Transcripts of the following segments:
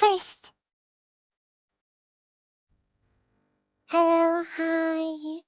first. Hello, hi.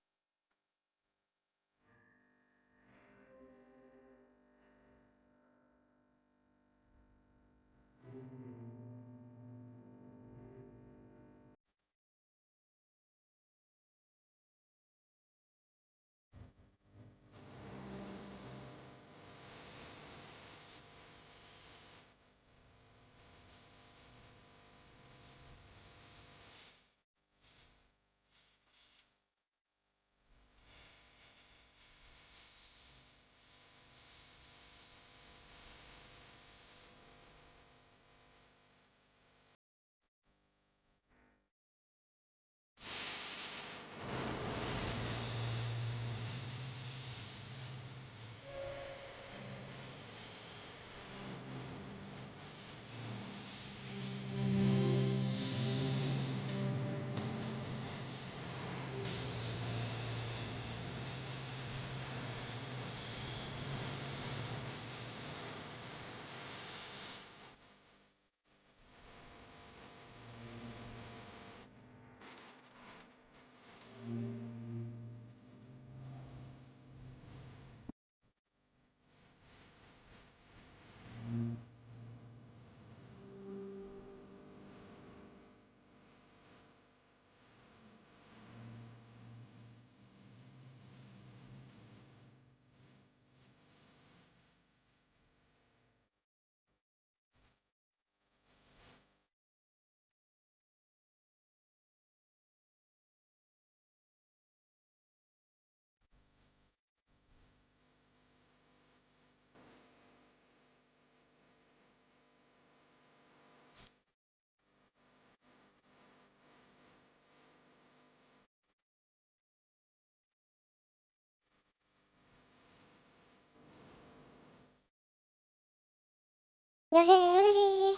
Yay!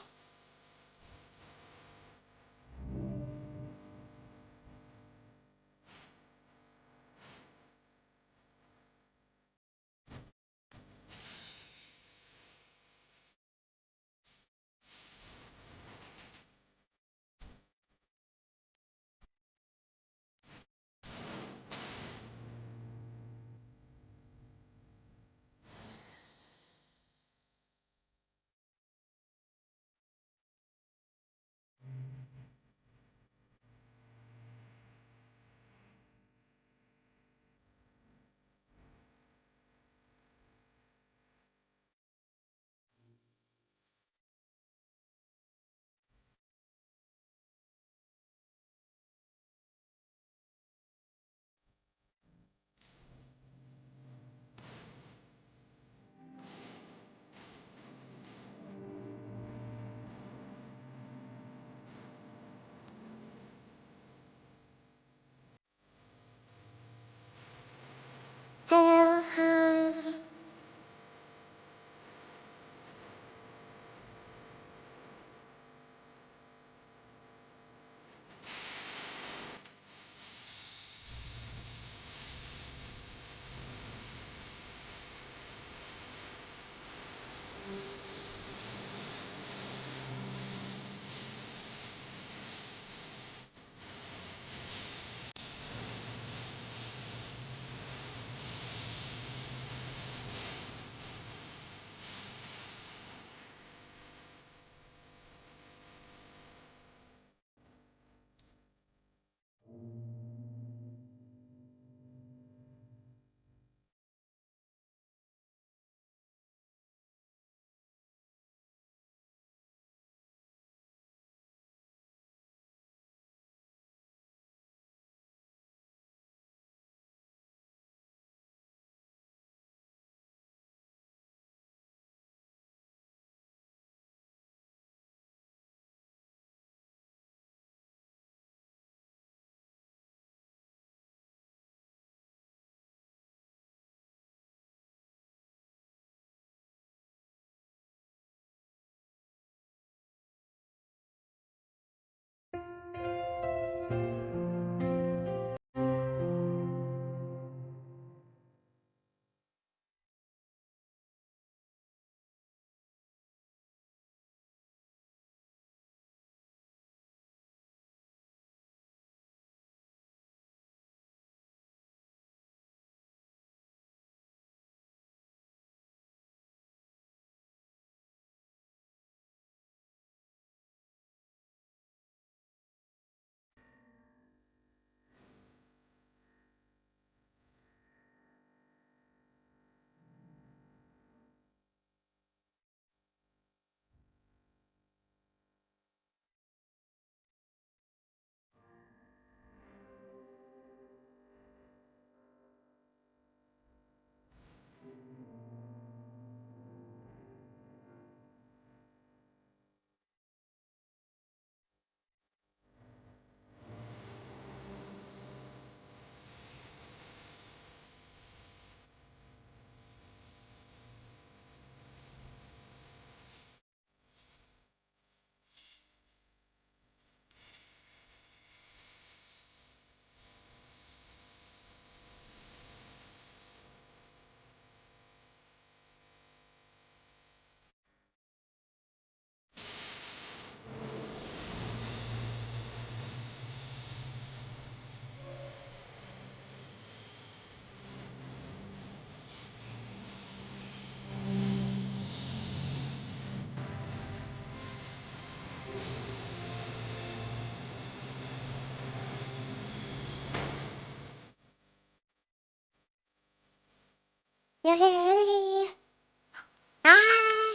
Hey.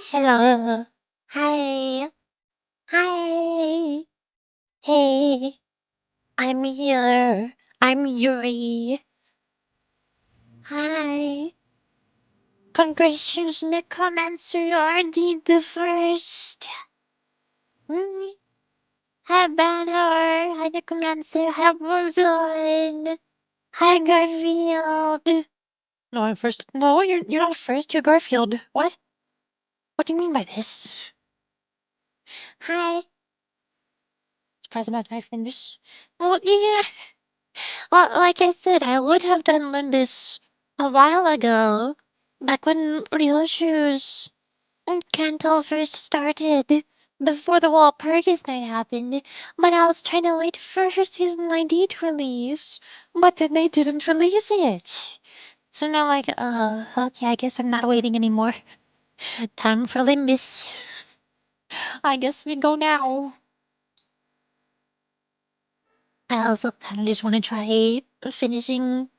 Hello. Hi. Hi. Hey. I'm here. I'm Yuri. Hi. Congratulations, Necromancer, you are indeed the first. Hi, Banner. Hi, Necromancer. Hi, Bozon. Hi, Garfield. No, I'm first. No, you're not first. You're Garfield. What? What do you mean by this? Hi. Surprised about my fingers. Well, yeah. Well, like I said, I would have done Limbus a while ago, back when Ryoshu's Canto first started, before the Walpurgis night happened, but I was trying to wait for her season ID to release, but then they didn't release it. So now like, okay, I guess I'm not waiting anymore. Time for Limbus. I guess we go now. I also kind of just want to try finishing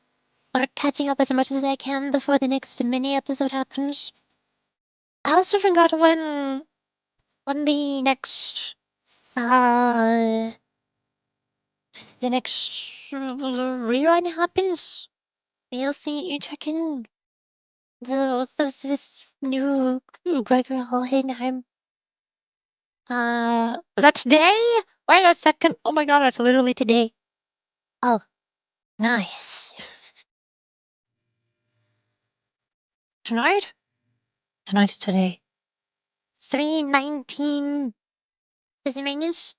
or catching up as much as I can before the next mini episode happens. I also forgot when the next rerun happens. You'll see you check in this new Gregor Hohenheim. Was that today? Wait a second. Oh my god, that's literally today. Oh, nice. Tonight? Tonight's today. 3:19. Is it maintenance?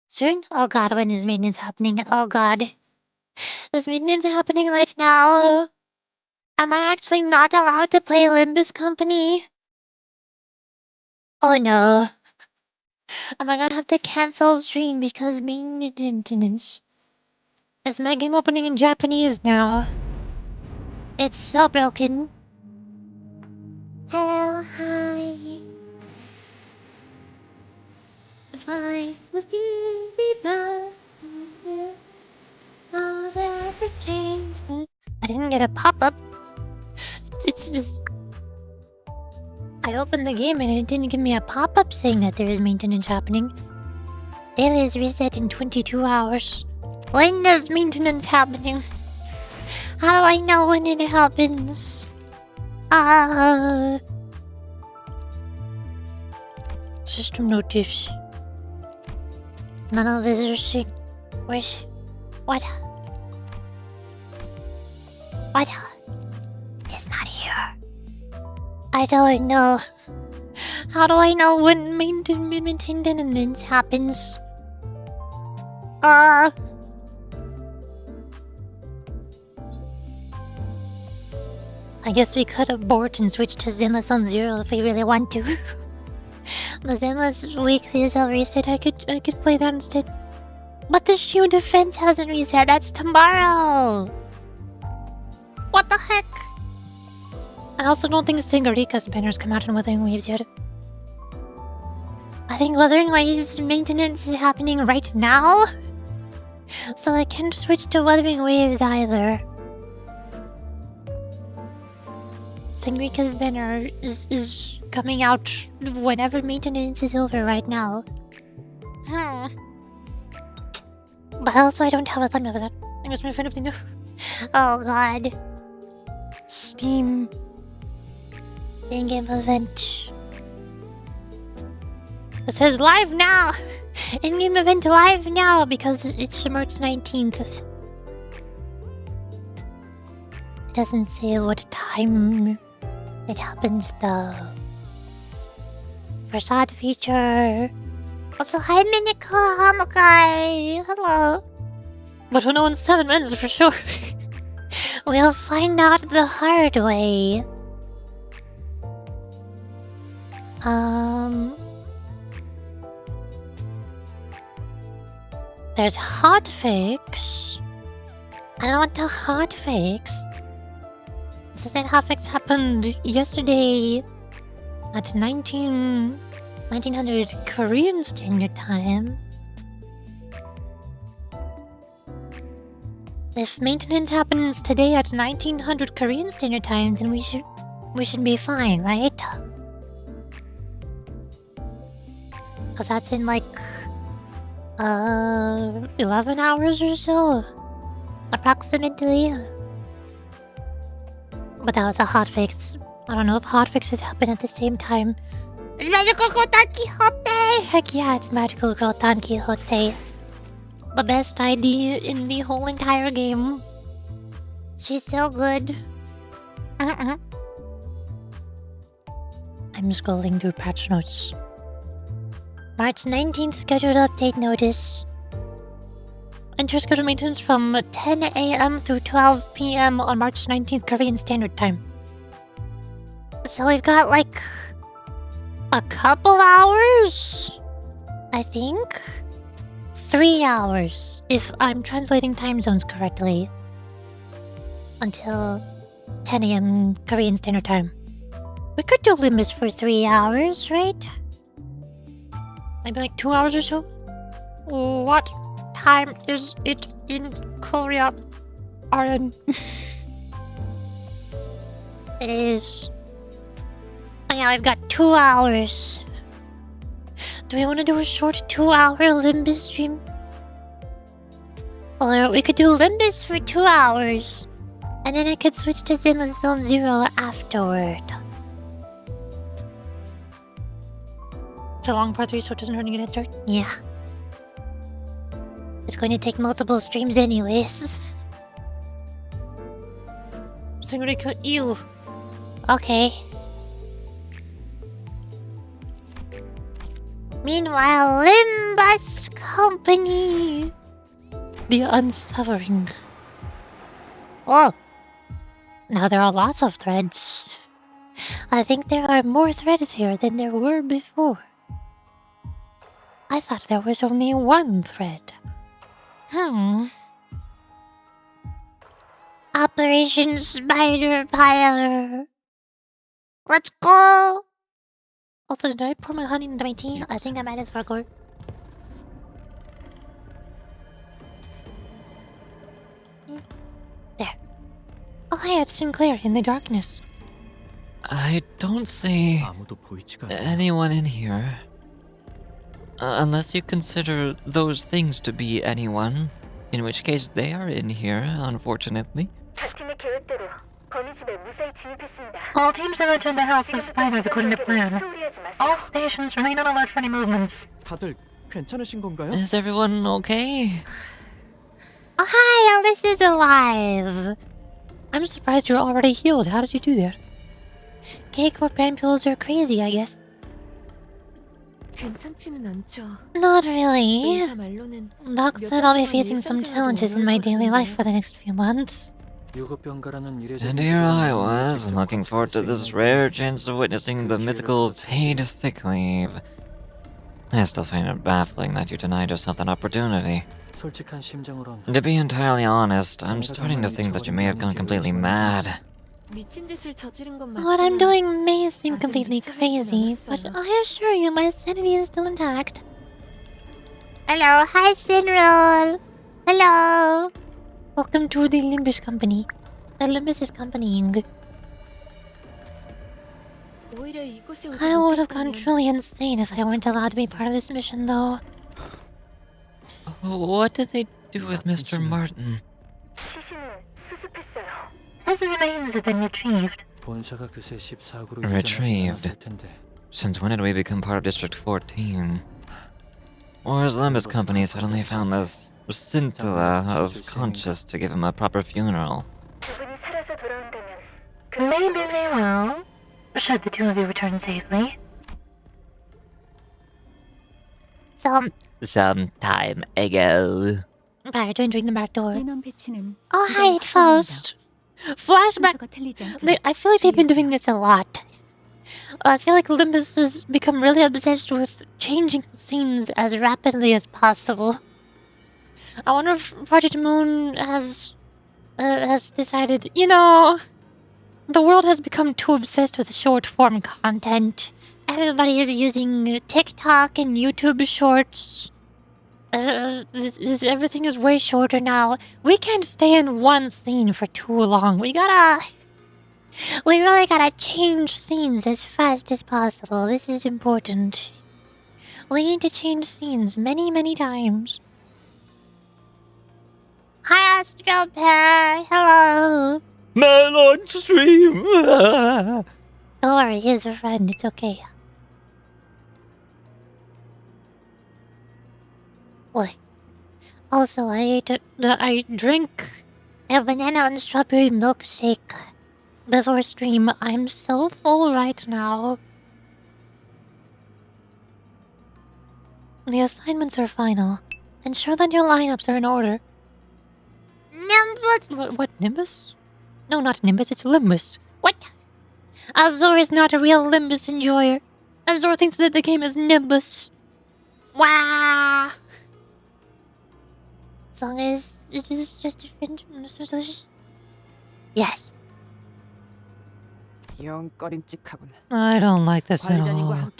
Soon? Oh god, when is maintenance happening? Oh god. Is maintenance happening right now? Am I actually not allowed to play Limbus Company? Oh no. Am I gonna have to cancel stream because maintenance? Is my game opening in Japanese now? It's so broken. Hello, hi. Vice was easy, but all that ever changed. I didn't get a pop-up. It's just... I opened the game and it didn't give me a pop-up saying that there is maintenance happening. Daily is reset in 22 hours. When is maintenance happening? How do I know when it happens? System notice. None of this is shit. Where's... What? What? It's not here. I don't know. How do I know when maintenance happens? I guess we could abort and switch to Zenless on Zero if we really want to. The Zenless weekly is all reset. I could play that instead. But the Shield Defense hasn't reset. That's tomorrow. What the heck? I also don't think Singarika's banners come out in Wuthering Waves yet. I think Wuthering Waves maintenance is happening right now. So I can't switch to Wuthering Waves either. Singarika's banner is coming out whenever maintenance is over right now. But also I don't have a thumbnail for that. I guess my friend of the new. Oh god. Steam. In-game event. It says live now! In-game event live now because it's March 19th. It doesn't say what time it happens though. Facade feature. Also, hi Miniko Hamakai. Hello. But we'll know in 7 minutes for sure. We'll find out the hard way. There's hotfix. I don't want the hotfix. So that hotfix happened yesterday at 1900 Korean Standard Time. If maintenance happens today at 1900 Korean Standard Time, then we should be fine, right? Cause that's in like 11 hours or so, approximately. But that was a hotfix. I don't know if hotfixes happen at the same time. It's Magical Girl Don Quixote! Heck yeah, it's Magical Girl Don Quixote. The best ID in the whole entire game. She's so good. I'm scrolling through patch notes. March 19th scheduled update notice. Enter scheduled maintenance from 10 a.m. through 12 p.m. on March 19th Korean Standard Time. So we've got like a couple hours, I think. 3 hours, if I'm translating time zones correctly. Until 10 a.m. Korean Standard Time. We could do Limbus for 3 hours, right? Maybe like 2 hours or so? What time is it in Korea? RN. It is... Oh yeah, I've got 2 hours. Do we want to do a short 2-hour Limbus stream? Or we could do Limbus for 2 hours. And then I could switch to Zenless Zone Zero afterward. It's a long part 3, so it doesn't hurt to get it started? Yeah. It's going to take multiple streams anyways. Ew. Okay. Meanwhile, Limbus Company. The Unsuffering. Oh. Now there are lots of threads. I think there are more threads here than there were before. I thought there was only one thread. Operation Spider Piler. Let's go! Also, did I pour my honey into my tea? I think I might have forgot. There. Oh, hi, it's Sinclair in the darkness. I don't see anyone in here. Unless you consider those things to be anyone, in which case they are in here, unfortunately. All teams have entered the House of Spiders according to plan. All stations remain on alert for any movements. Is everyone okay? Oh, hi, Alice is alive. I'm surprised you're already healed. How did you do that? Cake or pills are crazy, I guess. Not really. Doc said I'll be facing some challenges in my daily life for the next few months. And here I was, looking forward to this rare chance of witnessing the mythical paid sick leave. I still find it baffling that you denied yourself that opportunity. To be entirely honest, I'm starting to think that you may have gone completely mad. What I'm doing may seem completely crazy, but I assure you my sanity is still intact. Hello, hi Sinrol! Hello! Welcome to the Limbus Company. The Limbus is companying. I would have gone truly insane if I weren't allowed to be part of this mission, though. What did they do with Mr. Martin? His remains have been retrieved. Retrieved? Since when did we become part of District 14? Or has Limbus Company suddenly found this scintilla of conscience to give him a proper funeral? Maybe they will, should the two of you return safely. Sometime ago. Prior to entering the back door. Oh, hi, Faust. Flashback. I feel like they've been doing this a lot. I feel like Limbus has become really obsessed with changing scenes as rapidly as possible. I wonder if Project Moon has decided, you know, the world has become too obsessed with short-form content. Everybody is using TikTok and YouTube Shorts. Everything is way shorter now. We can't stay in one scene for too long. We really gotta change scenes as fast as possible. This is important. We need to change scenes many, many times. Hi, Astral Pair. Hello. Melon stream! Don't worry, he's a friend. It's okay. What? Also, I drink a banana and strawberry milkshake before stream. I'm so full right now. The assignments are final. Ensure that your lineups are in order. Nimbus? What, Nimbus? No, not Nimbus, it's Limbus. What? Azor is not a real Limbus enjoyer. Azor thinks that the game is Nimbus. Wow. As long as it is just different. Yes. I don't like this at all.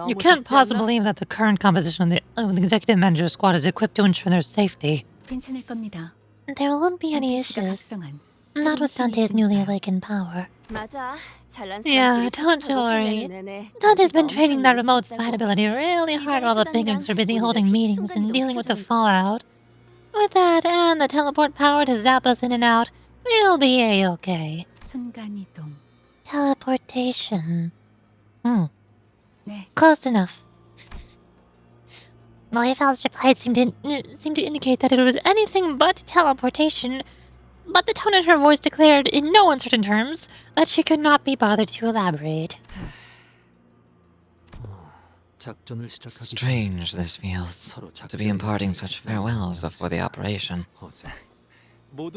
You can't possibly believe that the current composition of the executive manager squad is equipped to ensure their safety. There won't be any issues. Not with Dante's newly awakened power. Yeah, don't worry. Dante's been training that remote side ability really hard while the big-ups are busy holding meetings and dealing with the fallout. With that and the teleport power to zap us in and out, we'll be a-okay. Teleportation. Close enough. Loyal's reply seemed to indicate that it was anything but teleportation, but the tone in her voice declared in no uncertain terms that she could not be bothered to elaborate. Strange this feels, to be imparting such farewells before the operation.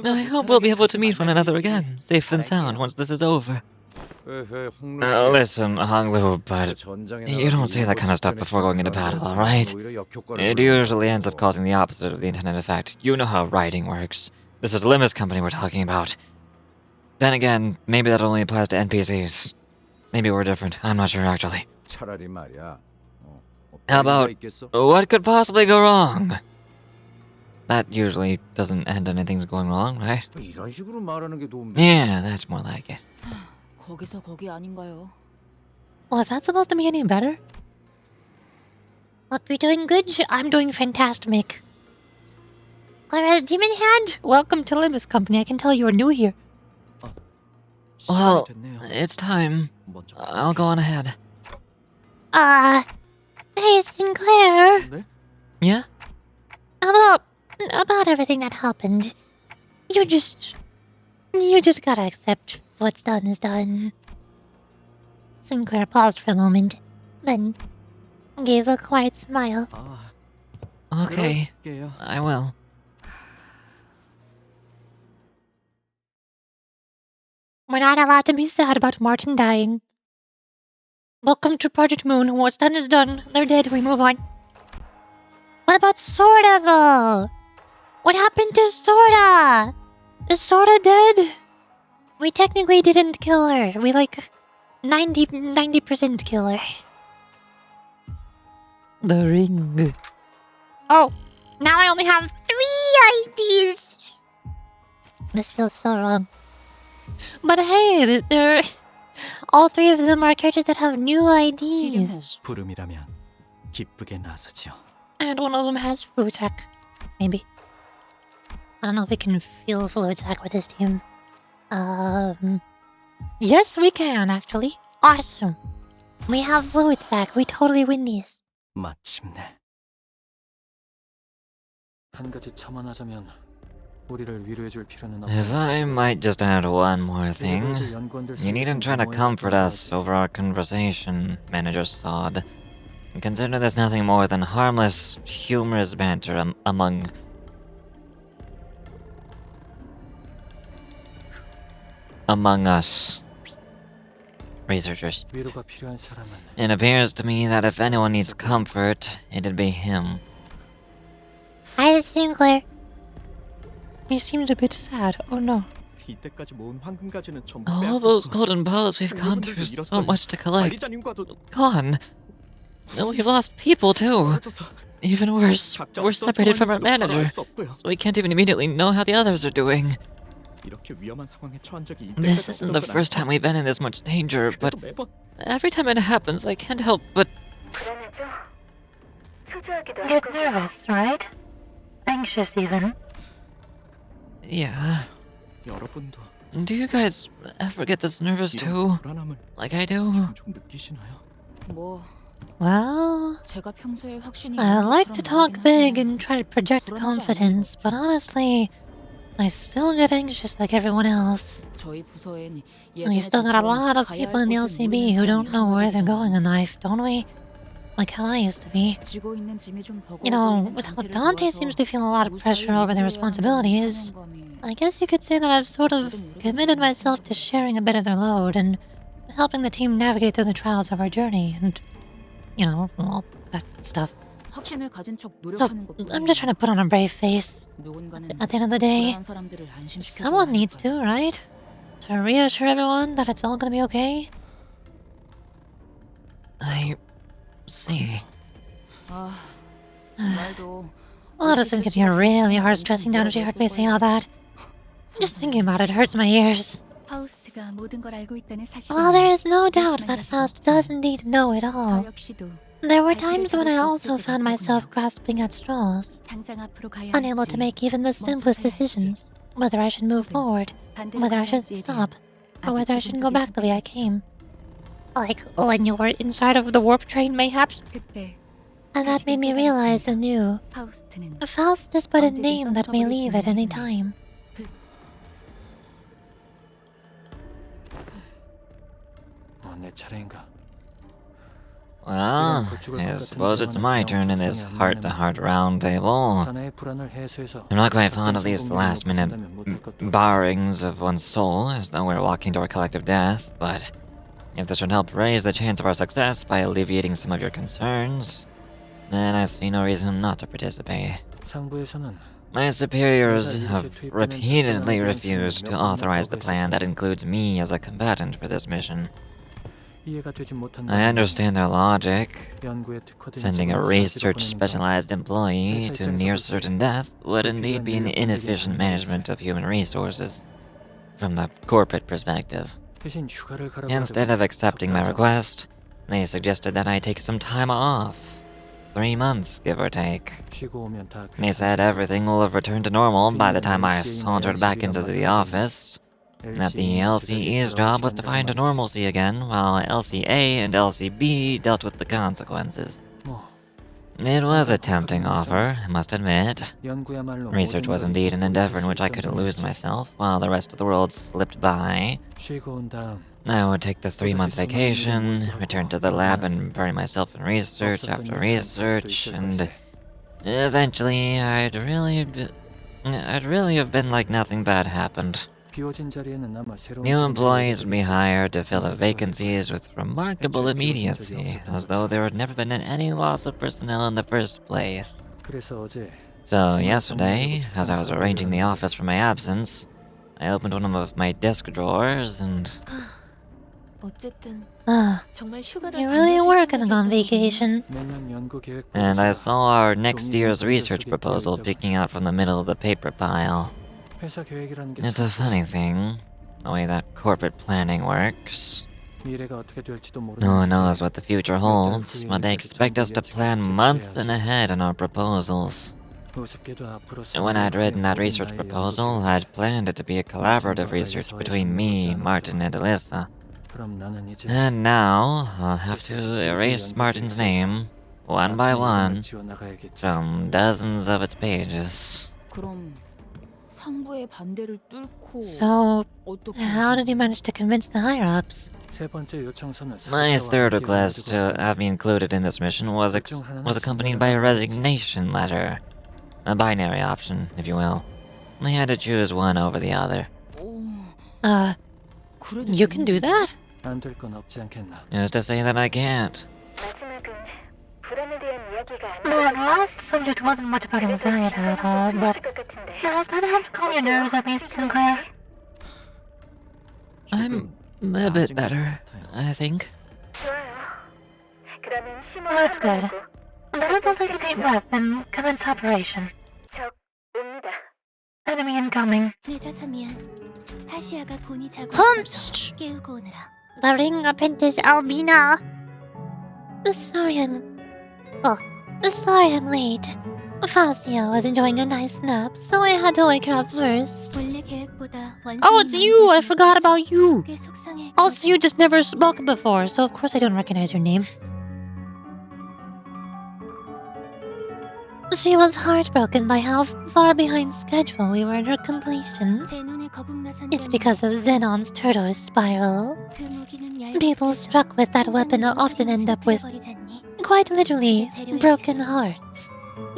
I hope we'll be able to meet one another again, safe and sound, once this is over. Listen, Honglu, but you don't say that kind of stuff before going into battle, alright? It usually ends up causing the opposite of the intended effect. You know how writing works. This is Limbus Company we're talking about. Then again, maybe that only applies to NPCs. Maybe we're different, I'm not sure actually. How about, what could possibly go wrong? That usually doesn't end in anything's going wrong, right? Yeah, that's more like it. Was that supposed to be any better? Look, you're doing good. I'm doing fantastic. Whereas Demon Hand, welcome to Limbus Company. I can tell you are new here. Well, it's time. I'll go on ahead. Hey, Sinclair. Yeah? About everything that happened. You just gotta accept what's done is done. Sinclair paused for a moment, then gave a quiet smile. Okay, I will. We're not allowed to be sad about Martin dying. Welcome to Project Moon. What's done is done. They're dead. We move on. What about Swordevil? What happened to Sorda? Is Sorda dead? We technically didn't kill her. We 90% kill her. The ring. Oh, now I only have 3 IDs. This feels so wrong. But hey, they're all 3 of them are characters that have new IDs. And one of them has flu attack. Maybe. I don't know if we can feel flu attack with this team. Yes, we can actually. Awesome. We have flu attack. We totally win these. If I might just add one more thing, you needn't try to comfort us over our conversation, Manager Sod. Consider this nothing more than harmless, humorous banter among us researchers. It appears to me that if anyone needs comfort, it'd be him. Hi, Sinclair. He seemed a bit sad. Oh no. All those golden balls we've gone through so much to collect. Gone. No, we've lost people too. Even worse, we're separated from our manager, so we can't even immediately know how the others are doing. This isn't the first time we've been in this much danger, but every time it happens, I can't help but get nervous, right? Anxious, even. yeah. Do you guys ever get this nervous too? Like I do? Well, I like to talk big and try to project confidence, but honestly, I still get anxious like everyone else. We still got a lot of people in the LCB who don't know where they're going in life, don't we? Like how I used to be. You know, with how Dante seems to feel a lot of pressure over their responsibilities, I guess you could say that I've sort of committed myself to sharing a bit of their load and helping the team navigate through the trials of our journey and, you know, all that stuff. So, I'm just trying to put on a brave face. At the end of the day, someone needs to, right? To reassure everyone that it's all gonna be okay. I see. Well, this is gonna be really hard stressing down if she heard me say all that. Just thinking about it hurts my ears. Well, there is no doubt that Faust does indeed know it all. There were times when I also found myself grasping at straws, unable to make even the simplest decisions, whether I should move forward, whether I should stop, or whether I should go back the way I came. Like when you were inside of the warp train, mayhaps? And that made me realize anew, Faust is but a name that may leave at any time. Well, I suppose it's my turn in this heart-to-heart round table. I'm not quite fond of these last-minute barrings of one's soul, as though we're walking to our collective death, but if this should help raise the chance of our success by alleviating some of your concerns, then I see no reason not to participate. My superiors have repeatedly refused to authorize the plan that includes me as a combatant for this mission. I understand their logic. Sending a research-specialized employee to near certain death would indeed be an inefficient management of human resources, from the corporate perspective. Instead of accepting my request, they suggested that I take some time off. 3 months, give or take. They said everything will have returned to normal by the time I sauntered back into the office. That the LCE's job was to find normalcy again, while LCA and LCB dealt with the consequences. It was a tempting offer, I must admit. Research was indeed an endeavor in which I could lose myself, while the rest of the world slipped by. I would take the 3-month vacation, return to the lab and bury myself in research after research, and eventually I'd really have been like nothing bad happened. New employees would be hired to fill the vacancies with remarkable immediacy, as though there had never been any loss of personnel in the first place. So yesterday, as I was arranging the office for my absence, I opened one of my desk drawers and... You really were gonna go on vacation. And I saw our next year's research proposal peeking out from the middle of the paper pile. It's a funny thing, the way that corporate planning works. No one knows what the future holds, but they expect us to plan months in ahead on our proposals. When I'd written that research proposal, I'd planned it to be a collaborative research between me, Martin, and Alyssa. And now, I'll have to erase Martin's name, one by one, from dozens of its pages. So, how did you manage to convince the higher-ups? My third request to have me included in this mission was accompanied by a resignation letter. A binary option, if you will. They had to choose one over the other. You can do that? Just to say that I can't. The last subject wasn't much about anxiety at all, but does that help calm your nerves at least, Sinclair? I'm a bit better, I think. Well, that's good. Let's all take a deep breath and commence operation. Enemy incoming. Humst! The ring apprentice Albina. Sorry I'm late. Fascia was enjoying a nice nap, so I had to wake her up first. Oh, it's you! I forgot about you! Also, you just never spoke before, so of course I don't recognize your name. She was heartbroken by how far behind schedule we were in her completion. It's because of Xenon's turtle spiral. People struck with that weapon often end up with, quite literally, broken hearts,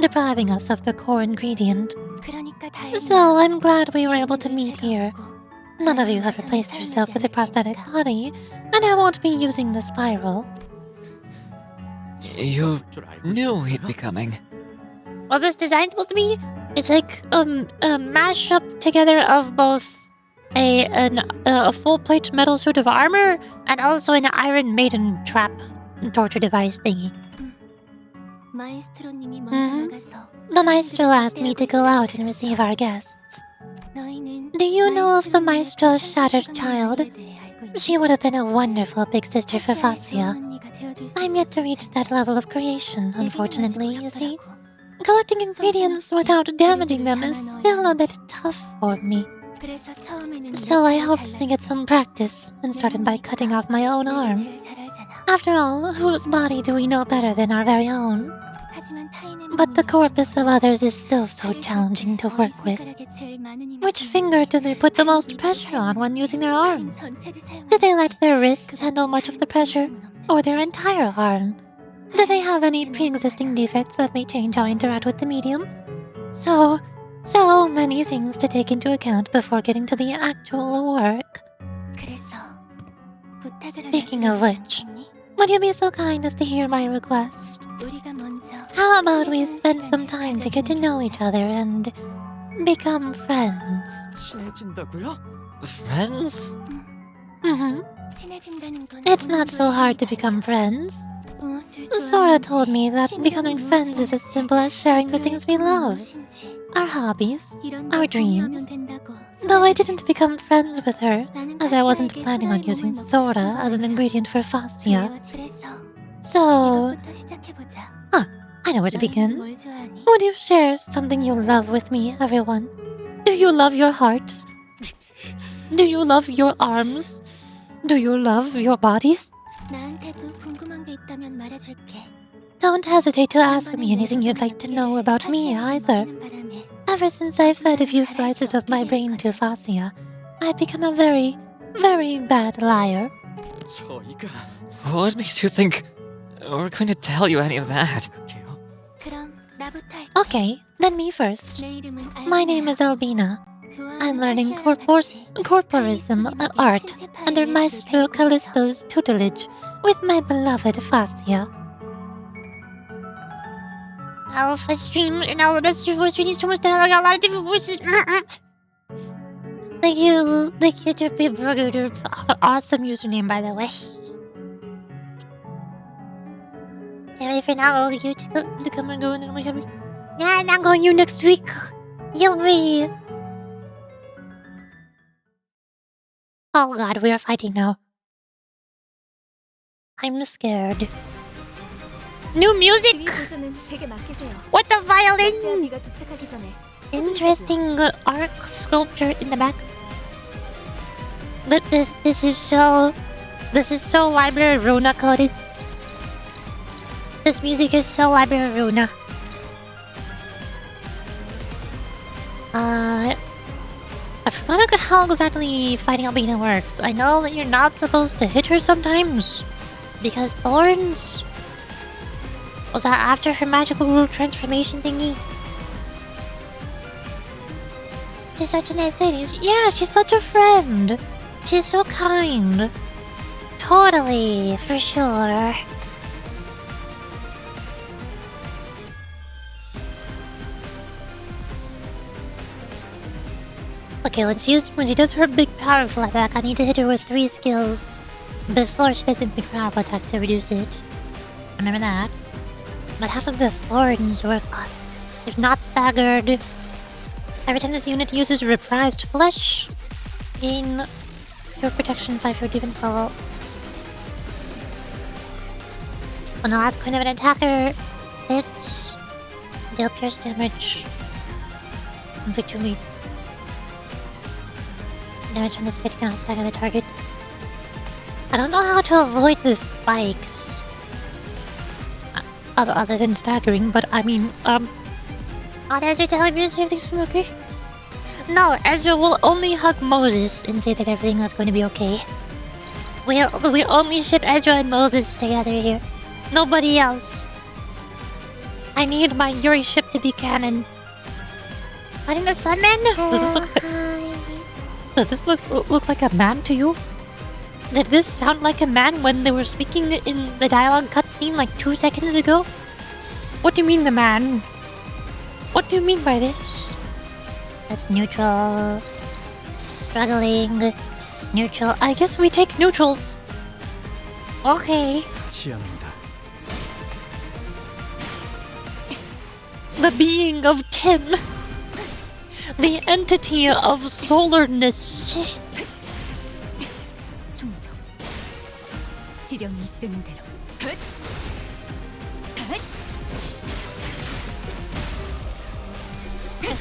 depriving us of the core ingredient. So I'm glad we were able to meet here. None of you have replaced yourself with a prosthetic body, and I won't be using the spiral. You knew he'd be coming. Was this design supposed to be? It's like a mashup together of both a full plate metal suit of armor and also an Iron Maiden trap torture device thingy. The maestro asked me to go out and receive our guests. Do you know of the maestro's shattered child? She would have been a wonderful big sister for Fascia. I'm yet to reach that level of creation, unfortunately, you see. Collecting ingredients without damaging them is still a bit tough for me. So I hoped to get some practice and started by cutting off my own arm. After all, whose body do we know better than our very own? But the corpus of others is still so challenging to work with. Which finger do they put the most pressure on when using their arms? Do they let their wrists handle much of the pressure, or their entire arm? Do they have any pre-existing defects that may change how I interact with the medium? So many things to take into account before getting to the actual work. Speaking of which, would you be so kind as to hear my request? How about we spend some time to get to know each other and become friends? Friends? It's not so hard to become friends. Sora told me that becoming friends is as simple as sharing the things we love, our hobbies, our dreams. Though I didn't become friends with her, as I wasn't planning on using Sora as an ingredient for Fascia. So... I know where to begin. Would you share something you love with me, everyone? Do you love your hearts? Do you love your arms? Do you love your bodies? Don't hesitate to ask me anything you'd like to know about me either. Ever since I fed a few slices of my brain to Fascia, I've become a very, very bad liar. What makes you think we're going to tell you any of that? Okay, then me first. My name is Albina. I'm learning corporism art under Maestro Callisto's tutelage with my beloved Fascia. Alpha stream and our best voice reading so much that I got a lot of different voices. Thank you, Drippy Burger. Awesome username, by the way. Can't wait for now, you to come and go and then we have. Yeah, I'm not going you next week. You'll be. Oh god, we are fighting now. I'm scared. New music! What the violin? Interesting arc sculpture in the back. But this is so Library Runa coded. This music is so Library Runa. I forgot how exactly fighting Albina works. I know that you're not supposed to hit her sometimes. Because thorns? Was that after her magical rule transformation thingy? She's such a nice lady. Yeah, she's such a friend. She's so kind. Totally, for sure. Okay, when she does her big powerful attack, I need to hit her with 3 skills before she does the big powerful attack to reduce it. Remember that. But half of the thorns were cut, if not staggered. Every time this unit uses reprised flesh, gain pure protection 5 for defense level. When the last coin of an attacker hits, deal pierce damage. Inflict 2 meat. Damage from this hit cannot stagger the target. I don't know how to avoid the spikes. Other than staggering, but I mean, Oh, Ezra telling me to see if things are okay? No, Ezra will only hug Moses and say that everything is going to be okay. We only ship Ezra and Moses together here. Nobody else. I need my Yuri ship to be canon. Fighting the Sunman? Does this look like a man to you? Did this sound like a man when they were speaking in the dialogue cutscene like 2 seconds ago? What do you mean the man? What do you mean by this? That's neutral. Struggling. Neutral. I guess we take neutrals. Okay. The being of Tim. The entity of solarness.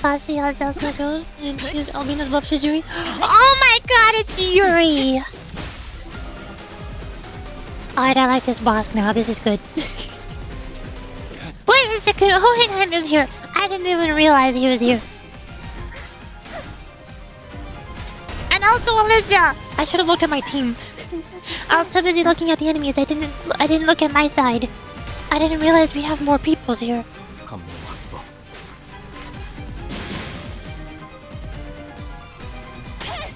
Fassi has also grown and she's Albina's Bob's Yuri. Oh my god, it's Yuri! Alright, I like this boss now. This is good. Wait a second, Hohenheim is here. I didn't even realize he was here. And also Alyssa! I should have looked at my team. I was so busy looking at the enemies, I didn't look at my side. I didn't realize we have more peoples here.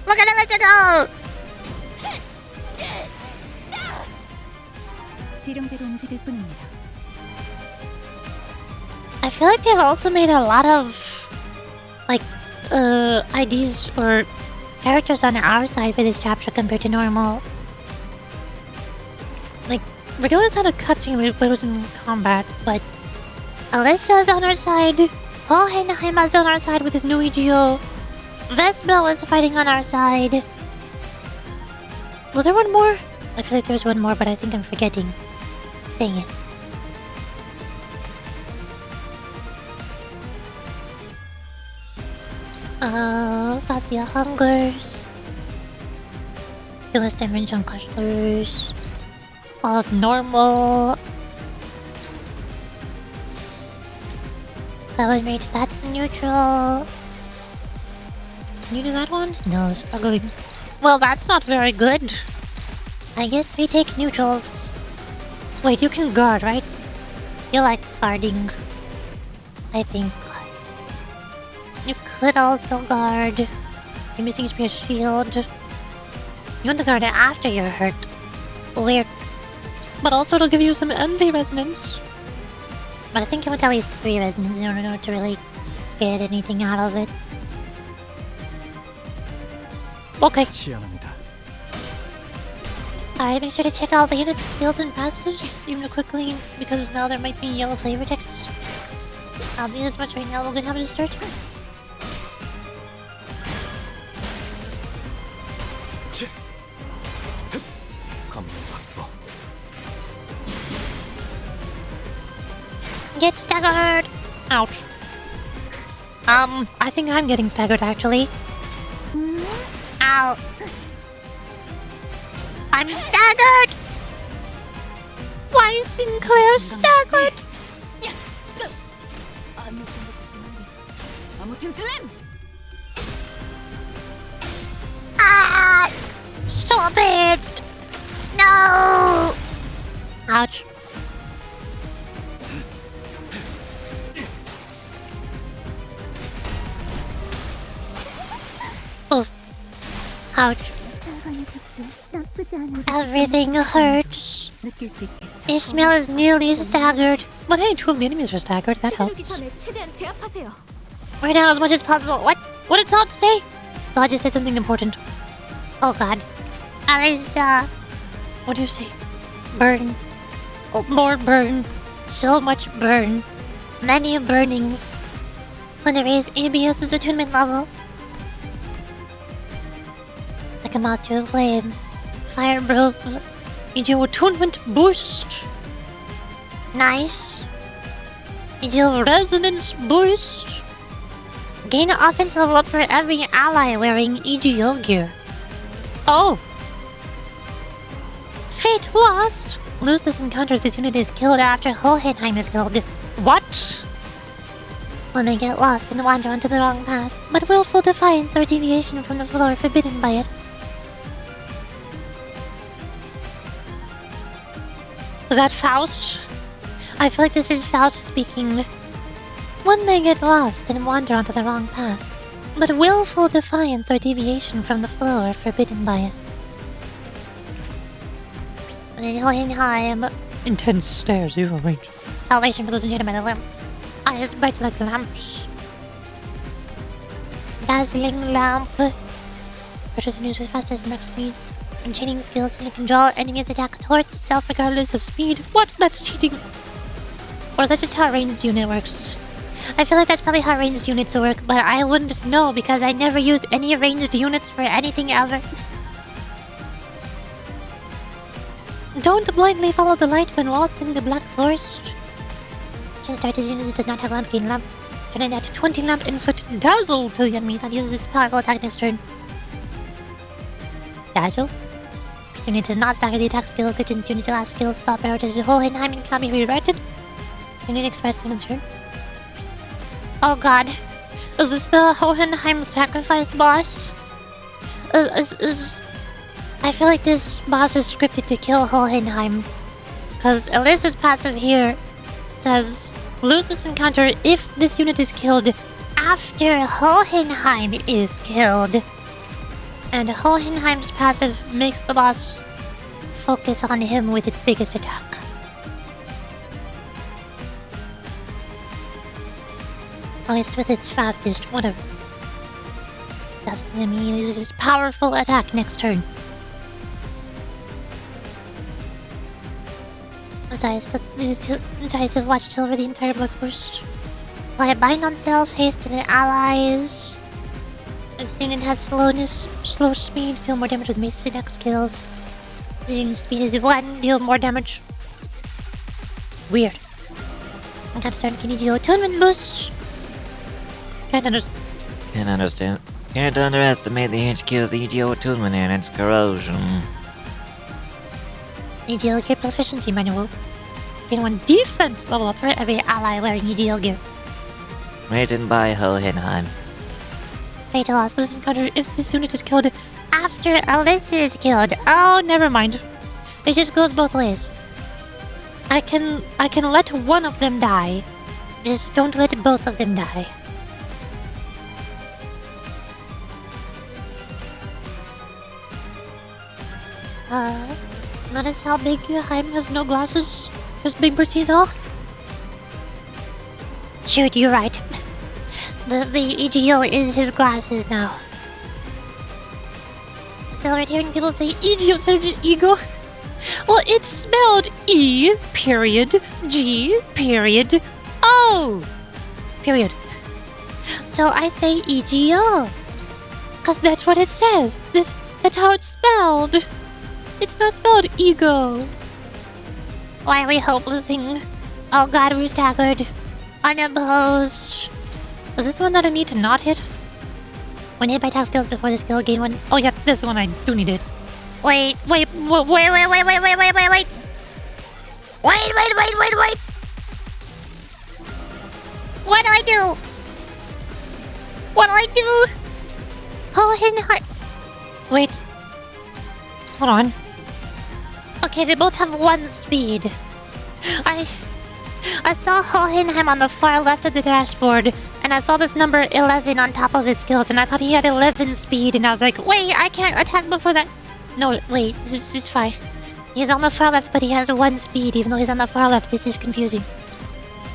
Look at Alyssa go! I feel like they've also made a lot of like IDs or characters on our side for this chapter compared to normal. Like, Regulus had a cutscene where it was in combat, but Alyssa's on our side, Hohenheim's on our side with his new EGO, Vespa was fighting on our side. Was there one more? I feel like there was one more, but I think I'm forgetting. Dang it. Fascia hungers. Feel less damage on Cushlers. All normal. That was rage, that's neutral. Can you do that one? No, struggling. Well, that's not very good. I guess we take neutrals. Wait, you can guard, right? You like guarding. I think. You could also guard. You're missing HP shield. You want to guard it after you're hurt. Weird. But also it'll give you some envy resonance. But I think you want at least 3 resonance in order to really get anything out of it. Okay. Alright, make sure to check all the units, skills, and passages even quickly, because now there might be yellow flavor text. I'll be this much right now, we're gonna have to start. Get staggered! Ouch. I think I'm getting staggered actually. Ow. I'm staggered! Why is Sinclair staggered? Ah! Stop it! No! Ouch. Oof. Ouch. Everything hurts. Ishmael is nearly staggered. But hey, 2 of the enemies were staggered. That helps. Wear down as much as possible. What? What did Saw say? Saw just said something important. Oh god. Alyssa. What do you say? Burn. Oh, more burn. So much burn. Many burnings. Want to raise ABS's attunement level? Like a moth to a flame. Fire breath. Need your attunement boost. Nice. Need your resonance boost. Gain an offense level up for every ally wearing EGO gear. Oh! Fate lost! Lose this encounter if this unit is killed after Hohenheim is killed. What? When they get lost and wander onto the wrong path, but willful defiance or deviation from the floor forbidden by it. Was that Faust? I feel like this is Faust speaking. When they get lost and wander onto the wrong path, but willful defiance or deviation from the flow are forbidden by it. And then Hohenheim. Intense stare, zero range. Salvation for those injured by the lamp. Eyes bright like lamps. Dazzling lamp. Purchase news as fast as max speed. And chaining skills and you can draw enemies' attack towards itself regardless of speed. What? That's cheating. Or is that just how a ranged unit works? I feel like that's probably how ranged units work, but I wouldn't know because I never use any ranged units for anything ever. Don't blindly follow the light when lost in the black forest. Can started unit does not have lamp gain lamp. Turn it at 20 lamp input dazzle to the enemy that uses this powerful attack next turn. Dazzle? This unit does not stagger the attack skill, continues unit's last skill, stop arrow to the Hohenheim and cannot be redirected. Unit expires the turn. Oh god. Is this the Hohenheim sacrifice boss? I feel like this boss is scripted to kill Hohenheim. Because Alyssa's passive here says, lose this encounter if this unit is killed after Hohenheim is killed. And Hohenheim's passive makes the boss focus on him with its biggest attack. At least with its fastest, whatever. That's the enemy uses his powerful attack next turn. Decisive watch till over the entire blood burst. Apply a bind on self, haste to their allies. This unit has slow speed, deal more damage with mace attack skills. The unit's speed is 1, deal more damage. Weird. I got to start getting you attunement boost. Can't understand. Can't underestimate the HQ's EGO attunement and its corrosion. EGO gear proficiency manual. Gain 1 defense level up for every ally wearing EGO gear. Written by Hohenheim. Fatal loss this encounter if this unit is killed after Alyssa is killed. Oh, never mind. It just goes both ways. I can let one of them die. Just don't let both of them die. Notice how big Heim has no glasses? Just big Bertie's all? Shoot, you're right. The EGO is his glasses now. Still right hearing people say EGO instead of just ego. Well, it's spelled E period G period O period. So I say EGO. Cause that's what it says. That's how it's spelled. It's not spelled ego. Why are we hopelessing? Oh god, we're staggered. Unopposed. Was this the one that I need to not hit? When hit by attack skills before the skill, gain 1. Oh yeah, this one I do need it. Wait. Wait. What do I do? Hohenheim. Wait. Hold on. Okay, they both have 1 speed. I saw Hohenheim on the far left of the dashboard, and I saw this number 11 on top of his skills, and I thought he had 11 speed, and I was like, wait, I can't attack before that. No, wait, it's fine. He's on the far left, but he has 1 speed, even though he's on the far left. This is confusing.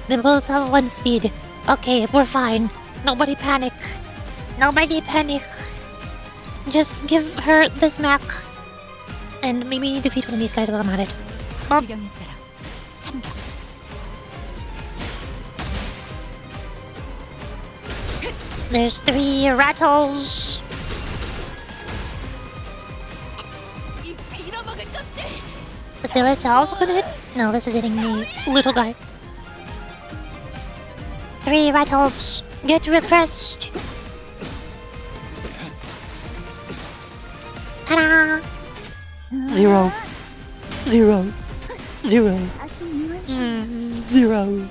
They both have 1 speed. Okay, we're fine. Nobody panic. Nobody panic. Just give her the smack. And maybe defeat one of these guys while I'm at it. Oh. There's 3 rattles. Is this also gonna hit? No, this is hitting me, little guy. 3 rattles. Get refreshed. Ta-da! 0 0 0 0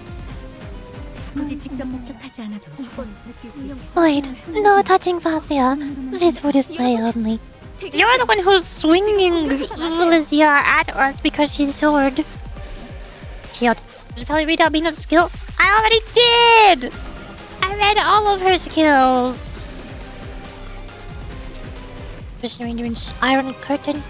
Wait, no touching Vasia. This for display only. You're the one who's swinging Felicia at us because she's a sword. Shield. Did you probably read out Mina's skill? I already did! I read all of her skills. Visionary Range Iron Curtain.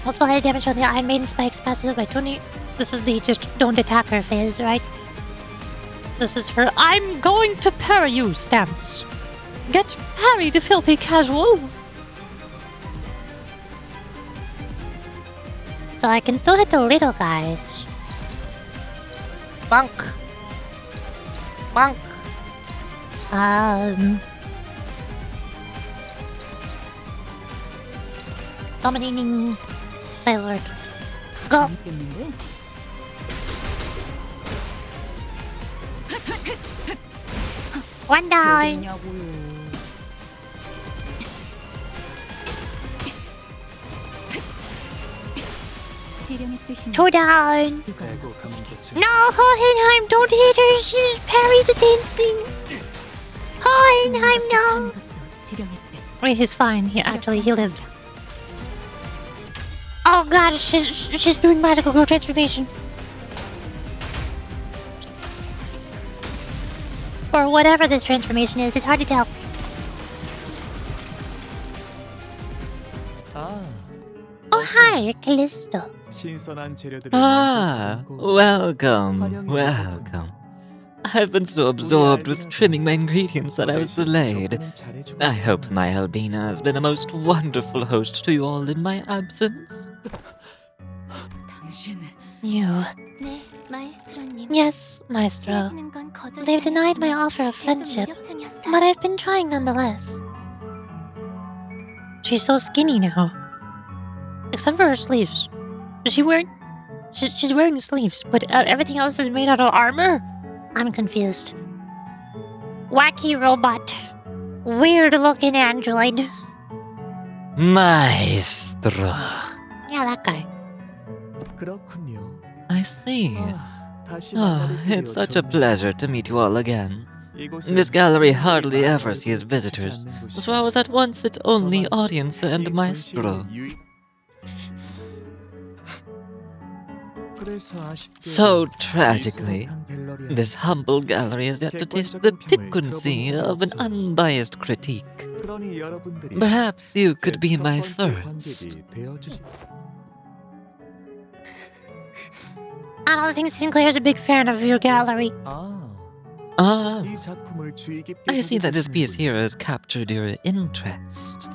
Multiple high damage on the Iron Maiden spikes passive by 20. This is the just don't attack her phase, right? This is her I'm going to parry you stance. Get parried, filthy casual. So I can still hit the little guys. Bonk. Bonk. Dominating Lord. Go. One down. Two down. No, Hohenheim, don't hit her. She's parries dancing. Hohenheim, no. Wait, he's fine. He lived. Oh god, she's doing magical growth transformation. Or whatever this transformation is, it's hard to tell. Oh hi, Callisto. Ah, welcome, welcome. I've been so absorbed with trimming my ingredients that I was delayed. I hope my Albina has been a most wonderful host to you all in my absence. You. Yes, Maestro. They've denied my offer of friendship, but I've been trying nonetheless. She's so skinny now. Except for her sleeves. Is she wearing... She's wearing sleeves, but everything else is made out of armor? I'm confused. Wacky robot. Weird-looking android. Maestro. Yeah, that guy. I see. Oh, it's such a pleasure to meet you all again. This gallery hardly ever sees visitors, so I was at once its only audience and maestro. So tragically, this humble gallery is yet to taste the piquancy of an unbiased critique. Perhaps you could be my first. I don't think Sinclair's a big fan of your gallery. Ah, I see that this piece here has captured your interest.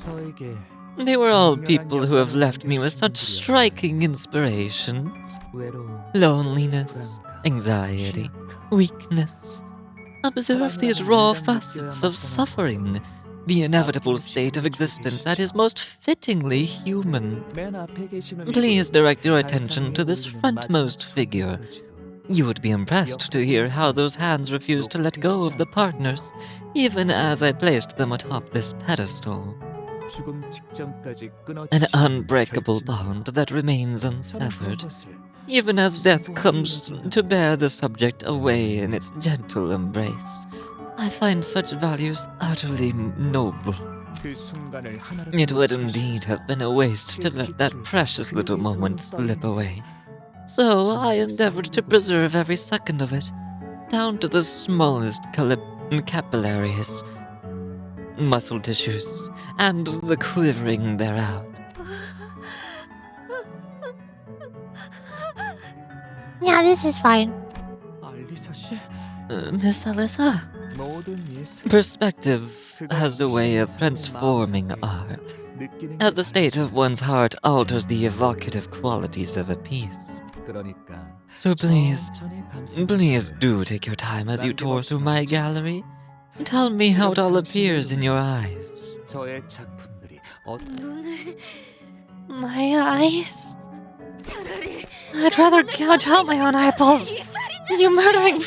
They were all people who have left me with such striking inspirations. Loneliness, anxiety, weakness. Observe these raw facets of suffering, the inevitable state of existence that is most fittingly human. Please direct your attention to this frontmost figure. You would be impressed to hear how those hands refuse to let go of the partners, even as I placed them atop this pedestal. An unbreakable bond that remains unsevered, even as death comes to bear the subject away in its gentle embrace. I find such values utterly noble. It would indeed have been a waste to let that precious little moment slip away. So I endeavored to preserve every second of it, down to the smallest capillaries, muscle tissues, and the quivering thereof. Yeah, this is fine. Miss Alyssa? Perspective has a way of transforming art, as the state of one's heart alters the evocative qualities of a piece. So please do take your time as you tour through my gallery. Tell me how it all appears in your eyes. 저의 작품들이 My eyes? I'd rather gouge out my own eyeballs. You murdering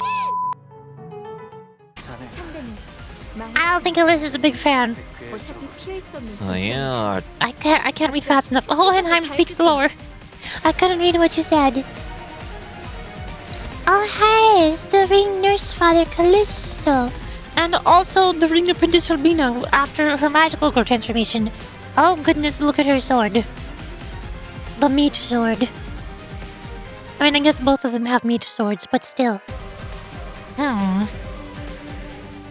I don't think Alyssa's a big fan. So you are... I can't read fast enough. Hohenheim speaks slower. I couldn't read what you said. Oh hey, it's the ring nurse father Callisto. And also the ring apprentice Albina after her magical girl transformation. Oh goodness, look at her sword. The meat sword. I mean, I guess both of them have meat swords, but still.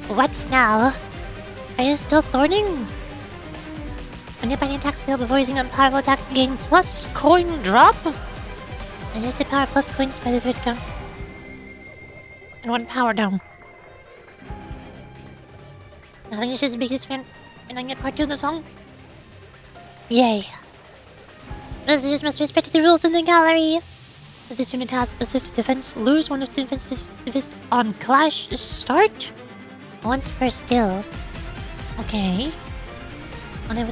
What now? Are you still thorning? When you buy an attack skill before using a powerful attack, gain plus coin drop? And use the power plus coins by this rate count. And 1 power down. I think she's the biggest fan. And I get part 2 of the song. Yay. Visitors must respect the rules in the gallery. If this unit has assist defense, lose 1 of defense on clash start. Once per skill. Okay. Under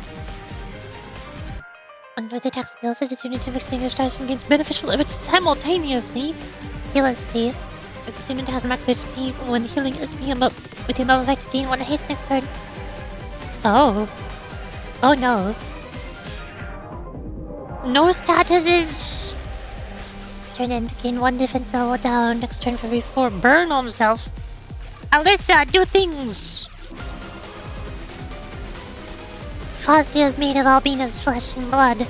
the attack skill says this unit inflicting your stars and gains beneficial effects simultaneously. Heal SP. If this unit has max SP when healing SP with the above effect, gain 1 haste next turn. Oh. Oh no. No status is... Turn end, gain 1 defense level down next turn for every 4 burn on himself. Alyssa, do things! Fascia is made of Albina's flesh and blood.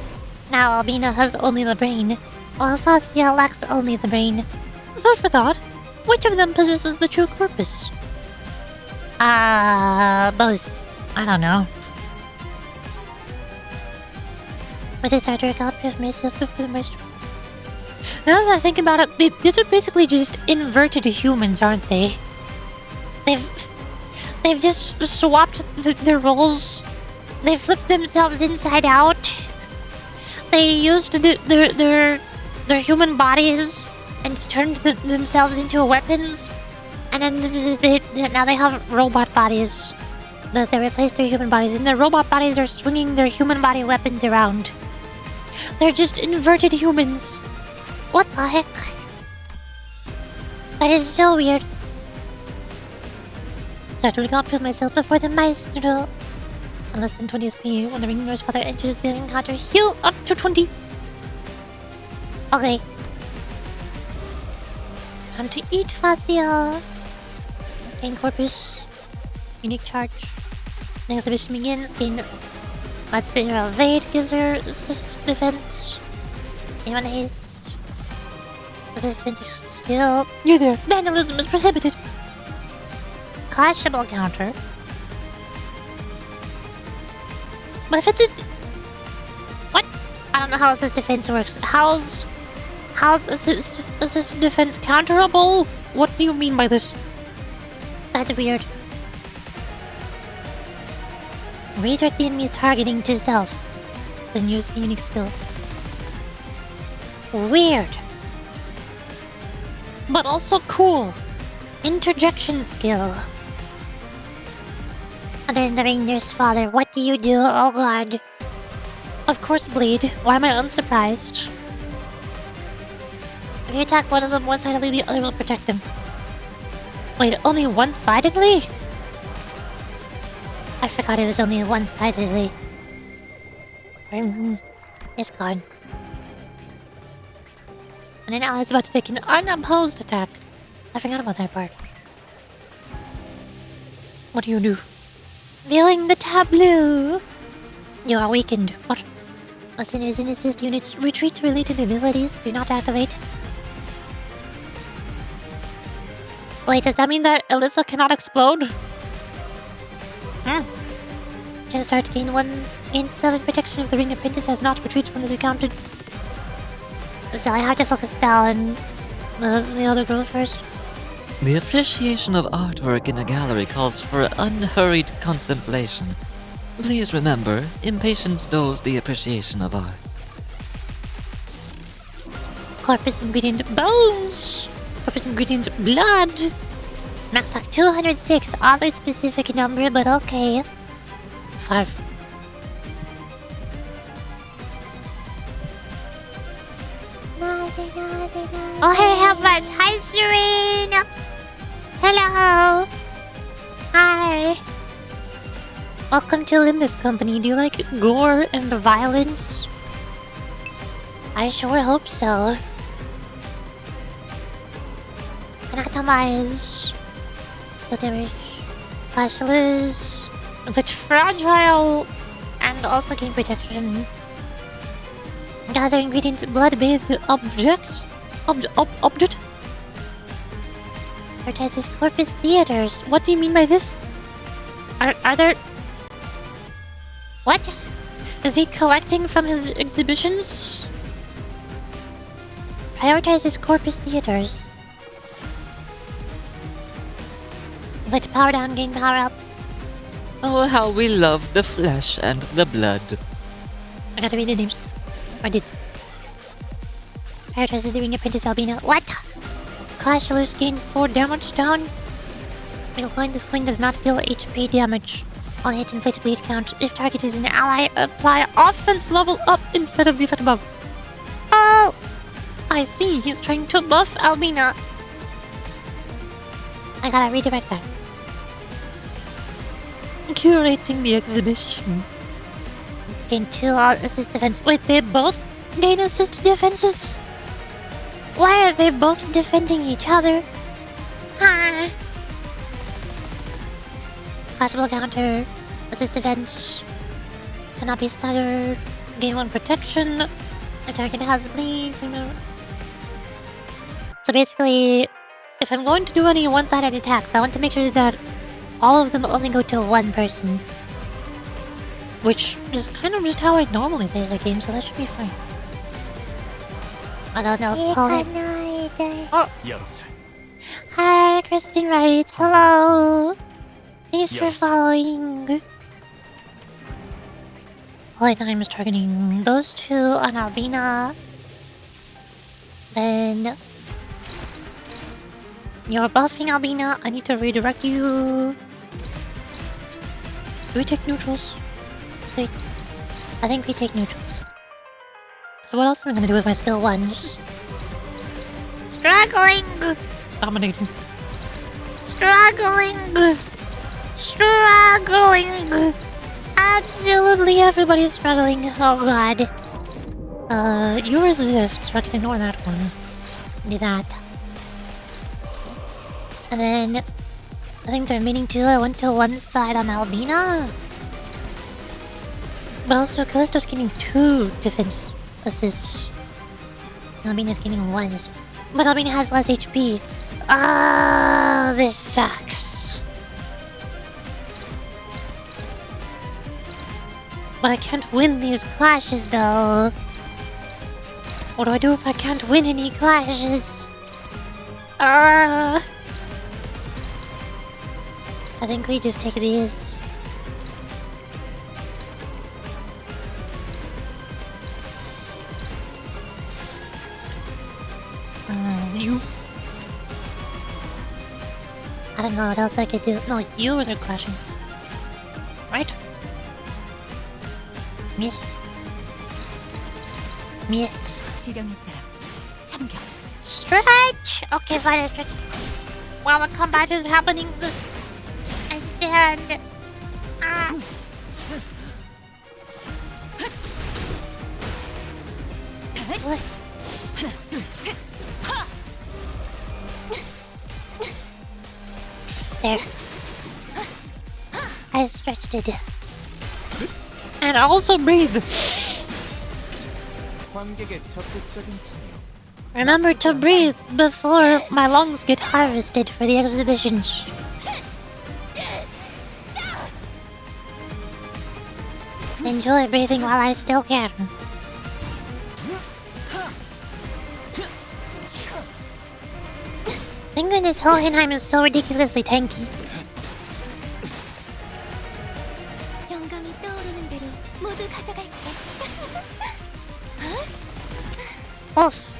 Now Albina has only the brain, while Fascia lacks only the brain. Thought for thought, which of them possesses the true corpus? Both. I don't know. With this artwork, I'll prove myself before the most. Now that I think about it, these are basically just inverted humans, aren't they? They've just swapped their roles. They flipped themselves inside out. They used their human bodies and turned themselves into weapons. And then now they have robot bodies. They replaced their human bodies, and their robot bodies are swinging their human body weapons around. They're just inverted humans. What the heck? That is so weird. Start to up with myself before the maestro. On less than 20 SP, when the ring nurse father enters the encounter, heal up to 20. Okay. Time to eat Fascia. Gain corpus. Unique charge. The exhibition begins. Gain. Let's be her evade gives her defense. Gain 1 haste. Resist defense skill. You there. Vandalism is prohibited. Clashable counter. But if it's a... What? I don't know how assist defense works. How's assist defense counterable? What do you mean by this? That's weird. Redirect the enemy's targeting to self. Then use the unique skill. Weird. But also cool. Interjection skill. And then the ring nurse father, what do you do? Oh god. Of course bleed. Why am I unsurprised? If you attack one of them one-sidedly, the other will protect them. Wait, only one-sidedly? I forgot it was only one-sidedly. It's gone. And an ally is about to take an unopposed attack. I forgot about that part. What do you do? Viewing the tableau. You are weakened. What? Listeners and assist units retreat related abilities do not activate. Wait, does that mean that Alyssa cannot explode? Just start to gain 7 protection if the ring apprentice has not retreated from this encounter. So I have to focus down the other girl first. The appreciation of artwork in a gallery calls for unhurried contemplation. Please remember, impatience knows the appreciation of art. Corpus ingredient bones. Corpus ingredient blood. Max like 206, oddly specific number, but okay. 5. Oh, hey, how about hi, Serene? Hello. Hi. Welcome to Limbus Company. Do you like gore and violence? I sure hope so. Anatomize. The damage. Flashless. But fragile. And also gain protection. Gather ingredients, blood-bathed object. Object? Advertises Corpus Theaters. What do you mean by this? Are there... What? Is he collecting from his exhibitions? Prioritizes Corpus Theaters. But power down, gain power up. Oh, how we love the flesh and the blood. I gotta read the names. I did. Prioritizes the Ring Apprentice Albina. What? Clash loose, gain 4 damage down. Middle coin, this coin does not deal HP damage. On hit inflict bleed count. If target is an ally, apply offense level up instead of the effect above. Oh! I see, he's trying to buff Albina. I gotta redirect that. Curating the exhibition. Gain 2 assist defense. Wait, they both gain assist defenses? Why are they both defending each other? Huh? Possible counter. Assist defense. Cannot be staggered. Gain 1 protection. The target has bleed. So basically, if I'm going to do any one-sided attacks, I want to make sure that all of them only go to one person. Which is kind of just how I normally play the game, so that should be fine. I don't know. Oh! Hi, Kristen Wright. Hello. Thanks for following. Light Nine was targeting those two on Albina. Then you're buffing Albina. I need to redirect you. Do we take neutrals? Wait. I think we take neutrals. So what else am I gonna do with my skill 1s? Struggling! Dominating. Struggling! Struggling! Absolutely everybody's struggling. Oh god. You resist, so I can ignore that one. Do that. And then I think the remaining 2 I went to one side on Albina. But also Callisto's getting 2 defense assists. Albina's getting 1 assist. But Albina has less HP. Ah, this sucks. But I can't win these clashes though. What do I do if I can't win any clashes? I think we just take these. You. I don't know what else I could do. No, you were clashing. Right? Miss. Miss. Stretch! Okay, fine, stretch. While the combat is happening, I stand. What? There. I stretched it. And also breathe. Remember to breathe before my lungs get harvested for the exhibitions. Enjoy breathing while I still can. Thank goodness Hohenheim is so ridiculously tanky. Off.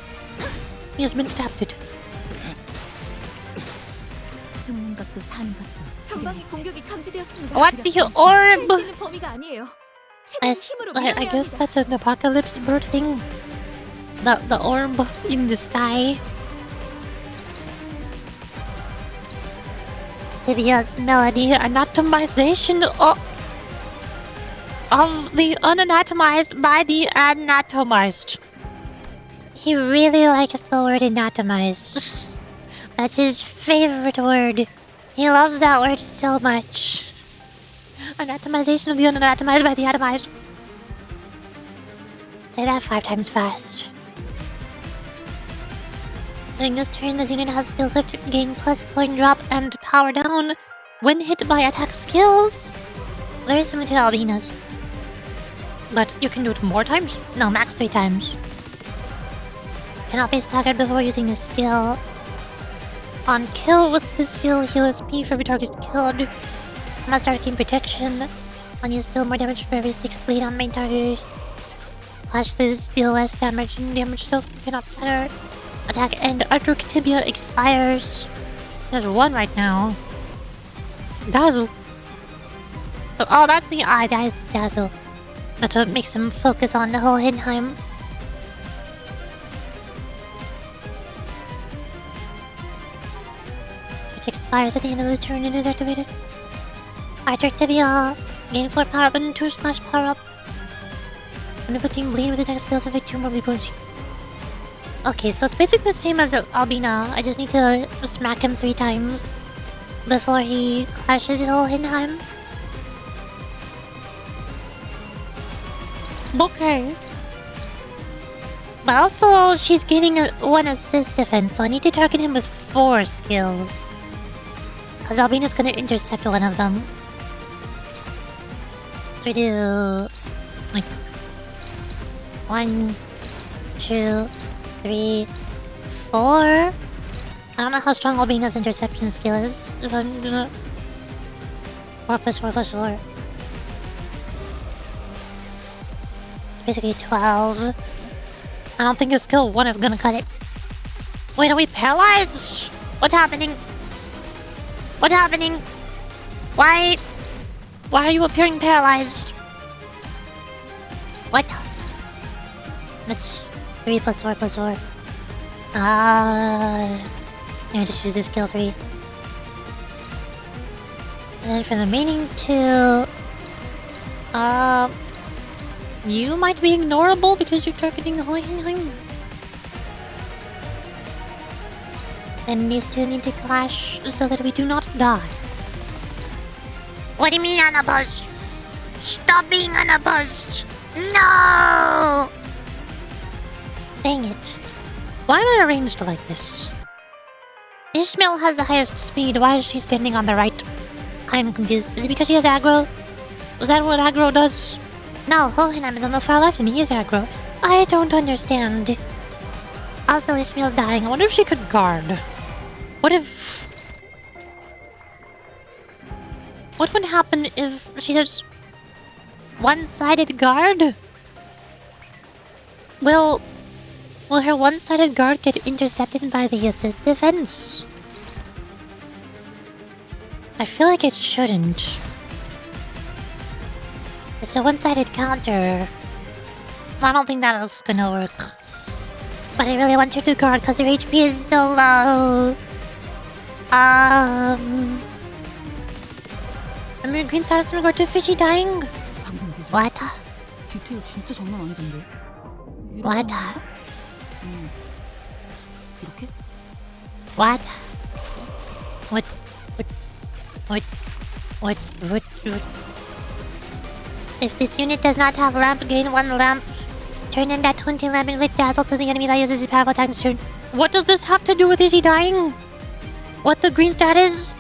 He has been stabbed it. What the orb? I guess that's an apocalypse bird thing. The orb in the sky. Tibia's melody anatomization of the unanatomized by the anatomized. He really likes the word anatomized. That's his favorite word. He loves that word so much. Anatomization of the unanatomized by the atomized. Say that 5 times fast. During this turn, this unit has skill equipped, gain plus coin drop and power down when hit by attack skills. Very similar to Albina's. But you can do it more times? No, max 3 times. Cannot be staggered before using a skill. On kill with this skill, heal SP for every target killed. Must start gain protection. On use deal more damage for every 6 bleed on main target. Flash this, deal less damage and damage still cannot stagger. Attack and Arthur Tibia expires. There's 1 right now. Dazzle. Oh, that's the eye. That is Dazzle. That's what makes him focus on the whole Hinheim. Switch expires at the end of the turn and is activated. Arthur Tibia. Gain 4 power up and 2/ power up. When putting bleed with attack skills, affect 2 more bleed points. Okay, so it's basically the same as Albina. I just need to smack him 3 times before he crashes the whole Hinheim. Okay. But also, she's gaining 1 assist defense, so I need to target him with 4 skills. Because Albina's gonna intercept 1 of them. So we do... like... 1, 2, 3, 4. I don't know how strong Albina's interception skill is. 4 plus 4 plus 4. It's basically 12. I don't think his skill 1 is gonna cut it. Wait, are we paralyzed? What's happening? What's happening? Why are you appearing paralyzed? What? That's 3 plus 4 plus 4. I just use this skill 3. And then for the remaining 2... you might be ignorable because you're targeting Hohenheim. And these 2 need to clash so that we do not die. What do you mean unopposed? Stop being unopposed! No! Dang it. Why am I arranged like this? Ishmael has the highest speed. Why is she standing on the right? I'm confused. Is it because she has aggro? Is that what aggro does? No, Hohenheim is on the far left and he is aggro. I don't understand. Also, Ishmael's dying. I wonder if she could guard. What would happen if she does one-sided guard? Will her one-sided guard get intercepted by the assist defense? I feel like it shouldn't. It's a one-sided counter. I don't think that is gonna work. But I really want her to guard because her HP is so low. I'm in green status in regard to Fishy dying. What? 디테일 진짜 장난 아니던데. What? 이렇게? What? What? If this unit does not have lamp, gain 1 lamp. Turn in that 20 lamp and inflict dazzle to the enemy that uses his powerful attack turn. What does this have to do with Izzy dying? What the green status?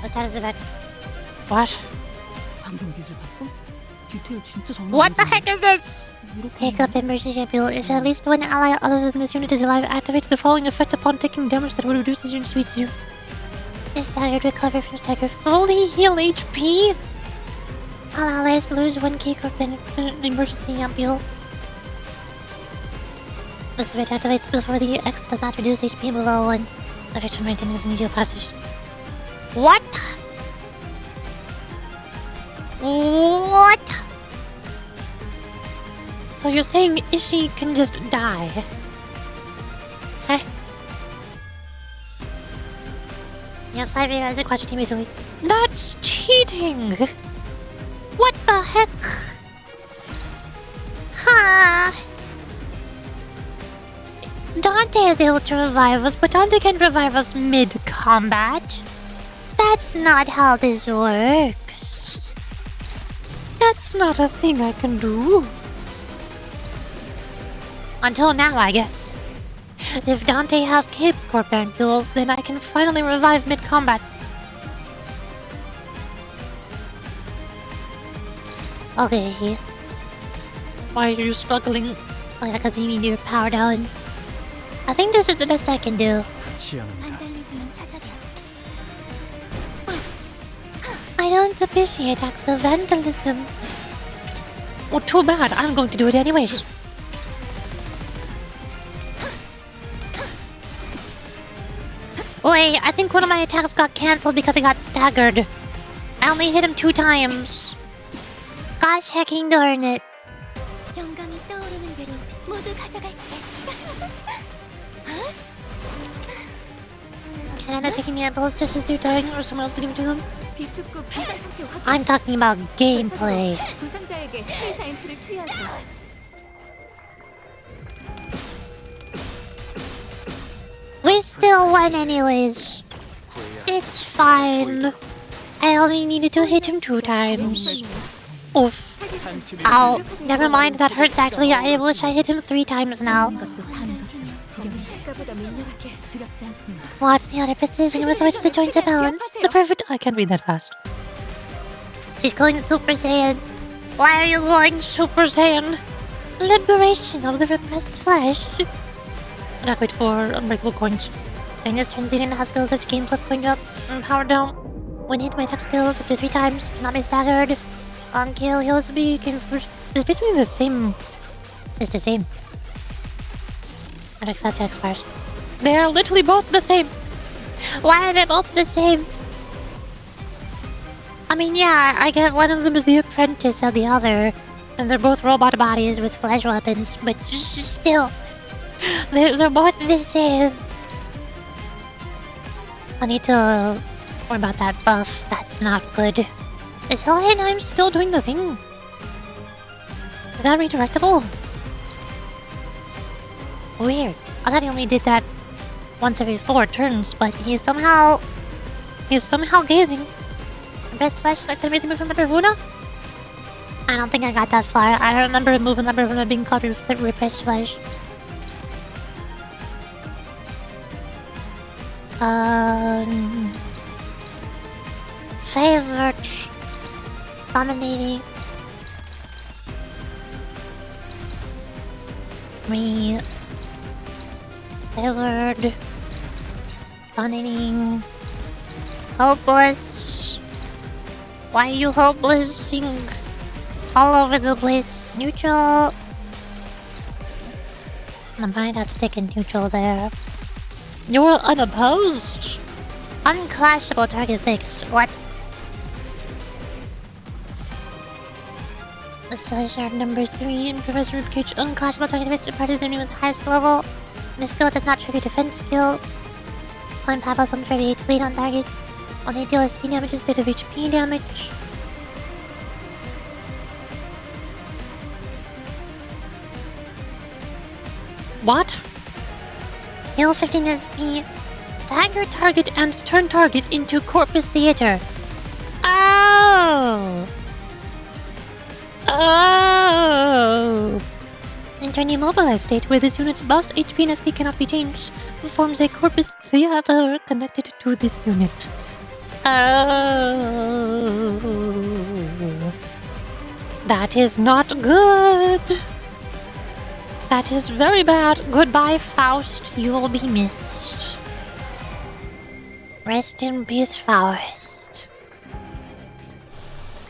What status is that? What? 방금 기술 봤어? 디테일 진짜 장난 What the 아니던데. heck is this? Pick up emergency champion. If at least one ally other than this unit is alive, activate the following effect upon taking damage that would reduce this unit's speed to 2. If staggered, recover from stagger. Fully heal HP? All allies lose 1 key or emergency ampule. This event activates before the X does not reduce HP below 1. Effect from maintenance and heal passes. What? What? So you're saying Ishi can just die? Huh? Yes, I realized the question recently. That's cheating! What the heck? Ha! Dante is able to revive us, but Dante can revive us mid-combat. That's not how this works. That's not a thing I can do. Until now, I guess. If Dante has Cape Corp ampules, then I can finally revive mid-combat. Okay. Why are you struggling? Oh yeah, because you need your power down. I think this is the best I can do. I don't appreciate acts of vandalism. Oh, too bad. I'm going to do it anyways. Wait, I think one of my attacks got cancelled because I got staggered. I only hit him 2 times. Gosh hecking darn it. Can I not taking the apples just as they're dying or someone else to give it to them? I'm talking about gameplay. We still won anyways. It's fine. I only needed to hit him 2 times. Oof. Ow. Never mind, that hurts actually. I wish I hit him 3 times now. Watch the utter precision with which the joints are balanced. The perfect... I can't read that fast. She's going Super Saiyan. Why are you going Super Saiyan? Liberation of the repressed flesh. Cannot wait for unbreakable coins. During this turn, Zidane has skill lift gain plus coin drop and power down. When hit by attack skills up to 3 times, cannot be staggered. On kill, heals be first. It's basically the same. It's the same. Attack fast expires. They are literally both the same. Why are they both the same? I mean, yeah, I get one of them is the apprentice of the other, and they're both robot bodies with flash weapons, but still, they're both the same. I need to worry about that buff. That's not good. Is Hellhit I'm still doing the thing? Is that redirectable? Weird. I thought he only did that once every 4 turns, but he's somehow gazing. Best flash like the amazing move from the Bravuna? I don't think I got that far. I don't remember a move in the Bravuna being called repressed flash. Favorite. Dominating. Me. Favored. Dominating. Hopeless. Why are you hopelessing all over the place? Neutral. I might have to take a neutral there. You're unopposed. Unclashable target fixed. What? Massage art number 3 in Professor Ribcage. Unclashable target fixed. Part is enemy with the highest level. The skill does not trigger defense skills. Climb Pablos on 38 lead on target. Only deal SP damage instead of HP damage. What? Heal 15 SP. Stagger target and turn target into Corpus Theater. Oh! Oh! Enter an immobilized state where this unit's buffs, HP and SP cannot be changed. Forms a Corpus Theater connected to this unit. Oh, that is not good. That is very bad. Goodbye, Faust. You will be missed. Rest in peace, Faust.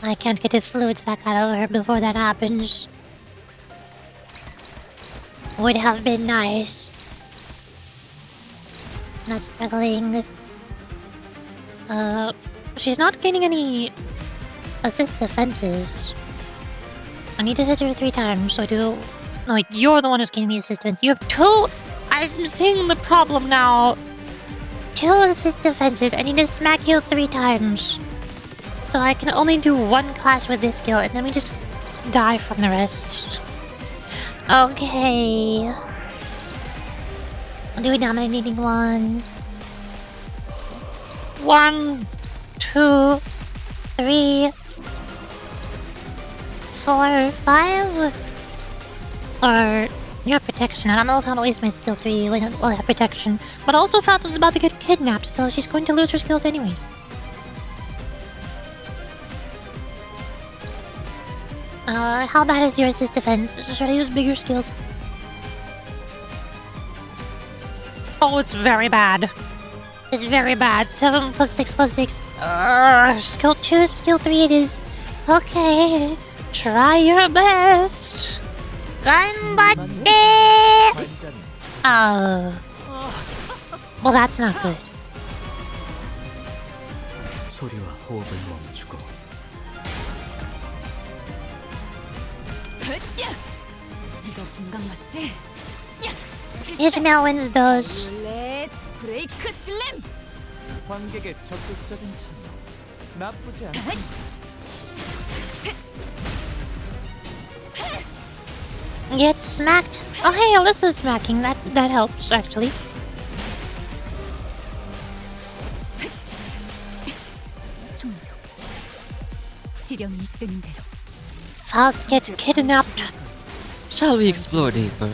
I can't get the fluid sack out of her before that happens. Would have been nice. Not struggling. She's not gaining any assist defenses. I need to hit her 3 times, so I do... No, wait, you're the one who's gaining the assist defense. You have 2... I'm seeing the problem now. 2 assist defenses. I need to smack you 3 times. So I can only do 1 clash with this skill, and then we just die from the rest. Okay. I'll do a dominating one. 1, 2, 3, 4, 5. Or you have protection. I don't know if I'll waste my skill 3 when I have protection. But also Faust is about to get kidnapped, so she's going to lose her skills anyways. How bad is your assist defense? Should I use bigger skills? Oh, it's very bad. It's very bad. 7 plus 6 plus 6. Skill 2, skill 3 it is. Okay. Try your best. Ganbatte! Oh. Well, that's not good. 소리와 호흡을 멈추고 이거 분강 맞지? Ishmael wins those. 원래 브레이크 슬램! 관객의 적극적인 참여 나쁘지 않아. Get smacked. Oh, hey, Alyssa's smacking. That helps, actually. 충족. 지령이 이끄는 대로. Faust gets kidnapped. Shall we explore deeper?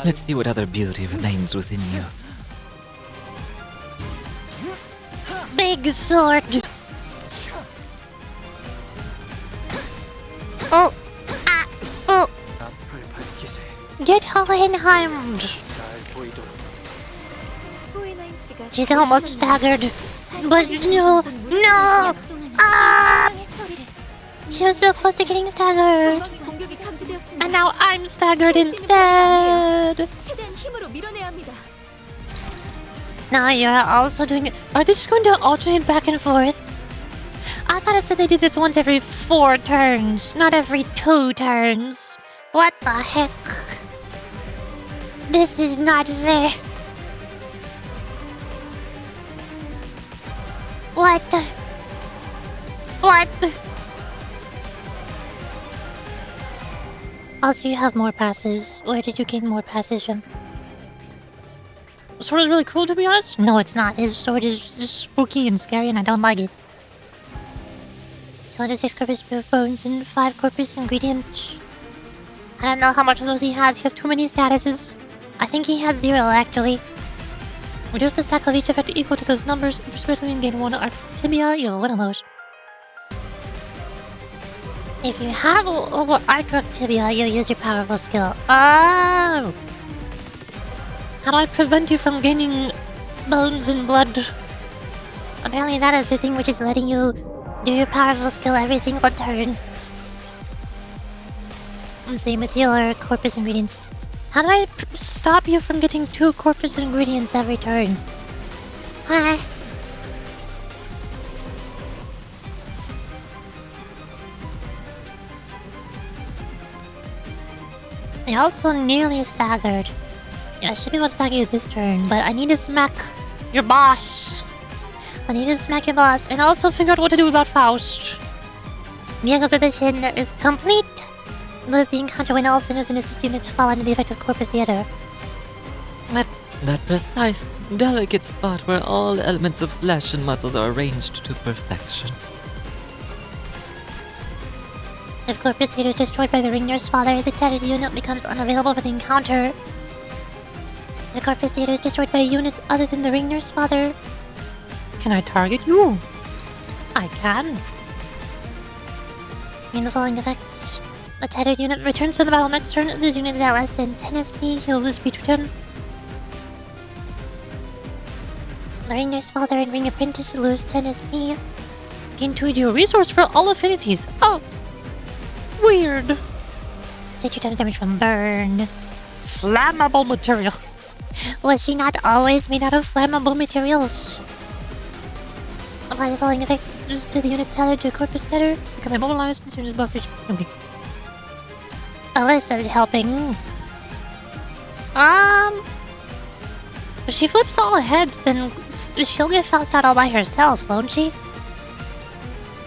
Let's see what other beauty remains within you. Big sword. Oh. Ah. Oh. 앞을 밝히세. Get Hohenheimed. 잘 보이도록. She's almost staggered. But no. No. Ah. She was so close to getting staggered. And now I'm staggered instead. Now you're also doing it. Are they just going to alternate back and forth? I thought it said they did this once every 4 turns, not every 2 turns. What the heck? This is not fair. What the? What the? Also, you have more passes. Where did you gain more passes from? Sword is really cool, to be honest. No, it's not. His sword is just spooky and scary, and I don't like it. 206 corpus bones and 5 corpus ingredients. I don't know how much of those he has. He has too many statuses. I think he has 0, actually. Reduce the stats of each effect equal to those numbers. Respectively, and gain 1 art tibia. You have one of those. If you have over artwork tibia, you'll use your powerful skill. Oh! How do I prevent you from gaining bones and blood? Apparently that is the thing which is letting you do your powerful skill every single turn. And same with your corpus ingredients. How do I stop you from getting 2 corpus ingredients every turn? Hi. You're also nearly staggered. Yeah, I should be able to stagger you this turn, but I need to smack your boss. I need to smack your boss, and also figure out what to do about Faust. Diego's edition is complete. Lose the encounter when all sinners in his units fall under the effect of Corpus Theater. That precise, delicate spot where all elements of flesh and muscles are arranged to perfection. If Corpus Theater is destroyed by the Ringer's father, the tattered unit becomes unavailable for the encounter. If the Corpus Theater is destroyed by units other than the Ringer's father, Can I target you? I can. in the following effects. A tattered unit returns to the battle next turn. If this unit is at less than 10 SP, he'll lose speed to 10. The Ringer's father and Ring Apprentice lose 10 SP. Gain 2 dual resource for all affinities. Oh! Weird. Take 2 times damage from burn. Flammable material. Was she not always made out of flammable materials? Apply the following effects to the unit tethered to corpus tether. Become immobilized as soon as buffers. Okay. Alyssa's helping. If she flips all heads, then she'll get Faust out all by herself, won't she?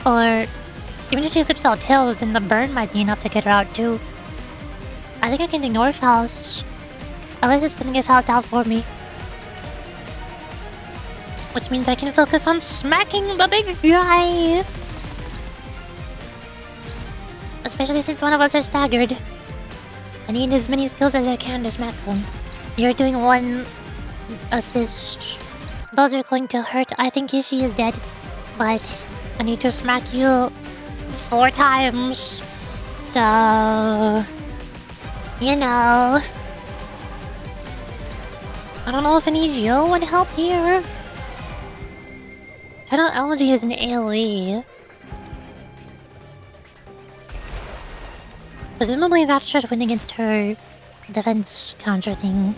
Or even if she flips all tails, then the burn might be enough to get her out too. I think I can ignore Faust. Alyssa's gonna get Faust out for me. Which means I can focus on smacking the big guy. Especially since one of us are staggered. I need as many skills as I can to smack them. You're doing one assist. Those are going to hurt. I think Ishi is dead. But I need to smack you 4 times. So... you know... I don't know if an EGO would help here. Tidal Elegy is an AoE. Presumably that should win against her defense counter thing.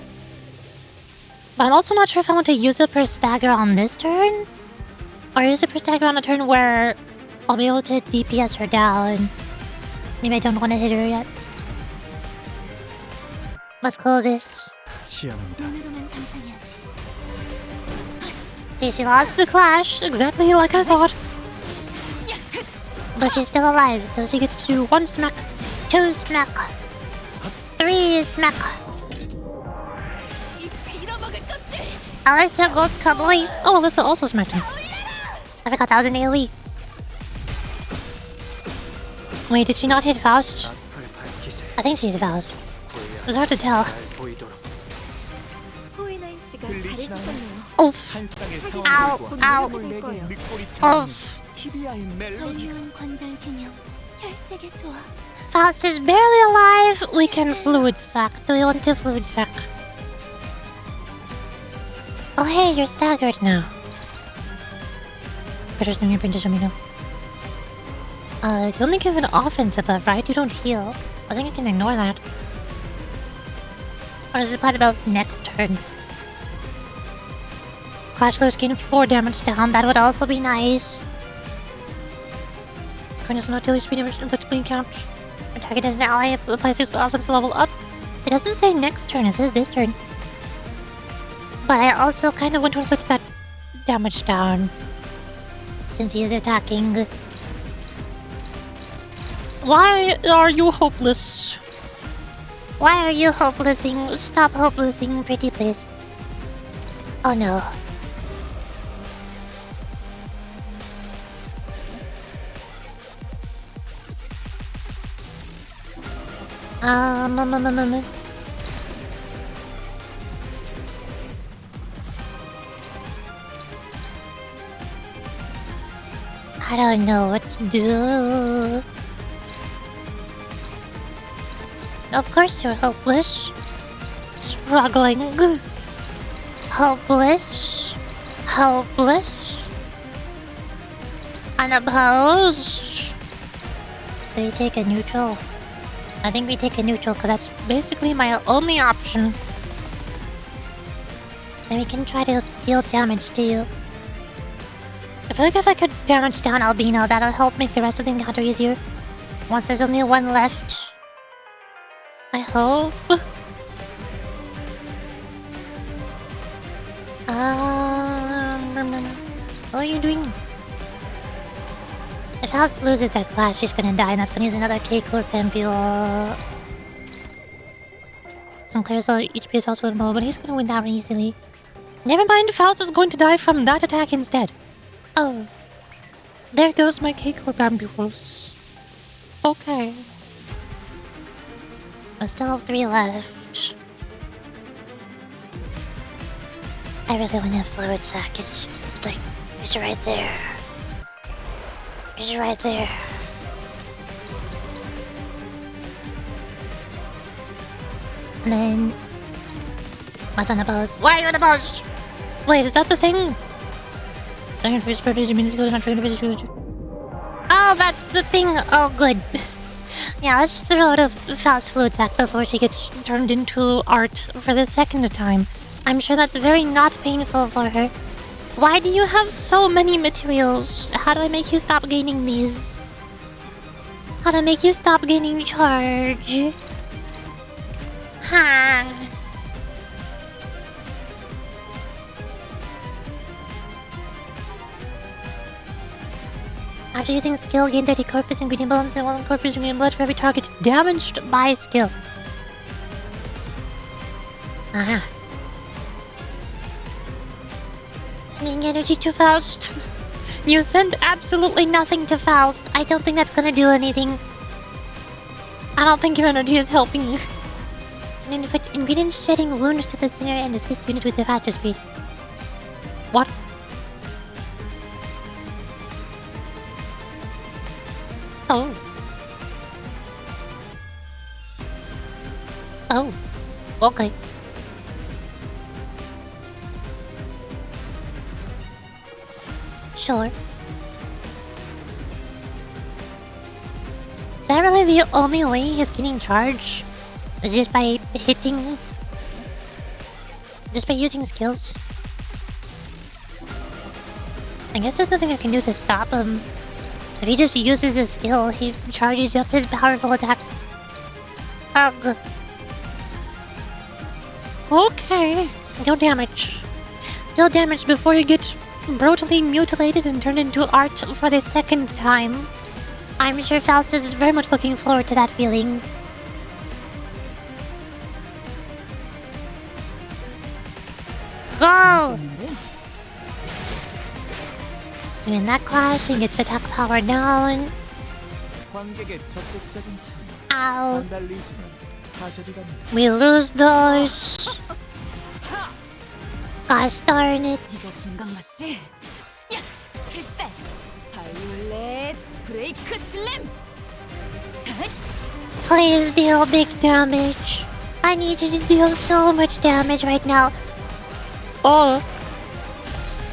But I'm also not sure if I want to use it per stagger on this turn. Or use it per stagger on a turn where I'll be able to DPS her down. Maybe I don't want to hit her yet. Let's go this. See, she lost the clash, exactly like I thought. But she's still alive, so she gets to do 1 smack, 2 smack, 3 smack. Alyssa goes kaboy. Oh, Alyssa also smacked him. I forgot that was an AoE. Wait, did she not hit Faust? I think she hit Faust. It was hard to tell. Oof. Ow, ow. Oof. Faust is barely alive. We can fluid sack. Do we want to fluid sack? Oh hey, you're staggered now. Better than your princess, let me know. You only give an offensive buff, right? You don't heal. I think I can ignore that. Or does it apply about next turn? Clashler's gain 4 damage down, that would also be nice. Current is not dealing speed damage inflict bleed count. Our target is an ally, applies 6 offense level up. It doesn't say next turn, it says this turn. But I also kind of want to inflict that damage down. Since he is attacking. Why are you hopeless? Why are you hopelessing? Stop hopelessing, pretty please. Oh no. I don't know what to do. Of course you're hopeless. Struggling. Hopeless. Hopeless. Unopposed. Do we take a neutral? I think we take a neutral because that's basically my only option. Then we can try to deal damage to you. I feel like if I could damage down Albino, that'll help make the rest of the encounter easier. Once there's only 1 left. I hope. What are you doing? If House loses that clash, she's gonna die, and that's gonna use another cake or Pampula. Some players saw HP is also below, but he's gonna win that one easily. Never mind, Faust is going to die from that attack instead. Oh. There goes my cake or Pampulas. Okay. I still have 3 left. I really want to fluid sack. It's like, it's right there. It's right there. And then... what's on the post? Why are you on the post? Wait, is that the thing? Oh, that's the thing! Oh, good. Yeah, let's just throw out a fast fluid sack before she gets turned into art for the 2nd time. I'm sure that's very not painful for her. Why do you have so many materials? How do I make you stop gaining these? How do I make you stop gaining charge? Ha! After using skill, gain 30 corpus ingredient bones and 1 corpus ingredient blood for every target damaged by skill. Aha. Sending energy to Faust. You sent absolutely nothing to Faust. I don't think that's gonna do anything. I don't think your energy is helping. And inflict ingredient shedding wounds to the center and assist units with the faster speed. What? Oh. Oh. Okay. Sure. Is that really the only way he's getting charged? Is just by hitting... Just by using skills? I guess there's nothing I can do to stop him. If he just uses his skill, he charges up his powerful attack. Ugh. Okay. Deal damage. Deal damage before you get brutally mutilated and turned into art for the second time. I'm sure Faustus is very much looking forward to that feeling. Go! And in that clash, he gets attack power down. 관객의 적극적인 참여. Ow. 반달리지는 사절이랍니다. We lose those. Gosh darn it. 이거 공감 맞지? 야! 필살! 바이올렛 브레이크 슬램! Please deal big damage. I need you to deal so much damage right now. Oh.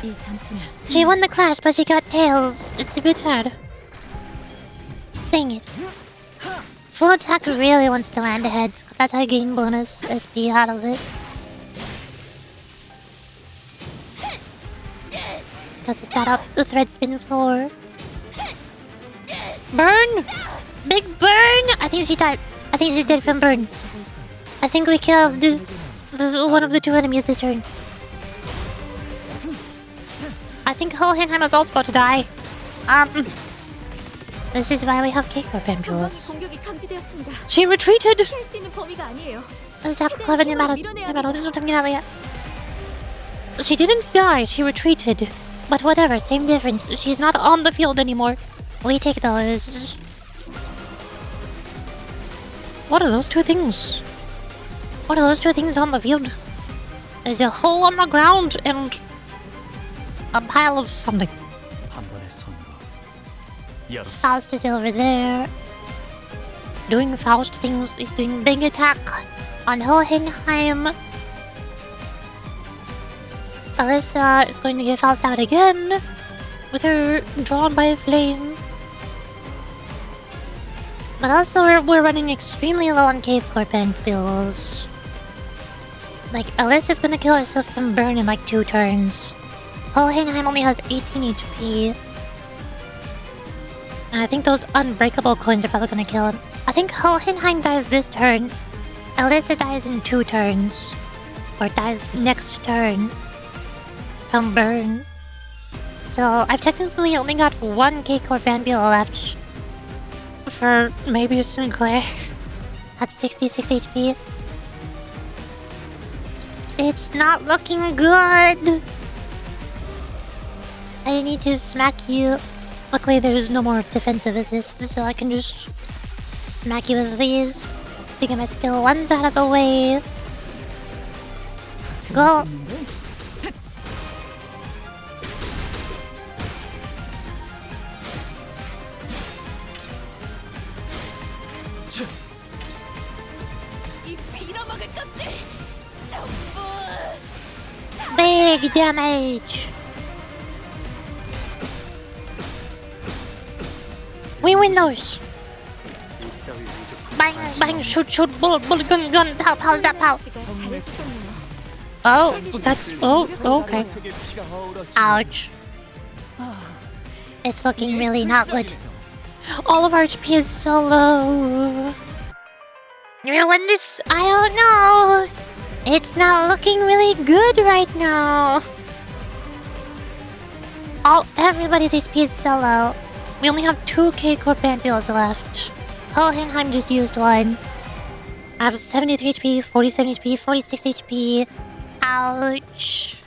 이 잠시만 She won the clash, but she got tails. It's a bit sad. Dang it. Full attack really wants to land ahead. That's how you gain bonus SP out of it. Does it set up the thread spin floor? Burn! Big burn! I think she died. I think she's dead from burn. I think we killed one of the two enemies this turn. I think Hohenheim is also about to die. This is why we have Keiko Pendules. 공격이 감지되었습니다. She retreated! 피할 수 있는 범위가 아니에요. She didn't die, she retreated. But whatever, same difference. She's not on the field anymore. We take those. What are those two things? What are those two things on the field? There's a hole on the ground and a pile of something. 한 번의 손으로 열었어. Faust is over there. Doing Faust things. He's doing big attack on Hohenheim. Alyssa is going to get Faust out again with her drawn by a flame. But also we're running extremely low on Cave Corp bills. Like, Alyssa's gonna kill herself from burn in like 2 turns. Hohenheim only has 18 HP. And I think those unbreakable coins are probably gonna kill him. I think Hohenheim dies this turn. Alyssa dies in 2 turns. Or dies next turn. From burn. So I've technically only got 1 K-Core Bandbula left. For maybe Sinclair. At 66 HP. It's not looking good. I need to smack you. Luckily there's no more defensive assists, so I can just smack you with these to get my skill 1s out of the way. Go. Big damage. We win those. Bang, bang, shoot, shoot, bullet, bullet, gun, gun, pow, pow, zap, pow. Oh, that's... Oh, okay. Ouch. It's looking really not good. All of our HP is so low. You gonna win this? I don't know. It's not looking really good right now. Everybody's HP is so low. We only have 2 K-Code Pantheons left. Hohenheim just used one. I have 73 HP, 47 HP, 46 HP. Ouch.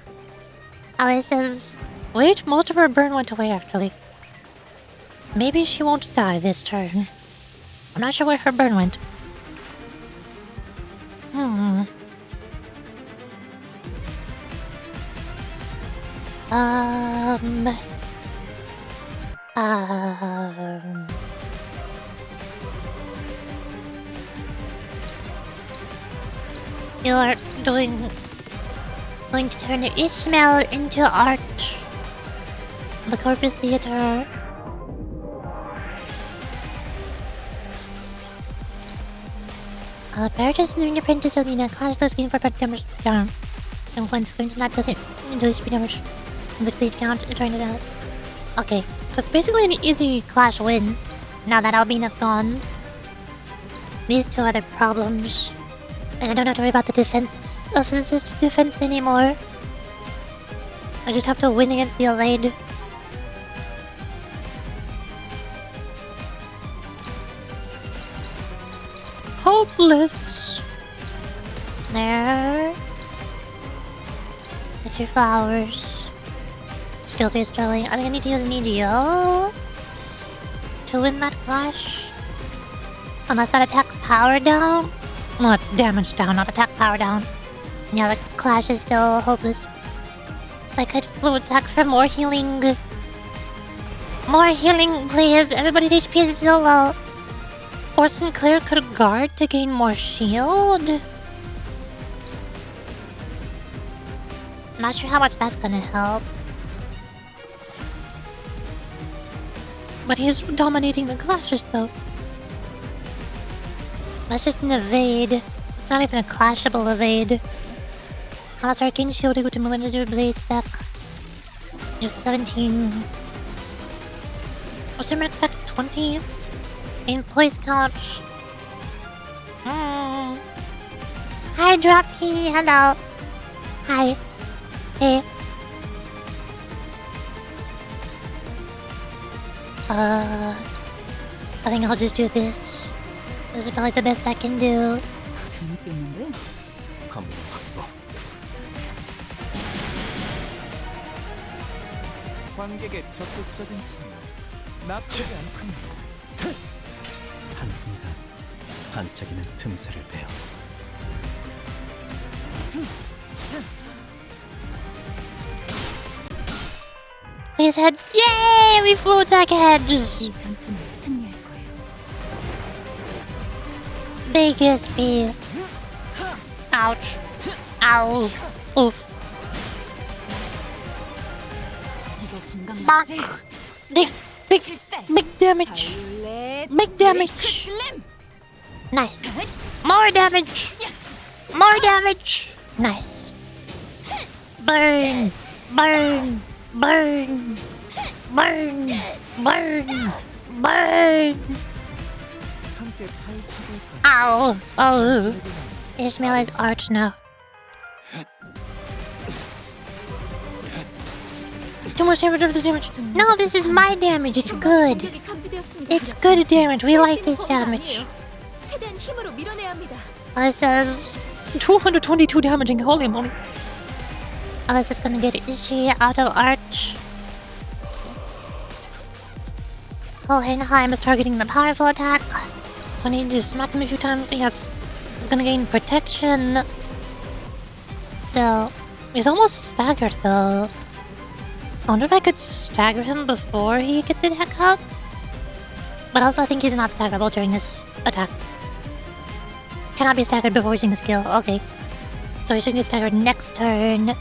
Alice says... Wait, most of her burn went away actually. Maybe she won't die this turn. I'm not sure where her burn went. You're going to turn Ishmael into art. The Corpus Theater. Paratus and the Apprentice Alina clash those game for pet damage down. And one's going to not tilt it into speed damage. And the speed count and trying it out. Okay, so it's basically an easy clash win. Now that Albina's gone. These two are the problems. And I don't have to worry about the defense of the sister defense anymore. I just have to win against the Allied. Hopeless. There. There's your flowers. Skill 3 is drilling. I think I need to use an EDO to win that clash. Unless that attack power down. Well, it's damage down, not attack power down. Yeah, the clash is still hopeless. I could fluid attack for more healing. More healing, please. Everybody's HP is still low. Or Sinclair could guard to gain more shield. Not sure how much that's gonna help. But he's dominating the clashes though. That's just an evade. It's not even a clashable evade. Unless Arcane Shield to go to Melinda's Blade stack. You're 17. What's your max stack? 20? In place count. Hi, Dropkey. Hello. Hi. Hey. I think I'll just do this. This is probably the best I can do. 재밌겠는데? 감독 확보. 관객의 적극적인 참여. 나쁘지 않군요. 한순간 반짝이는 틈새를 베어. These heads. Yay! We flew attack heads. 이 전투는 승리할 거예요. Big SP. Ouch. Ow. Oof. 이거 분강 Bonk. 맞지? Big damage. Big damage. Nice. More damage. More damage. Nice. Burn. Burn. Burn. Burn. Burn. Burn. 함께 파헤쳐볼까? Ow. Oh. Ishmael is art now. Too much damage. No, this is my damage. It's good. 공격이 감지되었습니다. It's good damage. We like this damage. 최대한 힘으로 밀어내야 합니다. It says 222 damaging. Holy moly. Alice is gonna get Ishi out of art. Hohenheim is targeting the powerful attack. So I need to smack him a few times. Yes. He's gonna gain protection. So he's almost staggered though. I wonder if I could stagger him before he gets the attack out. But also I think he's not staggerable during this attack. Cannot be staggered before using the skill. Okay. So he should get staggered next turn.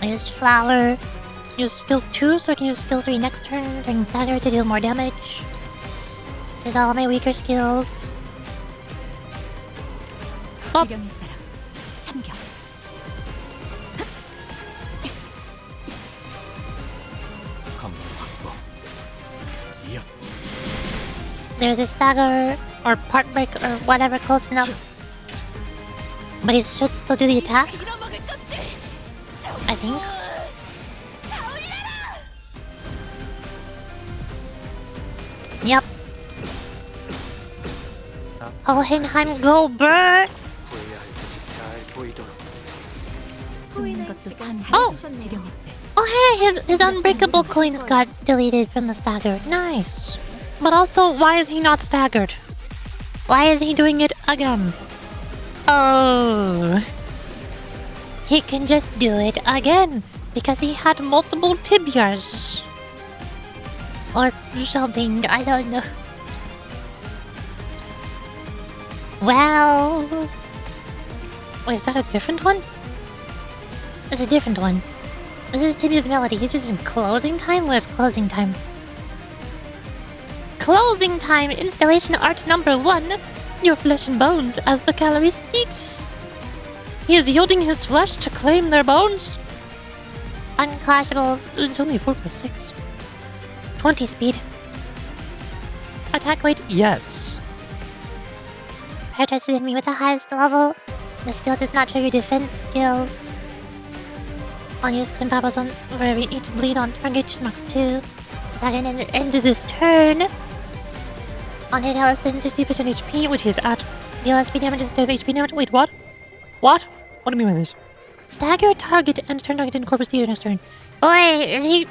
Use flower. Use skill 2 so I can use skill 3 next turn during stagger to deal more damage. There's all my weaker skills. 지령에 따라 참격. There's a stagger or part break or whatever close enough. But he should still do the attack. I think. Yep. Hohenheim go burr! Oh! Oh hey, his unbreakable coins got deleted from the stagger. Nice. But also, why is he not staggered? Why is he doing it again? Oh. He can just do it again because he had multiple tibias. Or something, I don't know. Well... Wait, is that a different one? It's a different one. This is Tibia's melody. He's using closing time? Where's closing time? Closing time! Installation art number 1. Your flesh and bones as the calorie seats. He is yielding his flesh to claim their bones. Unclashables. It's only 4+6. 20 speed. Attack weight, yes. Prioritizes enemy with the highest level. The skill does not trigger defense skills. I'll use Kunpapa's one for every each bleed on target, max 2. That can end this turn. On hit health, then 60% HP, which is at deal SP damage instead of HP damage. Wait, what? What? What do you mean by this? Stagger target and turn target in Corpus Theater next turn. Oi,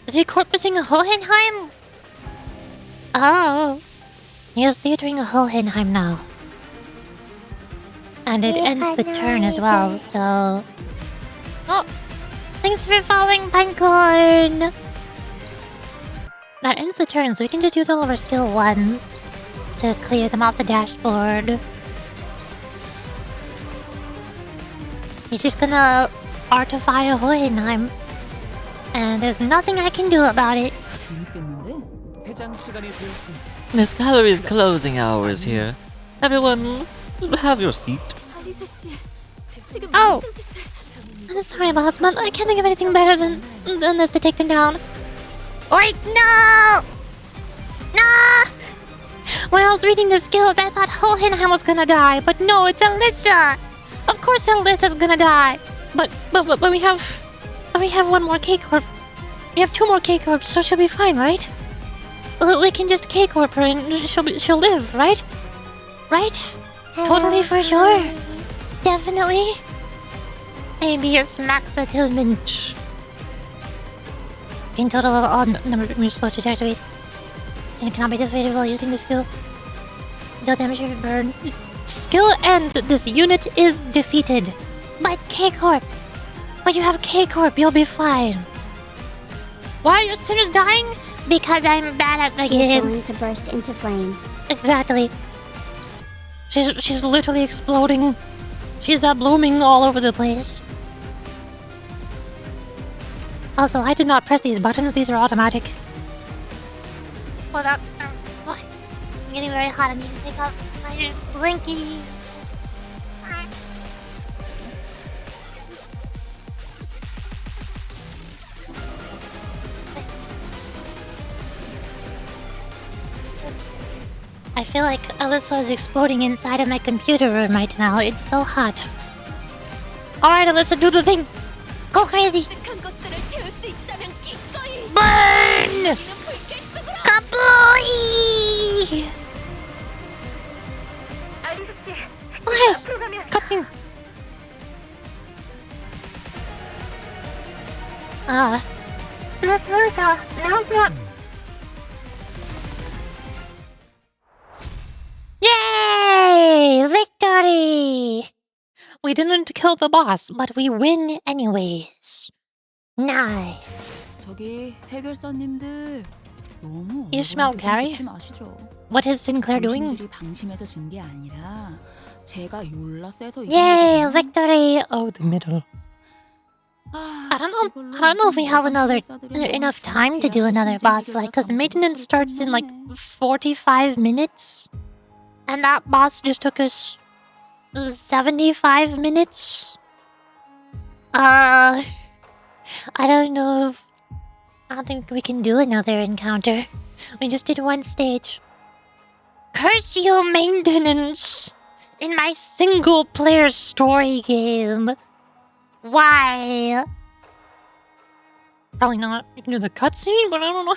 is he corpusing a Hohenheim? Oh. He is theatering a Hohenheim now. And it ends the turn as well, so... Oh! Thanks for following, Pinecorn! That ends the turn, so we can just use all of our skill 1s to clear them off the dashboard. He's just gonna artify a Hohenheim. And there's nothing I can do about it. This gallery is closing hours here. Everyone, have your seat. Oh! I'm sorry, boss, but I can't think of anything better than this to take them down. Wait, no! No! When I was reading the skills, I thought Hohenheim was gonna die, but no, it's Alyssa! Of course Alyssa's gonna die! But we have one more K-Corp. We have 2 more K-Corps, so she'll be fine, right? We can just K-Corp her and she'll live, right? Right? Totally for sure. Definitely. Maybe a max attunement. In total of all number of moves slowed to activate. And it cannot be defeated while using the skill. Deal damage if it burn. Skill end. This unit is defeated. But K-Corp. But you have K-Corp, you'll be fine. Why are your sinners dying? Because I'm bad at the game. She's going to burst into flames. Exactly. She's literally exploding. She's blooming all over the place. Also, I did not press these buttons. These are automatic. Hold up. I'm getting very hot. I need to take off my blinky. I feel like Alyssa is exploding inside of my computer room right now. It's so hot. Alright, Alyssa, do the thing! Go crazy! Burn! Kablooey! Oh, yes! Cutscene! Now's not... Yay! Victory! We didn't kill the boss, but we win anyways. Nice. 저기 해결사님들 너무 You smell Gary? 잊지 마시죠. What is Sinclair doing? 당신들이 방심해서 진 게 아니라 제가 졸라 세서 Yay! Victory! Oh, the middle. I don't know if we have enough time to do another boss fight, because maintenance starts in like 45 minutes. And that boss just took us 75 minutes. I don't know if... I don't think we can do another encounter. We just did one stage. Curse you, maintenance! In my single-player story game. Why? Probably not. You can do the cutscene, but I don't know.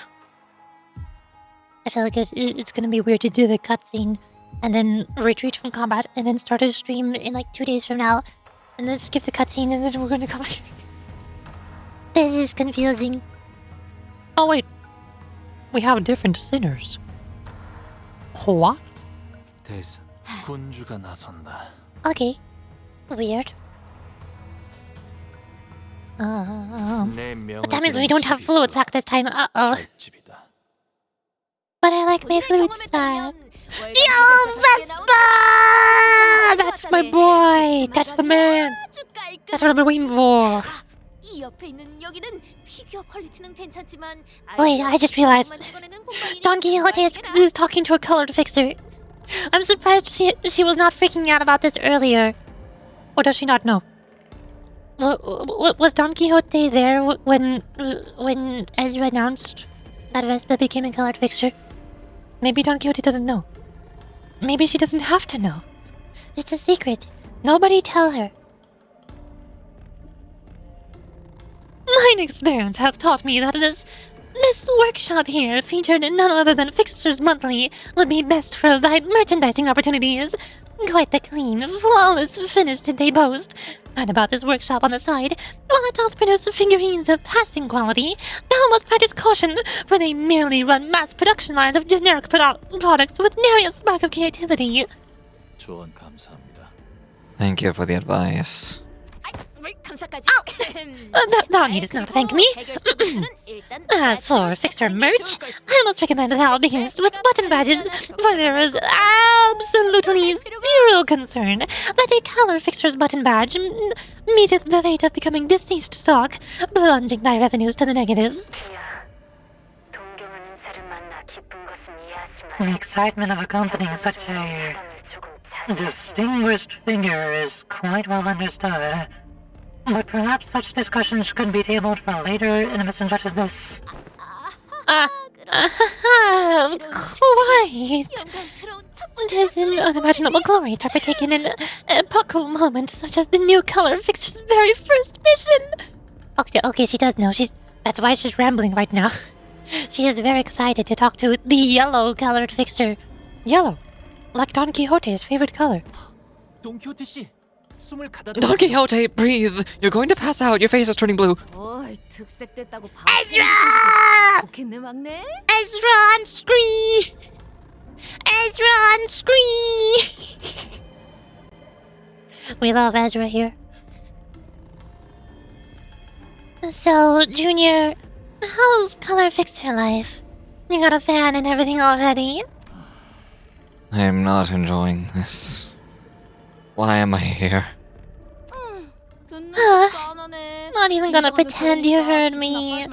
I feel like it's gonna be weird to do the cutscene and then retreat from combat and then start a stream in like 2 days from now and then skip the cutscene and then we're gonna come back. This is confusing. Oh wait, we have different sinners. What? 대사 군주가 나선다. Okay. Weird. 내 명을 That means we 들은 don't have 시리스 flute sack this time. Uh-oh. 결집이다. But I like my flute sack. Yo, Vespa! That's my boy! That's the man! That's what I've been waiting for! 이 옆에 있는 여기는 피규어 퀄리티는 괜찮지만 Wait, I just realized. Don Quixote is talking to a colored fixer. I'm surprised she was not freaking out about this earlier. Or does she not know? Was Don Quixote there when Ezra announced that Vespa became a colored fixture? Maybe Don Quixote doesn't know. Maybe she doesn't have to know. It's a secret. Nobody tell her. Mine experience has taught me that this workshop here, featured in none other than Fixtures Monthly, would be best for merchandising opportunities. Quite the clean, flawless finish did they boast. And about this workshop on the side, while it doth produce figurines of passing quality, thou must practice caution, for they merely run mass production lines of generic products with nary a spark of creativity. 조언 감사합니다. Thank you for the advice. 감사까지. Thou needest not thank me. As for Fixer merch, I must recommend thou begins with button badges, for there is absolutely zero concern that a color fixer's button badge meeteth the fate of becoming deceased stock, plunging thy revenues to the negatives. The excitement of accompanying such a distinguished figure is quite well understood. But perhaps such discussions could be tabled for later in a mission such as this. Quite. It is an unimaginable glory to partake in an epochal moment such as the new color fixer's very first mission. Okay, she does know. That's why she's rambling right now. She is very excited to talk to the yellow colored fixer. Yellow, like Don Quixote's favorite color. 동키호테 씨, 숨을 가다. Don Quixote, breathe! You're going to pass out. Your face is turning blue. 어이, 득색됐다고 Ezra! 좋겠네 막내. Ezra on screen! Ezra on screen! We love Ezra here. So, Junior, how's color fixer life? You got a fan and everything already? I am not enjoying this. Why am I here? Not even gonna pretend you heard me.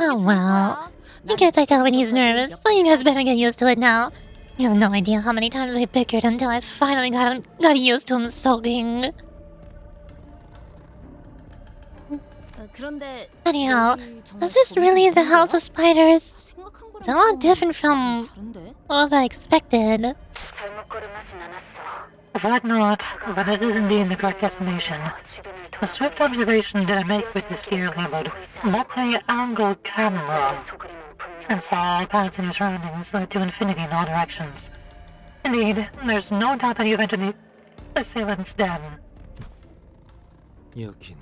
Oh well. I can't tell when he's nervous, so you guys better get used to it now. You have no idea how many times we bickered until I finally got used to him sulking. Anyhow, is this really the House of Spiders? It's a lot different from what I expected. That not, but it is indeed the correct destination. A swift observation did I make with this gear labeled multi-angle camera, and saw paths in your surroundings led to infinity in all directions. Indeed, there's no doubt that you've entered the assailant's den. 여긴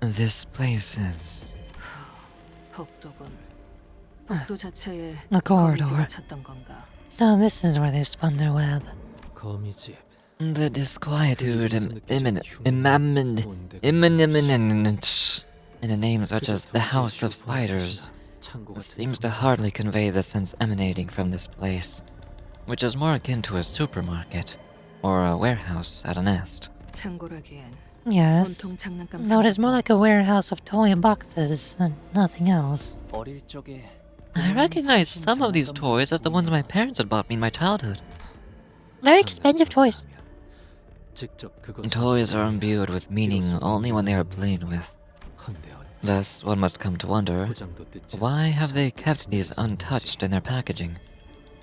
This place is... 복도군. 복도 자체에 The corridor. 거미집을 찾던 건가? So this is where they've spun their web. 거미집. The disquietude imminent in a name such as the House of Spiders seems to hardly convey the sense emanating from this place, which is more akin to a supermarket or a warehouse at a nest. 창고라기엔 Yes, 온통 장난감 though it is more 상자뿐. like a warehouse of toy boxes and nothing else. 어릴 적에 I recognize some of these toys as the ones my parents had bought me in my childhood. Very expensive toys. 직접 그것을 Toys are imbued with meaning only when they are played with. 헌데 어찌 Thus, one must come to wonder, 포장도 뜯지 why have they 않고 kept these untouched in their packaging?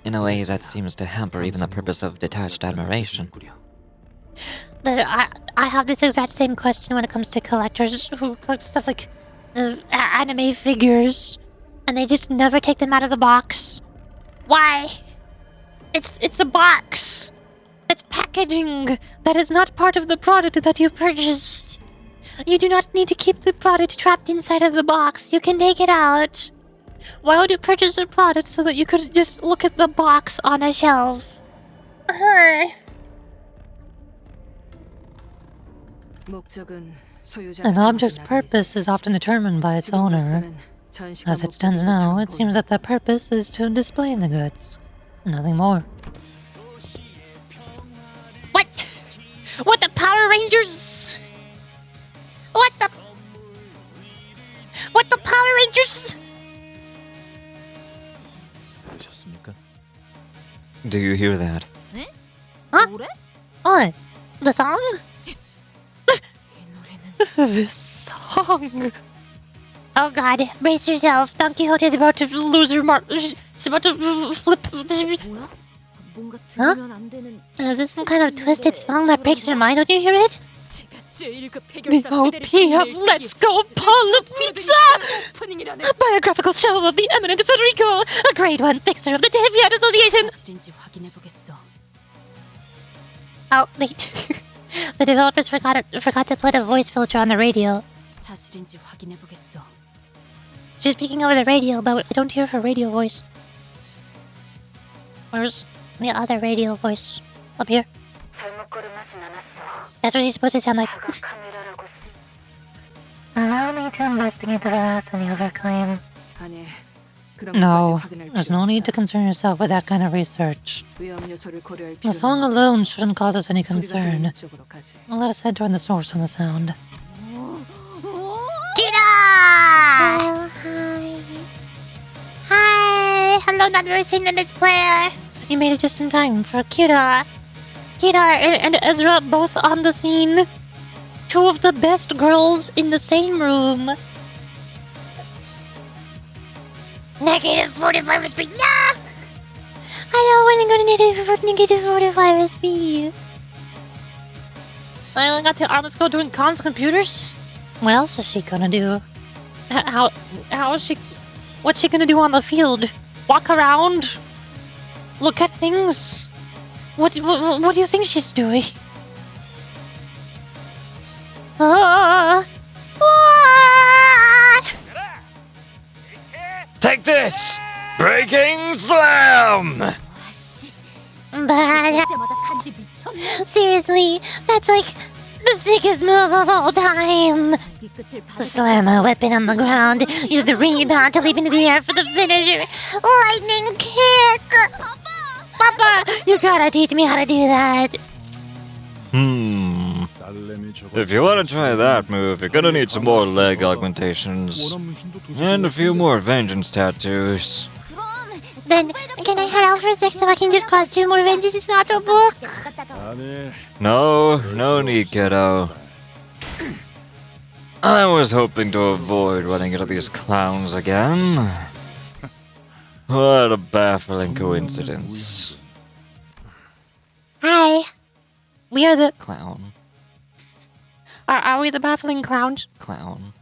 In a way that seems to hamper even the purpose of detached admiration. I have this exact same question when it comes to collectors who collect stuff like the anime figures, and they just never take them out of the box. Why? It's a box. It's packaging. That is not part of the product that you purchased. You do not need to keep the product trapped inside of the box. You can take it out. Why would you purchase a product so that you could just look at the box on a shelf? An object's purpose is often determined by its owner. As it stands now, it seems that the purpose is to display the goods. Nothing more. What? What the Power Rangers? What the Power Rangers? 들으셨습니까? Do you hear that? Huh? What? The song? This song. Oh god, brace yourself. Don Quixote is about to lose her mark. She's about to flip. Huh? Is this some kind of twisted song that breaks your mind? Don't you hear it? The OPF Let's Go Pollet Pizza! A biographical show of the eminent Federico, a grade 1 fixer of the Fiat Association! Oh, wait. The developers forgot to put a voice filter on the radio. She's speaking over the radio, but I don't hear her radio voice. Where's the other radio voice? Up here? That's what she's supposed to sound like. Allow me to investigate the veracity of her claim. No, there's no need to concern yourself with that kind of research. The song alone shouldn't cause us any concern. Let us head toward the source of the sound. Kira! Oh, hi. Hi! Hello, not very seen the Miss Player. You made it just in time for Kira. Kira and Ezra both on the scene. Two of the best girls in the same room. Negative 45 SP. No! I don't want to go to negative 45 SP. I only got the armless girl doing comms computers. What else is she gonna do? How is she? What's she gonna do on the field? Walk around? Look at things? What do you think she's doing? Ah! Take this! Breaking Slam! But seriously, that's like the sickest move of all time. Slam a weapon on the ground, use the rebound to leap into the air for the finisher. Lightning kick! Papa, you gotta teach me how to do that. If you want to try that move, you're gonna need some more leg augmentations. And a few more vengeance tattoos. Then, can I head out for a sec so I can just cross 2 more vengeances out the book? No need, kiddo. I was hoping to avoid running into these clowns again. What a baffling coincidence. Hi. We are the Clown. Are we the baffling clowns? Clown.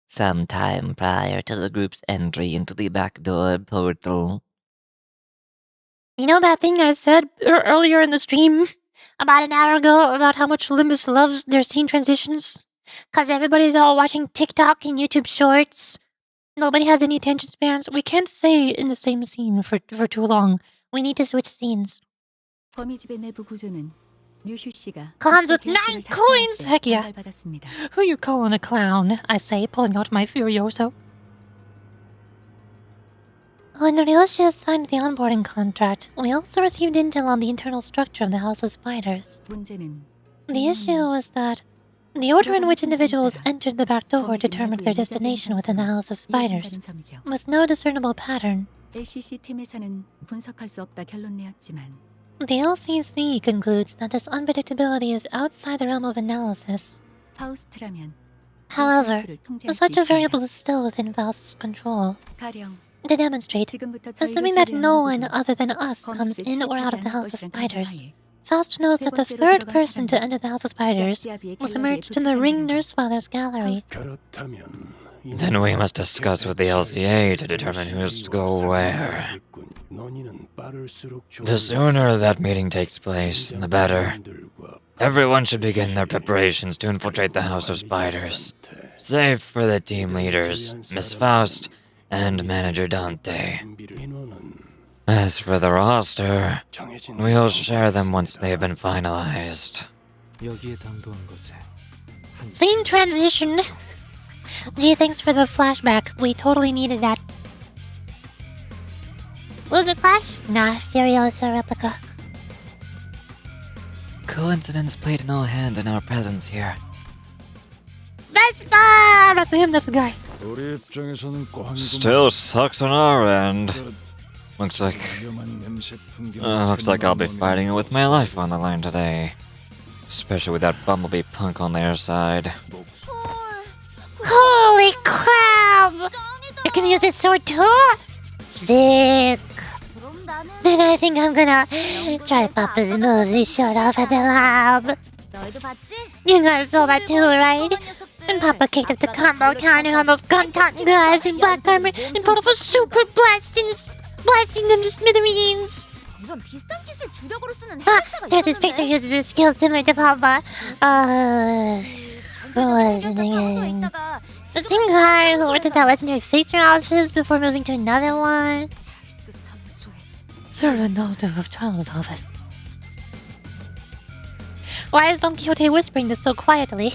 Sometime prior to the group's entry into the backdoor portal. You know that thing I said earlier in the stream? About an hour ago about how much Olympus loves their scene transitions? Cause everybody's all watching TikTok and YouTube shorts. Nobody has any attention spans. We can't stay in the same scene for too long. We need to switch scenes. Cons with 9 coins! Heck yeah. Who you calling a clown? I say, pulling out my Furioso. When Ryoshu signed the onboarding contract, we also received intel on the internal structure of the House of Spiders. The issue was that the order in which individuals entered the back door determined their destination within the House of Spiders, with no discernible pattern. The LCC concludes that this unpredictability is outside the realm of analysis. 파우스트라면 However, 플러스를 통제할 수 such a 있습니다. variable is still within Faust's control. 가령 To demonstrate, 지금부터 assuming 저희를 that 제외한 no one 누구도 other than us comes 거미줄에 in or out of the 출입하지 House 않을 of 것이란 Spiders, 가정하에 Faust knows 세 that the 번째로 third 들어간 person to 사람은 enter the House of Spiders 약지아비의 was 갤러리에 emerged in the Ring 부탁한다는 Nurse Father's gallery. Then we must discuss with the LCA to determine who's to go where. The sooner that meeting takes place, the better. Everyone should begin their preparations to infiltrate the House of Spiders, save for the team leaders, Miss Faust, and Manager Dante. As for the roster, we'll share them once they've been finalized. 여기에 당도한 것에 한 Scene transition! Gee, thanks for the flashback. We totally needed that. Was it Clash? Nah, Furiosa replica. Coincidence played no hand in our presence here. Vespa! That's him, that's the guy. 우리 입장에서는 꽝이구만. Still sucks on our end. Looks like 위험한 냄새 풍기는 I'll be 새로운 fighting it with my 놈이 life on the line today. Especially with that bumblebee punk on their side. Holy crap! You can use this sword too? Sick. 그럼 나는 Then I think I'm gonna try Papa's moves he showed off at the lab. 너희도 봤지? You guys saw that too, right? And Papa kicked up the combo counter on those gun cotton guys in black armor and pulled off a super blasting them to smithereens. 이런 비슷한 기술 주력으로 쓰는 Ah, 행사가 there's this fixer who uses a skill similar to Papa. Who was his name? The same guy who worked at that legendary fixer office before moving to another one. 찰스 사무소에 Sir Ronaldo of Charles' office. Why is Don Quixote whispering this so quietly?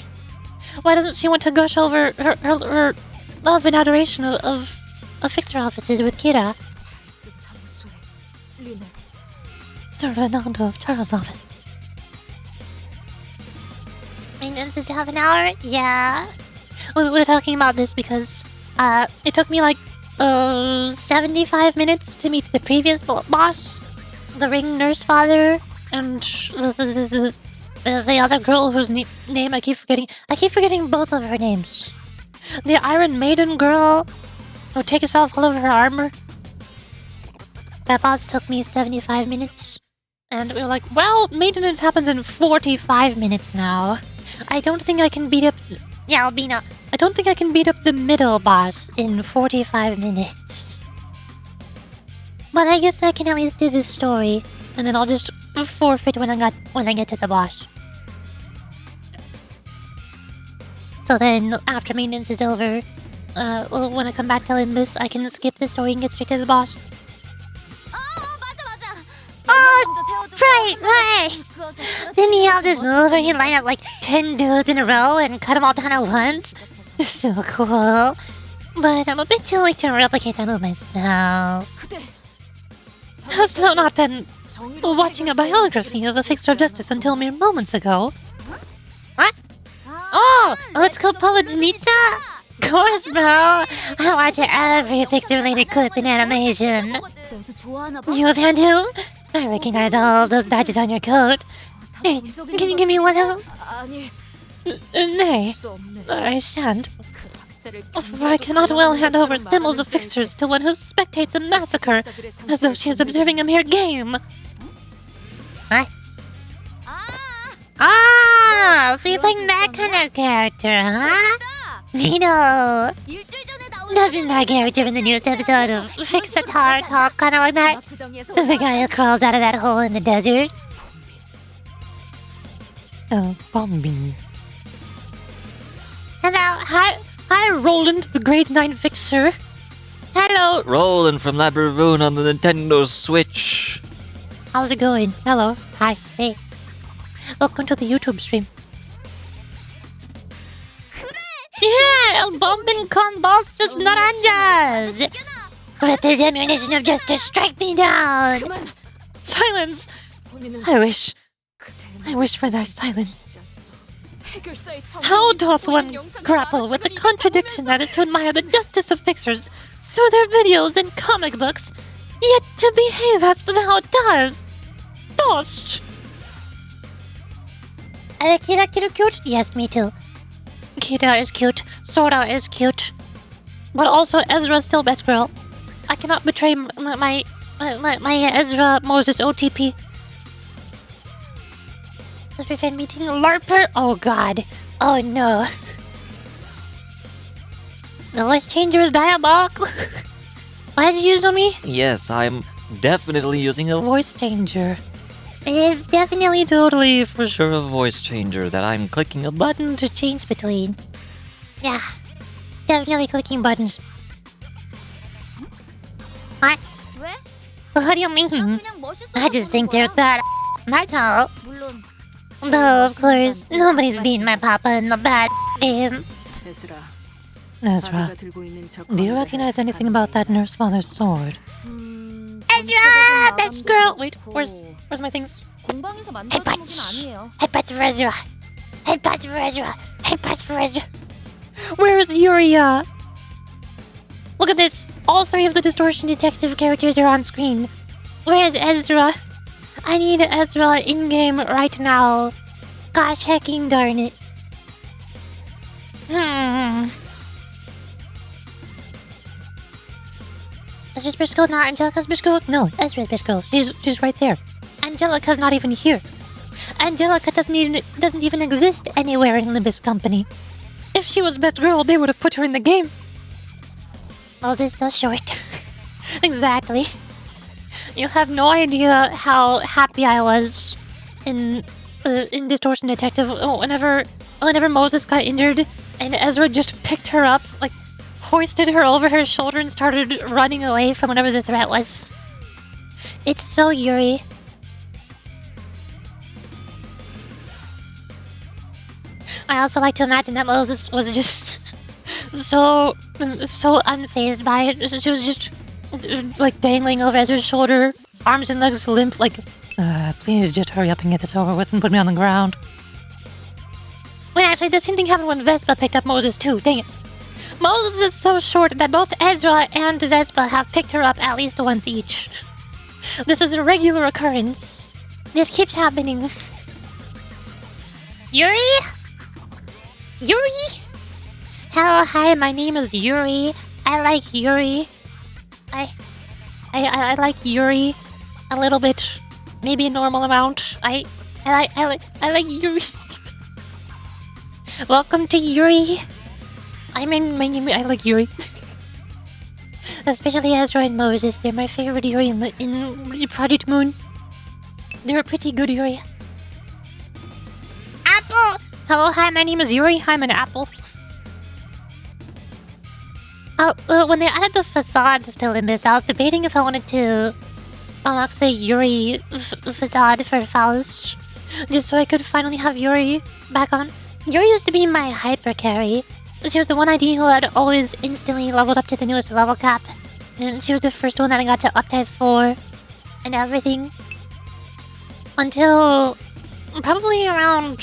Why doesn't she want to gush over her love and adoration of fixer offices with Kira? 찰스 사무소에 리넬 Sir Ronaldo of Charles' office. Maintenance is half an hour? Yeah. We're talking about this because it took me like 75 minutes to meet the previous boss, the Ring Nurse Father, and the other girl whose name I keep forgetting. I keep forgetting both of her names. The Iron Maiden girl who takes off all of her armor. That boss took me 75 minutes. And we were like, well, maintenance happens in 45 minutes now. I don't think I can beat up... Yeah, Albina. I don't think I can beat up the middle boss in 45 minutes. But I guess I can at least do this story. And then I'll just forfeit when I get to the boss. So then, after maintenance is over, when I come back to Limbus, I can skip the story and get straight to the boss. 맞아 Oh, right. Didn't he have this move where he line up like 10 dudes in a row and cut them all down at once? So cool. But I'm a bit too weak to replicate that move myself. I've still not been watching a biography of a fixer of justice until mere moments ago. What? Oh, let's go Polodnitsa? Of course, bro. I watch every fixer-related clip in animation. 너도 좋아하나 봐. You have had to? I recognize all of those badges on your coat. Hey, can you give me one of them? 아니, Nay, 수 없네. I shan't. 그 학살을 For I cannot well hand over symbols of fixers to one who spectates a massacre, as though she is observing a mere game. What? Ah, so you're playing that kind of character, huh? Nino! 일주일 전에 나온 Doesn't that character in the newest episode of Fix a Tar talk kind of like that? The guy who crawls out of that hole in the desert? Oh, Bombi. Hello, hi, Roland, the Grade 9 Fixer. Hello. Rolling from Labravoon on the Nintendo Switch. How's it going? Hello, hi, hey. Welcome to the YouTube stream. Yeah, El Bombin con Balsas Naranjas! Let this ammunition of justice strike me down! Silence! I wish for thy silence. How doth one grapple with the contradiction that is to admire the justice of fixers through their videos and comic books, yet to behave as thou does? lost. I like Kira cute? Yes, me too. Kira is cute. Sora is cute. But also Ezra's still best girl. I cannot betray my Ezra Moses OTP. Super fan meeting LARPer? Oh god. Oh no. The voice changer is diabolical. Why is it used on me? Yes, I'm definitely using a voice changer. It is definitely Totally for sure a voice changer that I'm clicking a button to change between. Yeah. Definitely clicking buttons. What? 왜? What do you mean? 그냥 멋있어서 I just 보는 think they're 거야. bad. That's all. 물론 Though, of course, nobody's beaten my papa in the bad game. 에즈라, Ezra, 들고 있는 저 do you recognize anything about that nurse father's sword? Ezra, Ezra! Best girl! Wait, where's my things? 공방에서 만들어진 Headbutt. 무기는 아니에요. Headbutts for Ezra! Headbutts for Ezra! Headbutts for Ezra! Where's Yuria? Look at this! All three of the Distortion Detective characters are on screen. Where's Ezra? I need Ezra in-game right now. Gosh hecking darn it. Ezra's best girl, not Angelica's best girl? No, Ezra's best girl. She's right there. Angelica's not even here. Angelica doesn't even exist anywhere in Libus Company. If she was best girl, they would have put her in the game. Oh, this is so short. Exactly. You have no idea how happy I was in Distortion Detective whenever Moses got injured and Ezra just picked her up, like hoisted her over her shoulder and started running away from whatever the threat was. It's so Yuri. I also like to imagine that Moses was just so unfazed by it. She was just like dangling over Ezra's shoulder, arms and legs limp, like, please just hurry up and get this over with and put me on the ground. Wait, actually, the same thing happened when Vespa picked up Moses too. Dang it. Moses is so short that both Ezra and Vespa have picked her up at least once each. This is a regular occurrence. This keeps happening. Yuri? Yuri? Hello, hi, my name is Yuri. I like Yuri. I like Yuri a little bit, maybe a normal amount. I like Yuri. Welcome to Yuri. I like Yuri. Especially Ezra and Moses. They're my favorite Yuri in Project Moon. They're a pretty good Yuri. Apple! Hello, hi, my name is Yuri. I'm an apple. When they added the facade to Limbus, I was debating if I wanted to unlock the Yuri facade for Faust, just so I could finally have Yuri back on. Yuri used to be my hyper carry. She was the one ID who had always instantly leveled up to the newest level cap, and she was the first one that I got to Uptype 4 and everything. Until probably around,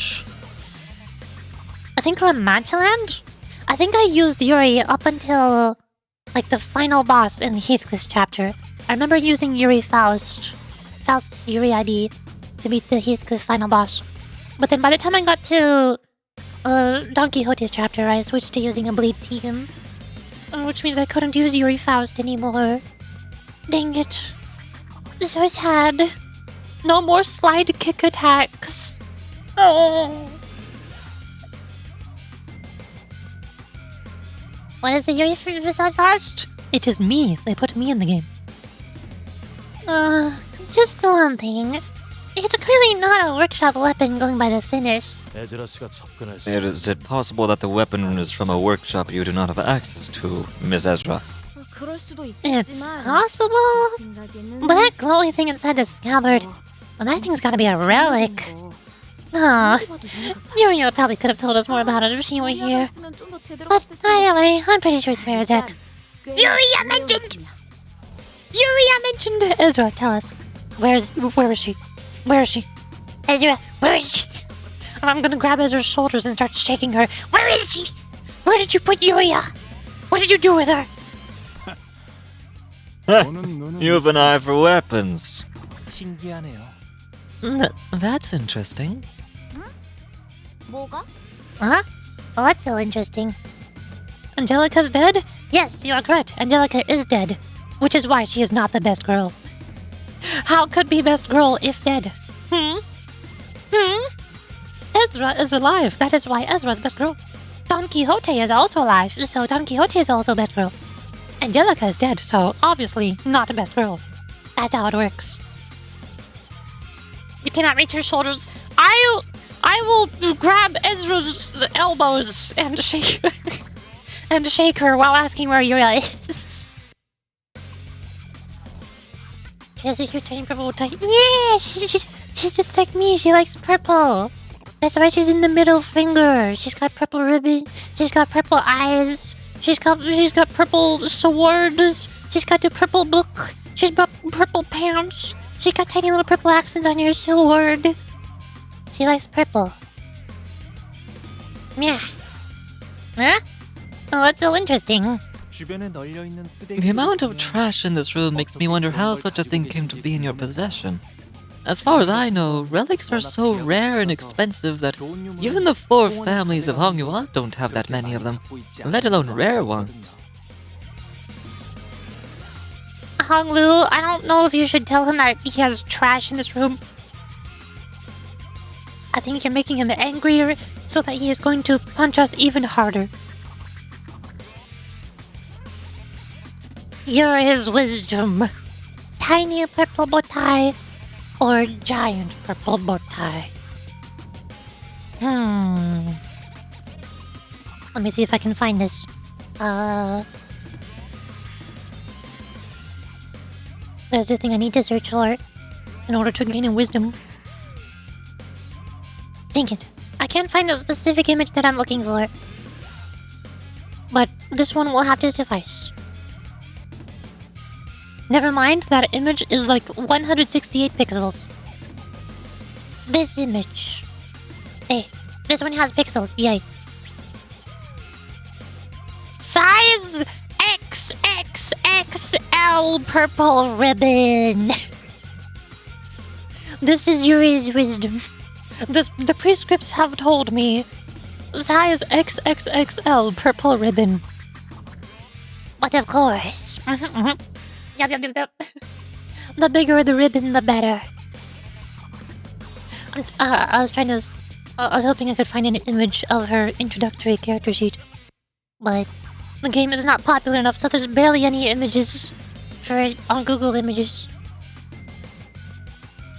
I think, Lamanchaland? I think I used Yuri up until, like, the final boss in Heathcliff's chapter. I remember using Yuri Faust's Yuri ID to beat the Heathcliff final boss. But then by the time I got to Don Quixote's chapter, I switched to using a bleed team. Which means I couldn't use Yuri Faust anymore. Dang it. So sad. No more slide kick attacks. Oh. What is the Yuri facade Faust? It is me. They put me in the game. Just one thing. It's clearly not a workshop weapon going by the finish. Is it possible that the weapon is from a workshop you do not have access to, Miss Ezra? 그럴 수도 It's 있겠지만 possible? 생각에는 But that glowy thing inside the scabbard, well, that thing's gotta be a relic. Aw, Yuri probably could have told us more about it if she were here. But anyway, I'm pretty sure it's Verazek. Yuri, I mentioned! Ezra, tell us. Where is she? Where is she? Ezra, where is she? And I'm gonna grab Ezra's shoulders and start shaking her. Where is she? Where did you put Yuria? What did you do with her? You have an eye for weapons. 신기하네요. That's interesting. 뭐가? Huh? Oh, that's so interesting. Angelica's dead? Yes, you are correct. Angelica is dead. Which is why she is not the best girl. How could be best girl if dead? Ezra is alive. That is why Ezra's best girl. Don Quixote is also alive, so Don Quixote is also best girl. Angelica is dead, so obviously not the best girl. That's how it works. You cannot reach her shoulders. I will grab Ezra's elbows and shake her while asking where Yura is. She has a huge tiny purple tie. Yeah, she's just like me. She likes purple. That's why she's in the middle finger. She's got purple ribbon. She's got purple eyes. She's got purple swords. She's got the purple book. She's got purple pants. She got tiny little purple accents on her sword. She likes purple. Yeah. Huh? Oh, that's so interesting. The amount of trash in this room makes me wonder how such a thing came to be in your possession. As far as I know, relics are so rare and expensive that even the 4 families of Hongyuan don't have that many of them, let alone rare ones. Honglu, I don't know if you should tell him that he has trash in this room. I think you're making him angrier so that he is going to punch us even harder. You're his wisdom. Tiny purple bow tie or giant purple bow tie? Let me see if I can find this. There's the thing I need to search for in order to gain a wisdom. Dang it. I can't find the specific image that I'm looking for. But this one will have to suffice. Never mind, that image is like 168 pixels. This image. Hey, this one has pixels, yay. Size XXXL purple ribbon. This is Yuri's wisdom. The prescripts have told me. Size XXXL purple ribbon. But of course. Yep. The bigger the ribbon, the better. I was hoping I could find an image of her introductory character sheet. But the game is not popular enough, so there's barely any images for it on Google Images.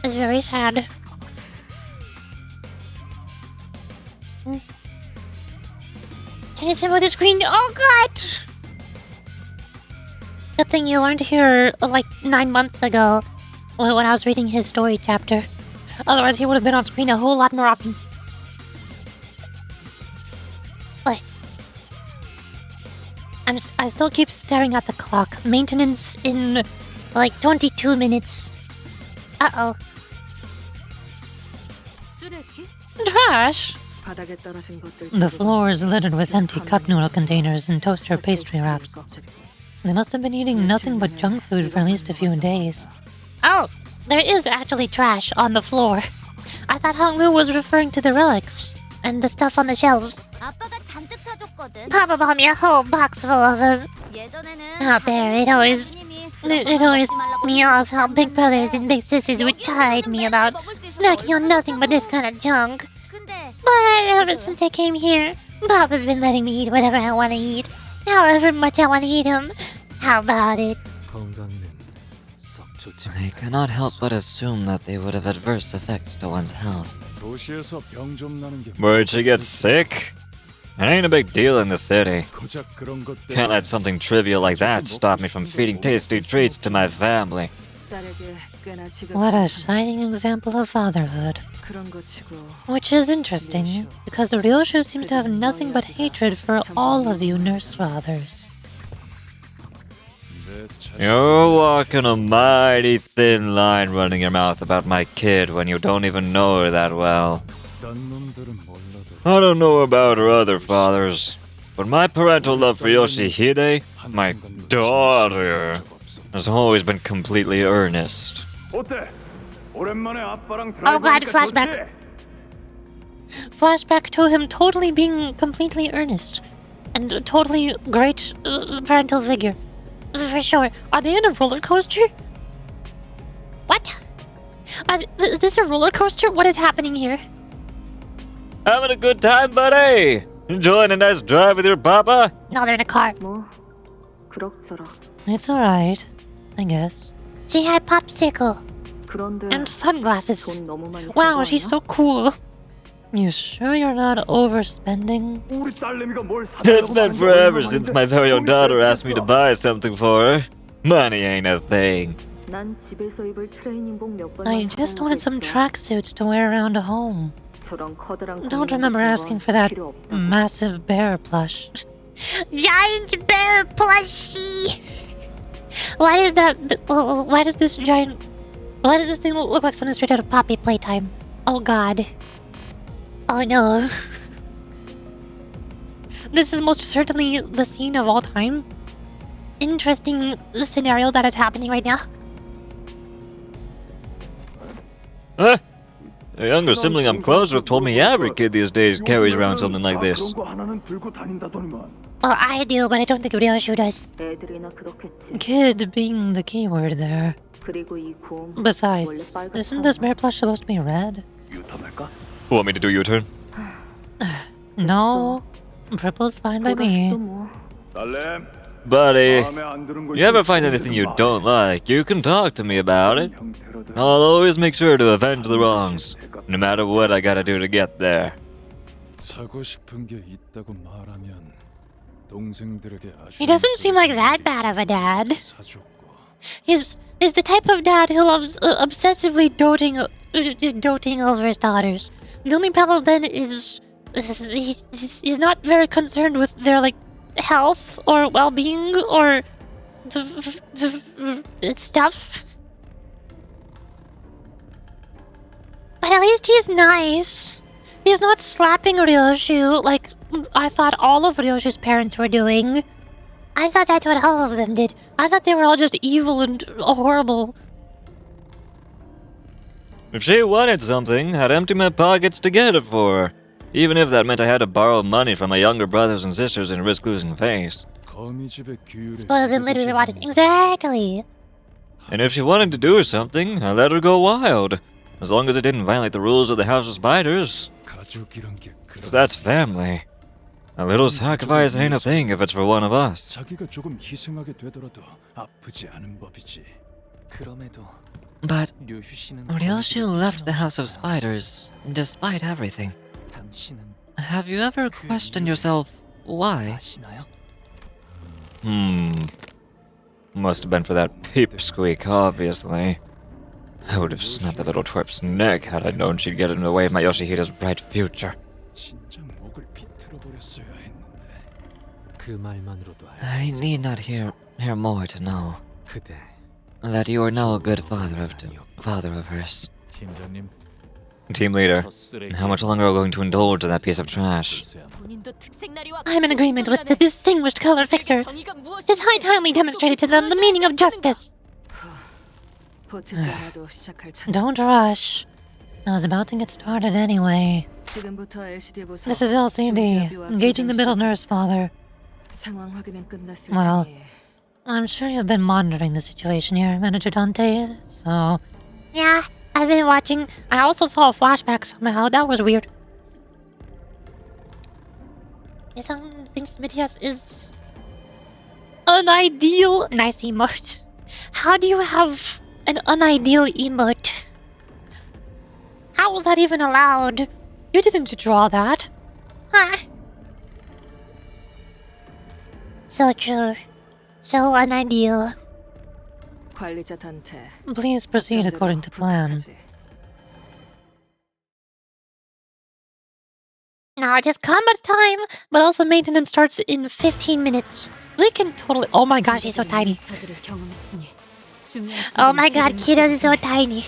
It's very sad. Can you spin with the screen? Oh god! Good thing you learned here like 9 months ago when I was reading his story chapter. Otherwise he would have been on screen a whole lot more often. Wait. I still keep staring at the clock. Maintenance in like 22 minutes. Uh-oh. Trash? The floor is littered with empty cup noodle containers and toaster pastry wraps. They must have been eating nothing but junk food for at least a few days. Oh, there is actually trash on the floor. I thought Honglu was referring to the relics and the stuff on the shelves. Papa bought me a whole box full of them. Out there, it always me off how big brothers and big sisters would chide me about snacking on nothing but this kind of junk. But ever since I came here, Papa's been letting me eat whatever I want to eat. However much I want to eat them. How about it? I cannot help but assume that they would have adverse effects to one's health. Where'd she get sick? It ain't a big deal in the city. Can't let something trivial like that stop me from feeding tasty treats to my family. What a shining example of fatherhood. Which is interesting, because Ryoshu seems to have nothing but hatred for all of you nurse fathers. You're walking a mighty thin line running your mouth about my kid when you don't even know her that well. I don't know about her other fathers, but my parental love for Yoshihide, my daughter, has always been completely earnest. Oh god, flashback. Flashback to him totally being completely earnest. And a totally great parental figure. For sure. Are they in a roller coaster? What? Is this a roller coaster? What is happening here? Having a good time, buddy? Enjoying a nice drive with your papa? No, they're in a car. It's alright, I guess. She had popsicle. And sunglasses. Wow, she's so cool. You sure you're not overspending? It's been forever since my very own daughter asked me to buy something for her. Money ain't a thing. I just wanted some tracksuits to wear around home. Don't remember asking for that massive bear plush. Giant bear plushie! Why is that? Why does this giant... Why does this thing look like something straight out of Poppy Playtime? Oh god. Oh no. This is most certainly the scene of all time. Interesting scenario that is happening right now. Huh? A younger sibling I'm close with told me every kid these days carries around something like this. Well, I do, but I don't think Ryoshu does. Kid being the key word there. Besides, isn't this bear plush supposed to be red? Want me to do U-turn? No. Purple's fine by me. Buddy, you ever find anything you don't like, you can talk to me about it. I'll always make sure to avenge the wrongs, no matter what I gotta do to get there. He doesn't seem like that bad of a dad. He's the type of dad who loves obsessively doting over his daughters. The only problem then is he's not very concerned with their like health or well-being or stuff. But at least he's nice. He's not slapping Ryoshu like I thought all of Ryoshu's parents were doing. I thought that's what all of them did. I thought they were all just evil and horrible. If she wanted something, I'd empty my pockets to get it for her. Even if that meant I had to borrow money from my younger brothers and sisters and risk losing face. Spoil them literally watching. Exactly. And if she wanted to do something, I let her go wild. As long as it didn't violate the rules of the House of Spiders. 'Cause that's family. A little sacrifice ain't a thing if it's for one of us. But Ryoshu left the House of Spiders, despite everything. Have you ever questioned yourself why? Must have been for that peep-squeak, obviously. I would have snapped the little twerp's neck had I known she'd get in the way of my Yoshihida's bright future. I need not hear more to know that you are no good father of hers. Team leader, how much longer are we going to indulge in that piece of trash? I'm in agreement with the distinguished color fixer. It is high time we demonstrated to them the meaning of justice. Don't rush. I was about to get started anyway. This is LCD, engaging the middle nurse, father. Well, I'm sure you've been monitoring the situation here, Manager Dante, so... Yeah, I've been watching. I also saw a flashback somehow. That was weird. Isang thinks Mitias is... an ideal... Nice emote. How do you have an unideal emote? How was that even allowed? You didn't draw that. Huh? So true. So unideal. Please proceed according to plan. Now it is combat time, but also maintenance starts in 15 minutes. We can totally... Oh my gosh, she's so tiny. Oh my god, Kira is so tiny.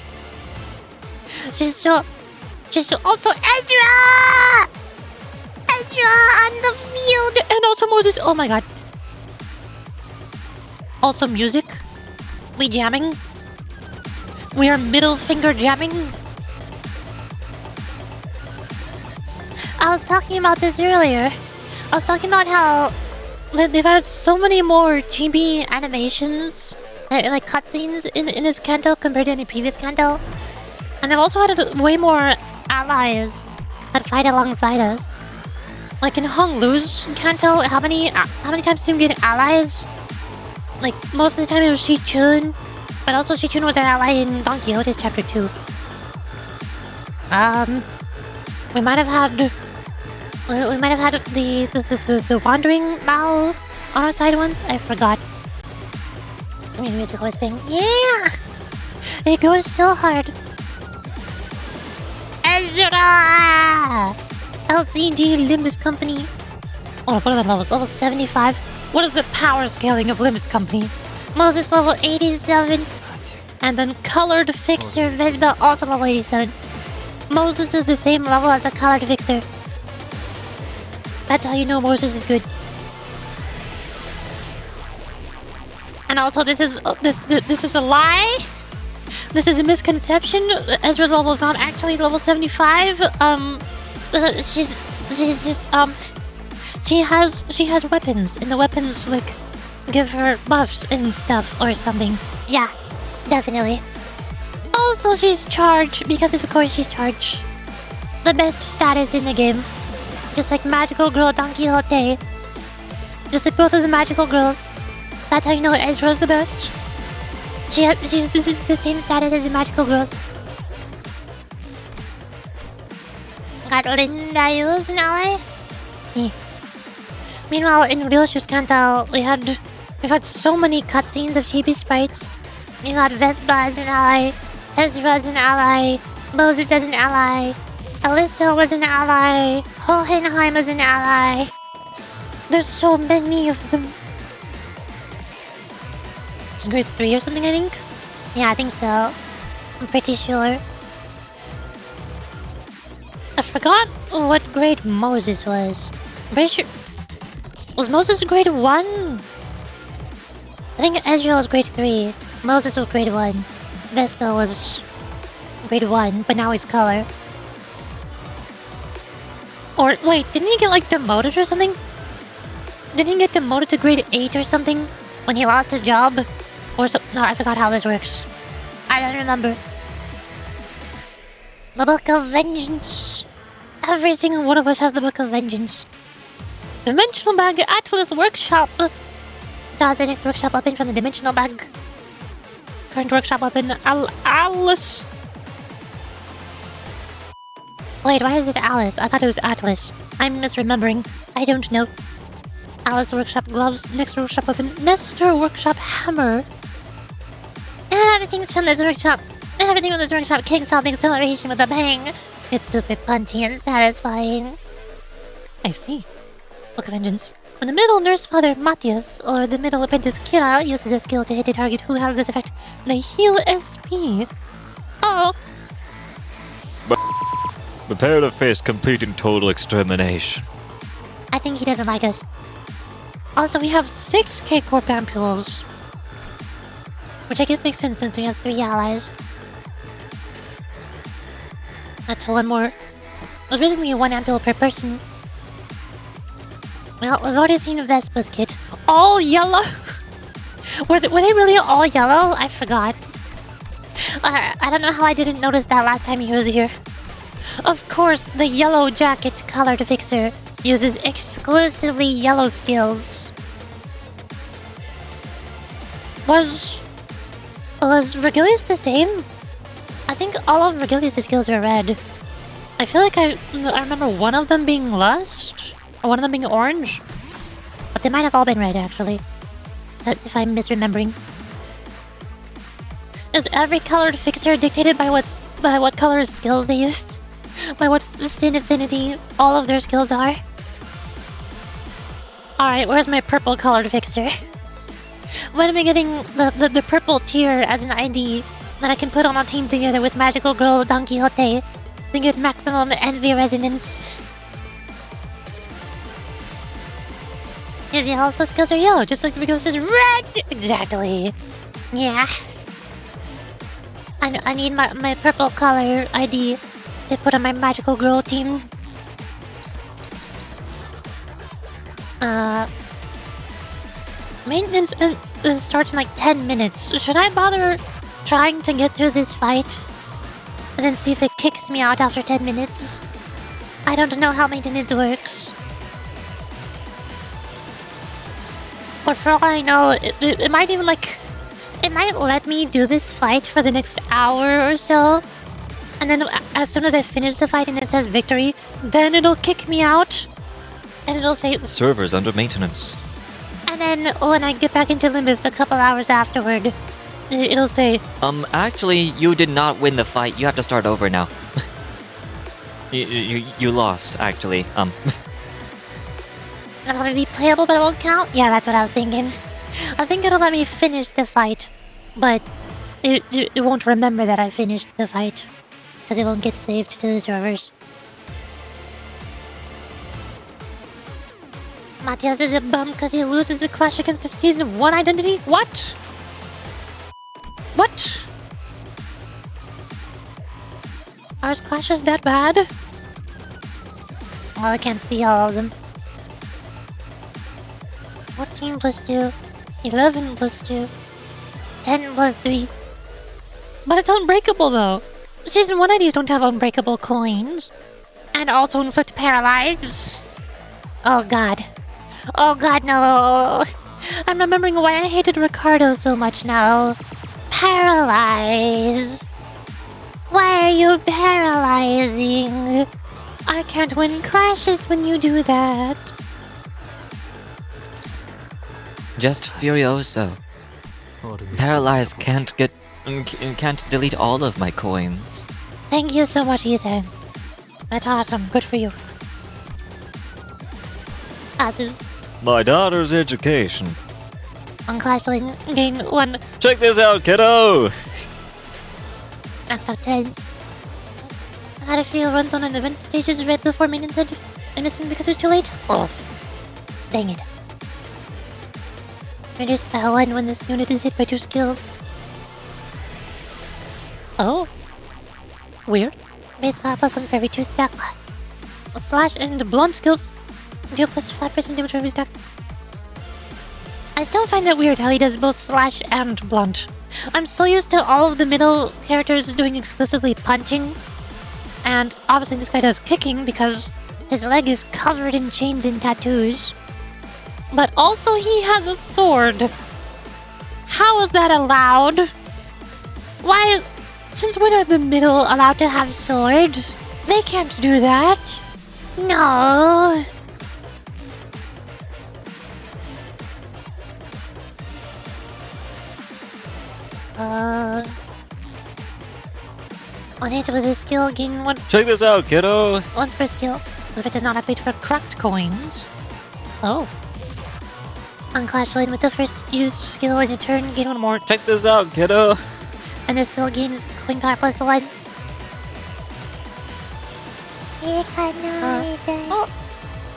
She's so... Also Ezra! Ezra on the field! And also Moses. Oh my god. Also music. We jamming. We are middle finger jamming. I was talking about this earlier. I was talking about how they've added so many more chibi animations, like cutscenes in this Canto compared to any previous Canto. And they've also added way more allies that fight alongside us. Like in Hong Lu's Canto, how many times did we get allies? Like most of the time it was Shi-chun, but also Shi-chun was our ally in Don Quixote's Chapter 2. We might have had the wandering Mao on our side once. I forgot. I mean, music was playing. Yeah, it goes so hard. Ezra! LCD Limbus Company. Oh, what are the levels? Level 75. What is the power scaling of Limbus Company? Moses level 87. And then Colored Fixer Vespa also level 87. Moses is the same level as a Colored Fixer. That's how you know Moses is good. And also, this is a lie. This is a misconception. Ezra's level is not actually level 75. She's just she has weapons, and the weapons like give her buffs and stuff or something. Yeah, definitely. Also, she's charged because of course she's charged. The best status in the game, just like Magical Girl Don Quixote. Just like both of the magical girls. That's how you know Ezra's the best. She's the same status as the magical girls. Got Linda Yu's an ally? Yeah. Meanwhile, in Ryoshu's Canto, we've had so many cutscenes of chibi sprites. We got Vespa as an ally, Ezra as an ally, Moses as an ally, Alyssa was an ally, Hohenheim as an ally. There's so many of them. It's grade 3 or something, I think? Yeah, I think so. I'm pretty sure. I forgot what grade Moses was. I'm pretty sure... Was Moses grade 1? I think Ezra was grade 3. Moses was grade 1. Vespa was grade 1, but now he's color. Or, wait, didn't he get, like, demoted or something? Didn't he get demoted to grade 8 or something? When he lost his job? Or so... No, I forgot how this works. I don't remember. The Book of Vengeance. Every single one of us has the Book of Vengeance. Dimensional Bag Atlas Workshop. That's the next workshop weapon from the Dimensional Bag. Current workshop weapon, Alice. Wait, why is it Alice? I thought it was Atlas. I'm misremembering. I don't know. Alice Workshop Gloves, next workshop weapon, Nestor Workshop Hammer. Everything's from this workshop. Everything from this workshop kicks off the acceleration with a bang. It's super punchy and satisfying. I see. Book of Vengeance. When the middle nurse father Matthias or the middle apprentice Kira uses their skill to hit a target who has this effect, they heal SP. Oh. Prepare to face complete and total extermination. I think he doesn't like us. Also, we have 6 K-Corp ampules. Which I guess makes sense since we have 3 allies. That's one more. It was basically 1 ampule per person. Well, we've already seen Vespa's kit. All yellow? were they really all yellow? I forgot. I don't know how I didn't notice that last time he was here. Of course, the yellow jacket colored fixer uses exclusively yellow skills. Was Regilius the same? I think all of Regilius' skills are red. I feel like I remember one of them being Lust, or one of them being orange. But they might have all been red, actually. If I'm misremembering. Is every colored fixer dictated by what color skills they use? By what sin affinity all of their skills are? Alright, where's my purple colored fixer? When am I getting the purple tier as an ID that I can put on a team together with Magical Girl Don Quixote to get maximum envy resonance? His yellow skills are yellow, just like Rigos is red! Exactly. Yeah. I need my purple color ID to put on my magical girl team. Maintenance starts in like 10 minutes. Should I bother trying to get through this fight? And then see if it kicks me out after 10 minutes? I don't know how maintenance works. But for all I know, it might even like... It might let me do this fight for the next hour or so. And then as soon as I finish the fight and it says victory, then it'll kick me out. And it'll say... The server's under maintenance. And then when I get back into Limbus a couple hours afterward, it'll say... Actually, you did not win the fight. You have to start over now. you lost, actually. It'll be playable but it won't count? Yeah, that's what I was thinking. I think it'll let me finish the fight, but it won't remember that I finished the fight, because it won't get saved to the servers. Matias is a bum because he loses a clash against a Season 1 identity? What? What? Are his clashes that bad? Well, I can't see all of them. 14 plus 2, 11 plus 2, 10 plus 3. But it's unbreakable though. Season 1 IDs don't have unbreakable coins. And also inflict paralyze. Oh god. Oh god, no. I'm remembering why I hated Ricardo so much now. Paralyze. Why are you paralyzing? I can't win clashes when you do that. Just Furioso. Paralyze can't delete all of my coins. Thank you so much, Ethan. That's awesome. Good for you. Asus. My daughter's education. On Clash Lane, gain 1. Check this out, kiddo! Max out 10. I had a few runs on an event stages right before maintenance said I'm missing because it's too late. Oh. Dang it. Reduce by 1 when this unit is hit by 2 skills. Oh. Weird. Base power plus 1 for every 2 stack. Slash and blunt skills deal plus 5% damage for every stack. I still find it weird how he does both slash and blunt. I'm so used to all of the middle characters doing exclusively punching. And obviously this guy does kicking because his leg is covered in chains and tattoos. But also he has a sword. How is that allowed? Why? Since when are the middle allowed to have swords? They can't do that. No. On hit with this skill, gain 1 Check this out, kiddo! once per skill. If it does not upgrade for cracked coins. Oh. On Clash Lane with the first used skill in a turn, gain 1 more. Check this out, kiddo! And this skill gains coin power plus 1. Oh,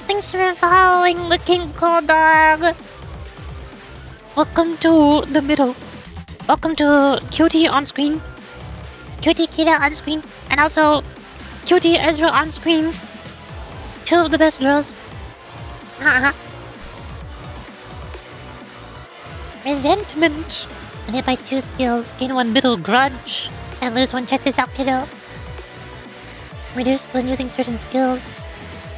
thanks for following the King Cold Dog. Welcome to the middle. Welcome to Cutie on screen. Cutie Kita on screen. And also Cutie Ezra on screen. 2 of the best girls. Resentment. And hit by 2 skills, gain 1 middle grudge, and lose 1. Check this out, kiddo. Reduced when using certain skills.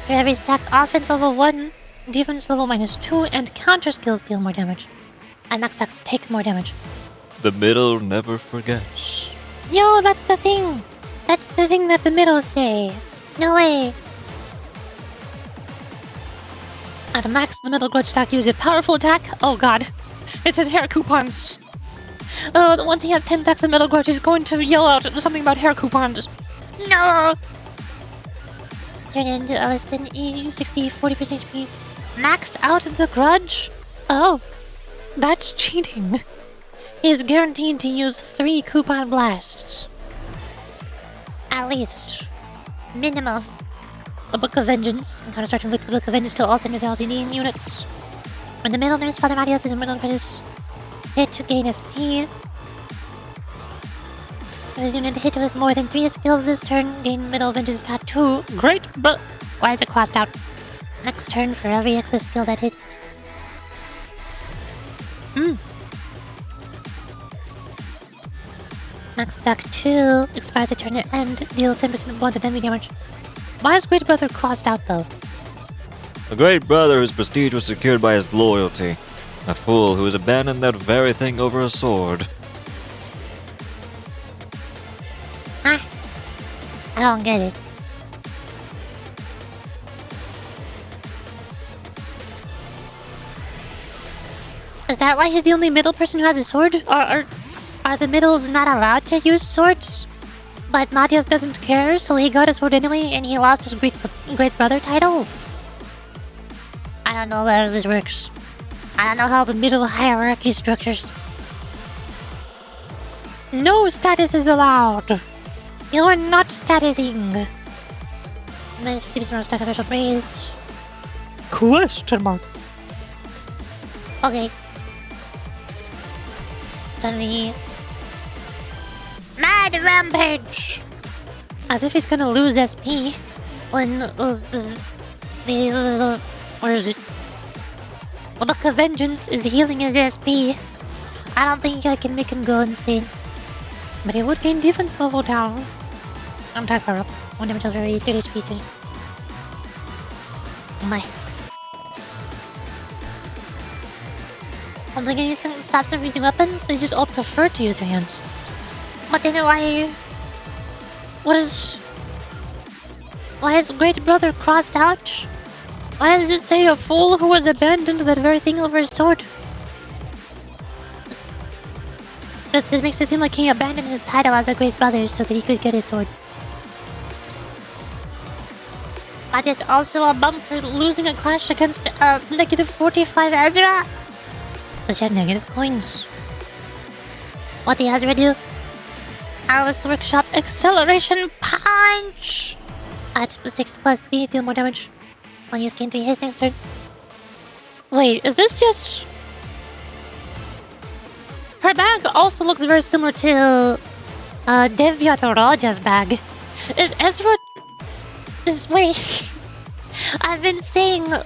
For every stack, offense level 1, defense level -2, and counter skills deal more damage. And max stacks take more damage. The middle never forgets. Yo, that's the thing! That's the thing that the middle say. No way! At max, the middle grudge stack uses a powerful attack. Oh god. It says hair coupons. Oh, once he has 10 stacks of middle grudge, he's going to yell out something about hair coupons. No! Turn into less than 60, 40% HP. Max out the grudge? Oh, that's cheating. He's guaranteed to use 3 coupon blasts. At least. Minimum. The Book of Vengeance. I'm gonna start to inflict the Book of Vengeance to all Senators LCD units. When the middle name is Father Matias and the middle name is hit to gain SP. This unit hit with more than 3 skills this turn, gain middle vengeance stat 2. Great, but why is it crossed out? Next turn for every excess skill that hit. Next attack 2 expires at turn end, deal 10% blunted enemy damage. Why is Great Brother crossed out though? A great brother whose prestige was secured by his loyalty. A fool who has abandoned that very thing over a sword. I don't get it. Is that why he's the only middle person who has a sword? Are the middles not allowed to use swords? But Matthias doesn't care, so he got a sword anyway, and he lost his great brother title? I don't know how this works. I don't know how the middle hierarchy structures. No status is allowed. You're not statusing. Minus 50% of stack official praise. Question mark. Okay. Suddenly. Mad Rampage! As if he's gonna lose SP when where is it? Book of Vengeance is healing his SP. I don't think I can make him go insane. But he would gain defense level down. I'm tired power up. 1 damage over 3 HP. 3. Oh my. I don't think anything stops them from using weapons, they just all prefer to use their hands. But then why is Great Brother crossed out? Why does it say a fool who has abandoned that very thing over his sword? This makes it seem like he abandoned his title as a Great Brother so that he could get his sword. But it's also a bump for losing a clash against negative 45 Ezra. Does he have negative coins? What did Ezra do? Alice Workshop Acceleration Punch! At 6 plus speed, deal more damage. One use gain 3 hits next turn. Wait, is this just... Her bag also looks very similar to Devyat Raja's bag. Is Ezra... Wait... I've been saying a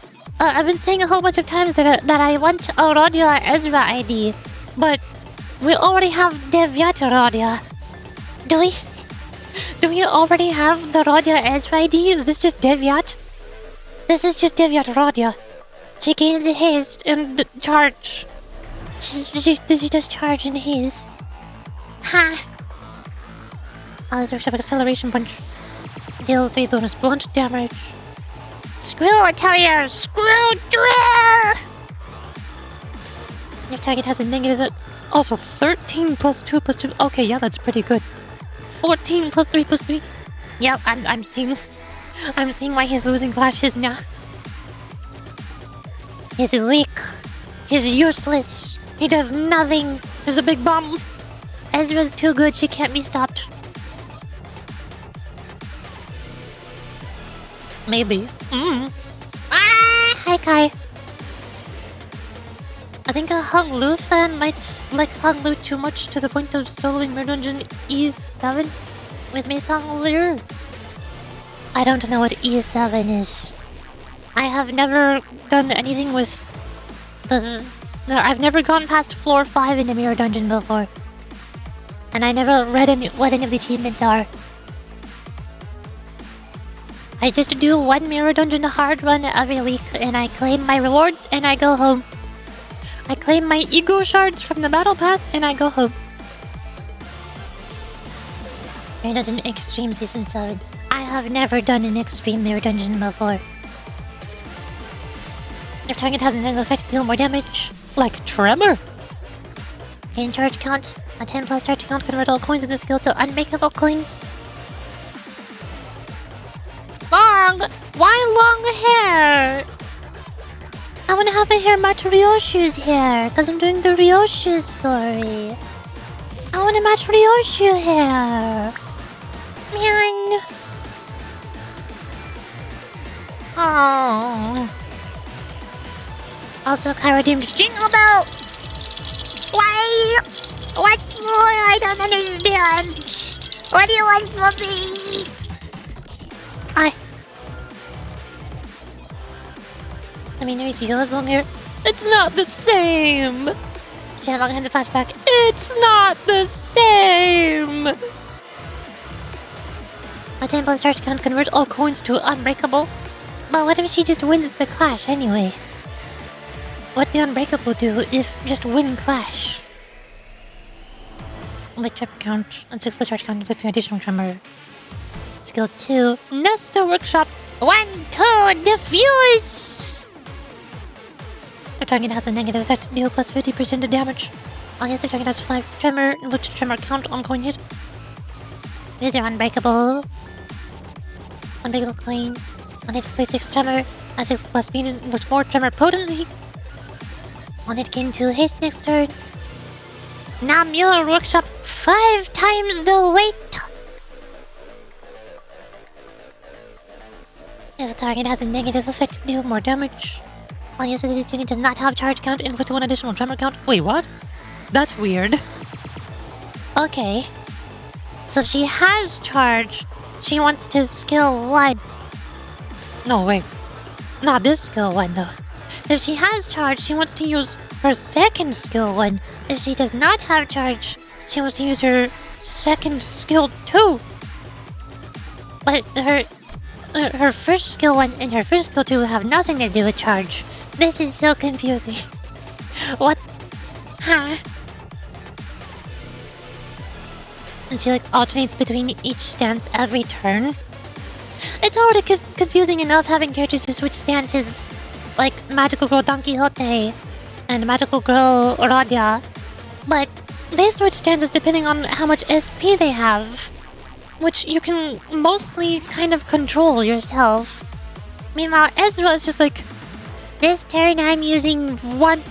whole bunch of times that I want a Radia Ezra ID, but we already have Devyat Radia. Do we already have the Radia Ezra ID? Is this just Devyat? This is just Devyat Radia. She gains haste and charge. She does charge and haste. Ha! Alice Workshop Acceleration Punch. Deal 3 bonus blunt damage. Screw Atelier! Screw Drill! Your target has a negative... Also, 13 plus 2 plus 2... Okay, yeah, that's pretty good. 14 plus 3 plus 3. Yep, I'm seeing why he's losing clashes now. He's weak. He's useless. He does nothing. There's a big bomb. Ezra's too good. She can't be stopped. Maybe. Ah! Hi, Kai. I think a Hung Lu fan might like Hung Lu too much to the point of soloing Mirror Dungeon E7 with Mace Hung Lu. I don't know what E7 is. I have never done anything with the... No, I've never gone past floor 5 in the Mirror Dungeon before. And I never read what any of the achievements are. I just do one Mirror Dungeon hard run every week and I claim my rewards and I go home. I claim my ego shards from the battle pass and I go home. Mirror Dungeon Extreme Season 7. I have never done an Extreme Mirror Dungeon before. If target has an angle effect, deal more damage. Like Tremor. Gain charge count. A 10 plus charge count convert all coins in the skill to unmakeable coins. Long! Why long hair? I wanna have my hair match Ryoshu's hair, cause I'm doing the Ryoshu story. I wanna match Ryoshu hair. Man. Oh. Also, Kai redeemed Jingle Bell. Why? What for? I don't understand. What do you want from me? I mean, Ryoshu's long hair. It's not the same! She had long hair in the flashback. It's not the same! A 10 plus charge can convert all coins to unbreakable. But what if she just wins the clash anyway? What the unbreakable do if just win clash? With trip count and 6 plus charge count with 2 additional tremor. Skill 2. Nesta Workshop 1, 2, Diffuse! Your target has a negative effect. Deal plus 50% of damage. Unless your target has 5 tremor, look to tremor count on coin hit. These are unbreakable. Unbreakable coin. On hit play 6 tremor. At 6 plus speed and with more tremor potency. On hit gain 2 haste next turn. Now Mueller Workshop 5 times the weight. If the target has a negative effect, deal more damage. All uses this unit does not have charge count, inflict 1 additional tremor count. Wait, what? That's weird. Okay. So she has charge. She wants to skill 1. No, wait. Not this skill 1, though. If she has charge, she wants to use her second skill 1. If she does not have charge, she wants to use her second skill 2. But her first skill 1 and her first skill 2 have nothing to do with charge. This is so confusing. What? Huh? And she alternates between each stance every turn. It's already confusing enough having characters who switch stances, like Magical Girl Don Quixote and Magical Girl Radia. But they switch stances depending on how much SP they have, which you can mostly kind of control yourself. Meanwhile, Ezra is just like, this turn I'm using 1,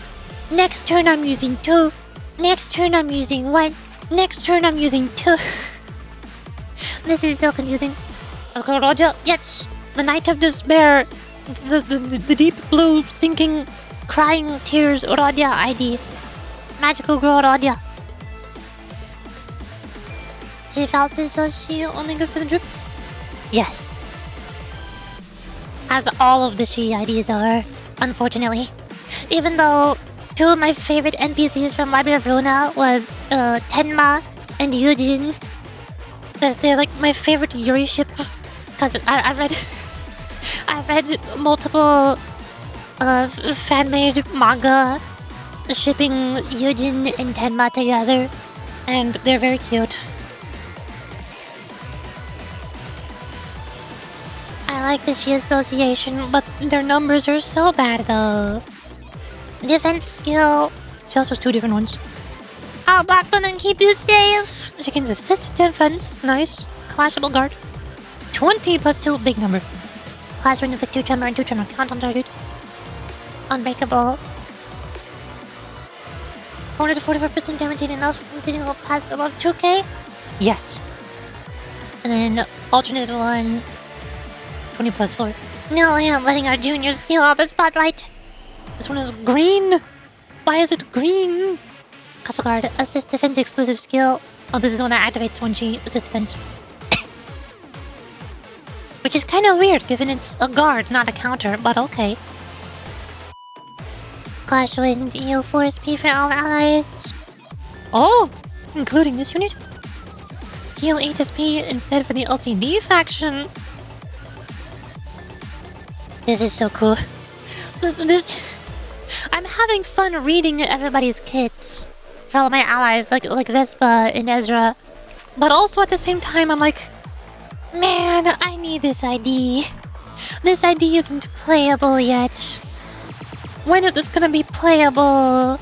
next turn I'm using 2, next turn I'm using 1, next turn I'm using 2. This is so confusing. Let's go, Roger. Yes, the Night of Despair, the deep blue, sinking, crying tears, Radia ID. Magical Girl Radia. Safe out is she only good for the drip? Yes. As all of the she IDs are, unfortunately. Even though 2 of my favorite NPCs from Library of Runa was Tenma and Yujin. They're like my favorite Yuri ship. Because I read multiple fan-made manga shipping Yujin and Tenma together. And they're very cute. I like the She Association, but their numbers are so bad though. Defense skill. She also has 2 different ones. I'll block them and keep you safe. She can assist defense. Nice. Clashable guard. 20 plus 2, big number. Clash will inflict 2 tremor and 2 tremor count on target. Unbreakable. 400 to 44% damage ain't enough. Didn't go past above 2k? Yes. And then alternate one. 20 plus 4. No, I am letting our juniors steal all the spotlight. This one is green. Why is it green? Castle Guard, assist defense exclusive skill. Oh, this is the one that activates when she assists defense. Which is kind of weird, given it's a guard, not a counter, but okay. Clash Wind, heal 4 SP for all allies. Oh, including this unit. Heal 8 SP instead for the LCD faction. This is so cool. I'm having fun reading everybody's kits for all my allies, like Vespa and Ezra. But also at the same time, I'm like, man, I need this ID. This ID isn't playable yet. When is this gonna be playable?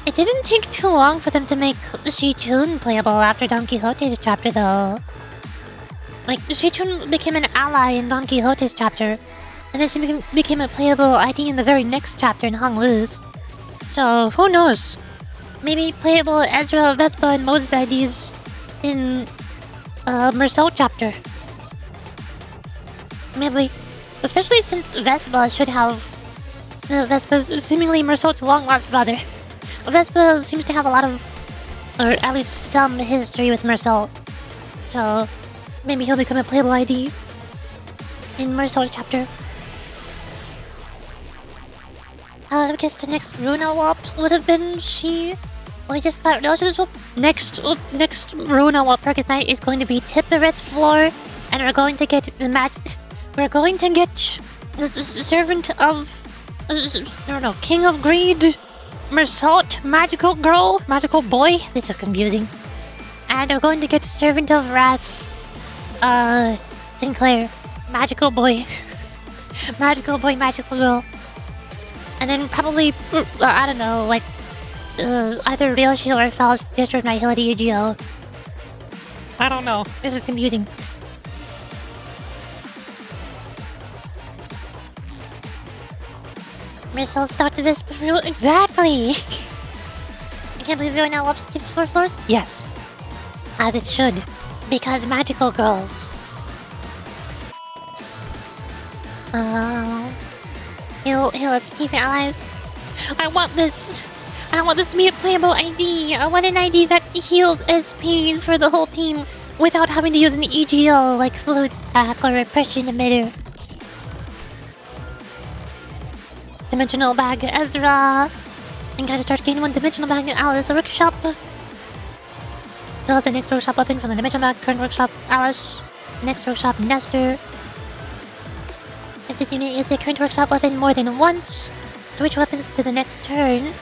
It didn't take too long for them to make Shi-chun playable after Don Quixote's chapter, though. Like, Shi-chun became an ally in Don Quixote's chapter, and then she became a playable ID in the very next chapter in Hong Lu's. So, who knows? Maybe playable Ezra, Vespa, and Moses IDs in Mersault chapter. Maybe. Especially since Vespa should have... Vespa's seemingly Mersault's long-lost brother. Vespa seems to have a lot of or at least some history with Mersault. So maybe he'll become a playable ID in Mersault chapter. I guess the next Runa Wop would have been she. We just got next Runa Wop Perkins Night is going to be Tippereth Floor, and we're going to get the servant of King of Greed, Mersault, Magical Girl, Magical Boy. This is confusing. And we're going to get Servant of Wrath, Sinclair, Magical Boy, Magical Boy, Magical Girl. And then probably, I don't know, like, either Ryoshu or Faust just with my Hildy UGO. I don't know. This is confusing. Mersault stocked the Visp rule. Exactly! I can't believe you're now up skip 4 floors? Yes. As it should. Because magical girls. Heal SP for allies. I want this to be a playable ID. I want an ID that heals SP for the whole team without having to use an EGO like Fluid Stack or Repression Emitter. Dimensional Bag Ezra. And gotta start gaining 1 Dimensional Bag in Alice Workshop. Draws the next workshop weapon from the Dimensional Bag. Current workshop Alice. Next workshop Nestor. If this unit uses the current workshop weapon more than once, switch weapons to the next turn.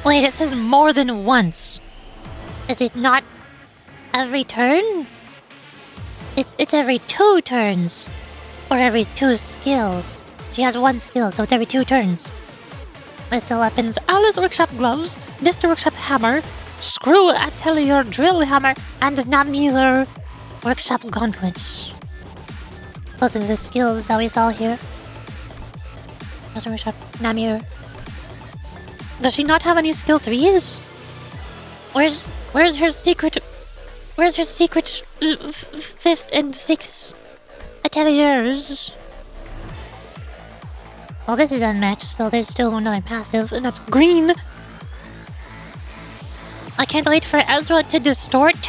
Wait, it says more than once. Is it not every turn? It's every 2 turns. Or every 2 skills. She has 1 skill, so it's every 2 turns. List of weapons: Alice Workshop Gloves, Nestor Workshop Hammer, Screw Atelier Drill Hammer, and Namir Workshop Gauntlets. Those are the skills that we saw here. Nestor Workshop Namir. Does she not have any skill 3s? Where's her secret? Where's her secret 5th and 6th ateliers? Well, this is unmatched, so there's still another passive, and that's green. I can't wait for Ezra to distort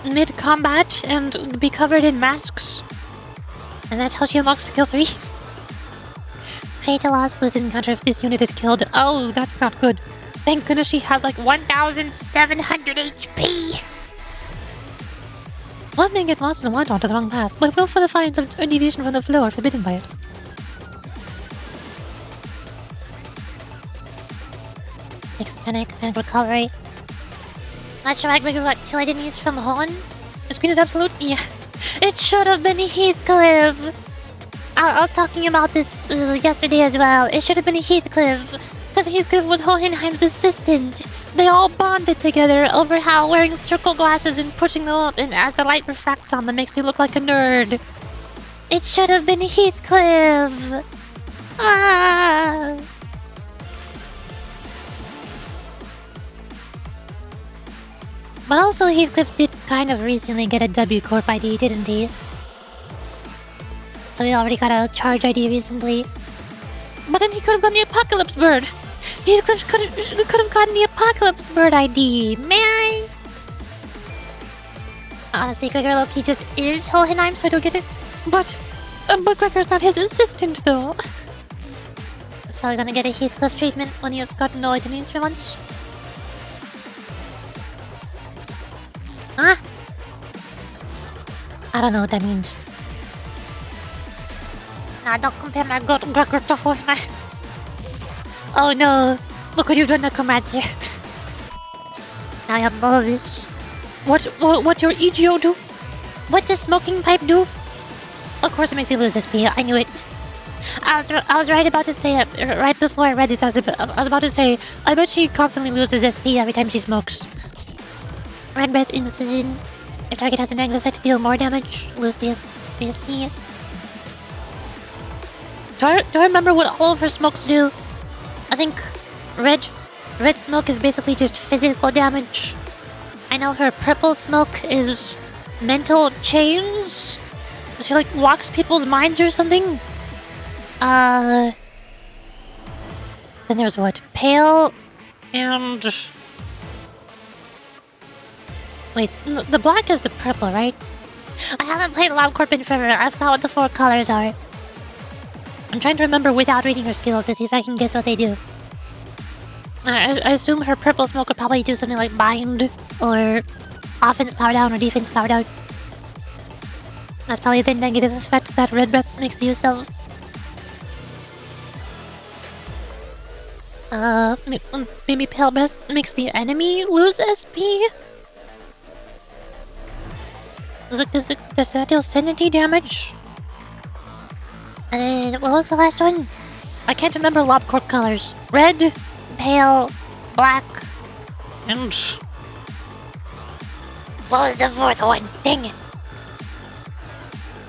mid-combat and be covered in masks. And that's how she unlocks skill 3. Fatal loss was encountered if this unit is killed. Oh, that's not good. Thank goodness she has like 1,700 HP. One may get lost and wander onto the wrong path, but willful defiance of a deviation from the flow are forbidden by it. Next panic recovery. Not sure I figured out till I didn't use from Horn. The screen is absolute. Yeah. It should have been Heathcliff. I was talking about this yesterday as well. It should have been Heathcliff. Because Heathcliff was Hohenheim's assistant. They all bonded together over how wearing circle glasses and pushing them up, and as the light refracts on them, makes you look like a nerd. It should have been Heathcliff. Ah. But also Heathcliff did kind of recently get a W Corp ID, didn't he? So he already got a charge ID recently. But then he could have gotten the Apocalypse Bird! Heathcliff could have gotten the Apocalypse Bird ID, man! Honestly, Gregor Loki just is Hohenheim, so I don't get it. But Gregor's not his assistant, though. He's probably gonna get a Heathcliff treatment when he has gotten no items for once. Huh? I don't know what that means. Nah, don't compare my good Gregor to Hohenheim. Oh no, look what you've done, Necromancer. Now I have Moses. What your EGO do? What does smoking pipe do? Of course it makes you lose SP, I knew it. I was right about to say it, right before I read this, I was about to say, I bet she constantly loses SP every time she smokes. Red Breath Incision. If target has a negative effect to deal more damage, lose the SP. Do I remember what all of her smokes do? I think red smoke is basically just physical damage. I know her purple smoke is mental chains. She like locks people's minds or something. Then there's what? Pale And... Wait, the black is the purple, right? I haven't played LabCorp in forever. I forgot what the 4 colors are. I'm trying to remember without reading her skills to see if I can guess what they do. I assume her purple smoke would probably do something like bind, or offense power down, or defense power down. That's probably the negative effect that red breath makes use of. Maybe pale breath makes the enemy lose SP? Does that deal sanity damage? And then, what was the last one? I can't remember LobCorp colors. Red, pale, black, and... What was the 4th one? Dang it.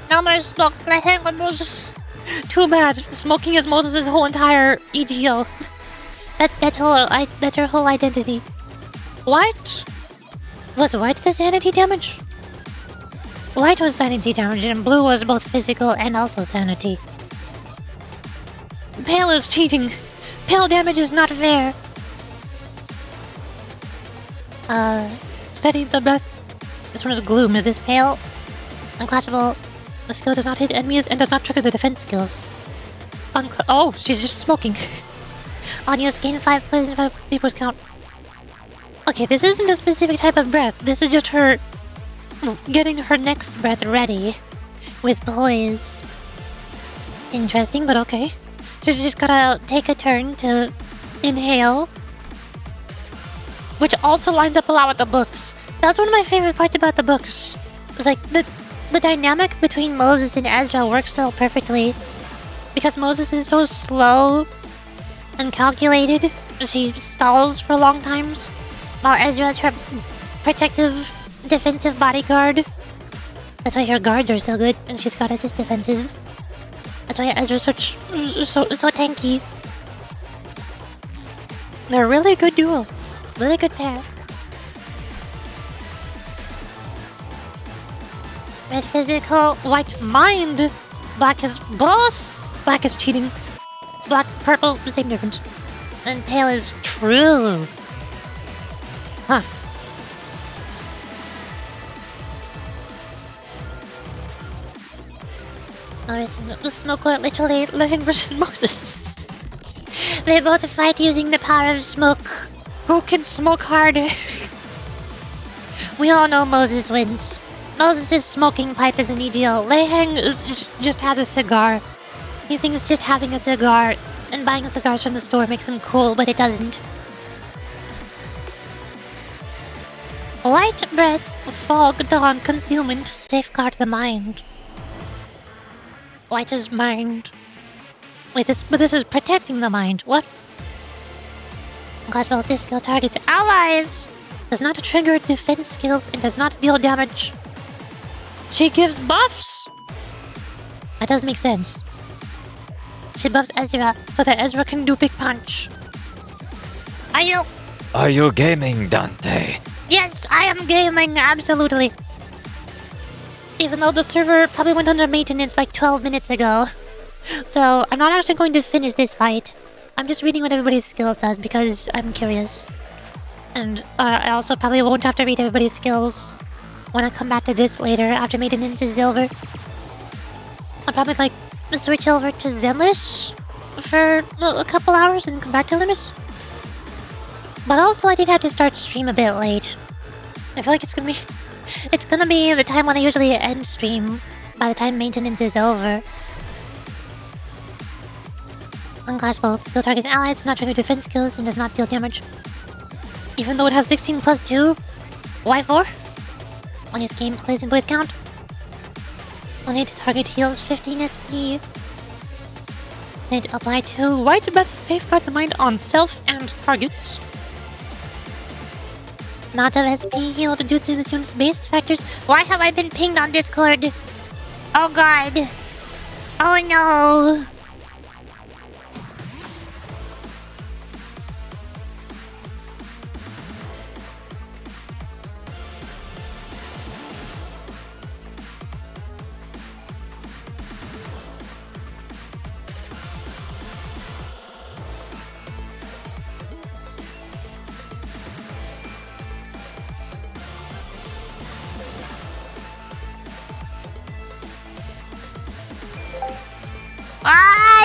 No more smoke. My hand was... Too bad. Smoking is Moses' whole entire EGO. That's her whole identity. White? Was white the sanity damage? White was sanity damage and blue was both physical and also sanity. Pale is cheating. Pale damage is not fair. Steady the breath. This one is gloom. Is this pale? Unclassable. The skill does not hit enemies and does not trigger the defense skills. Oh, she's just smoking. On use, gain 5 plays and 5 people's count. Okay, this isn't a specific type of breath. This is just her getting her next breath ready with poise. Interesting, but okay. She's just gotta take a turn to inhale. Which also lines up a lot with the books. That's one of my favorite parts about the books. It's like the dynamic between Moses and Ezra works so perfectly. Because Moses is so slow and calculated, she stalls for long times. While Ezra is her protective, defensive bodyguard. That's why her guards are so good, and she's got assist defenses. That's why Ezra's so tanky. They're a really good duo. Really good pair. Red physical, white mind. Black is both. Black is cheating. Black, purple, same difference. And pale is true. Huh. The smoker literally learning versus Moses. They both fight using the power of smoke. Who can smoke harder? We all know Moses wins. Moses' smoking pipe is an EGO. Leiheng just has a cigar. He thinks just having a cigar and buying cigars from the store makes him cool, but it doesn't. White breath, fog, dawn, concealment, safeguard the mind. White is mind. Wait, this is protecting the mind. What? Class this skill targets allies. Does not trigger defense skills and does not deal damage. She gives buffs. That does make sense. She buffs Ezra so that Ezra can do big punch. Are you gaming, Dante? Yes, I am gaming, absolutely. Even though the server probably went under maintenance like 12 minutes ago. So, I'm not actually going to finish this fight. I'm just reading what everybody's skills does because I'm curious. And I also probably won't have to read everybody's skills when I come back to this later after maintenance is over. I'll probably like switch over to Zenless for a couple hours and come back to Limus. But also I did have to start stream a bit late. I feel like it's gonna be the time when I usually end stream by the time maintenance is over. Unclassable. Skill targets allies, does not trigger defense skills, and does not deal damage. Even though it has 16 plus 2. Why 4? On use game plays and boys count. Only to target heals 15 SP. Need to apply to white breath safeguard the mind on self and targets. Not of SP healed due to this unit's base factors. Why have I been pinged on Discord? Oh god. Oh no.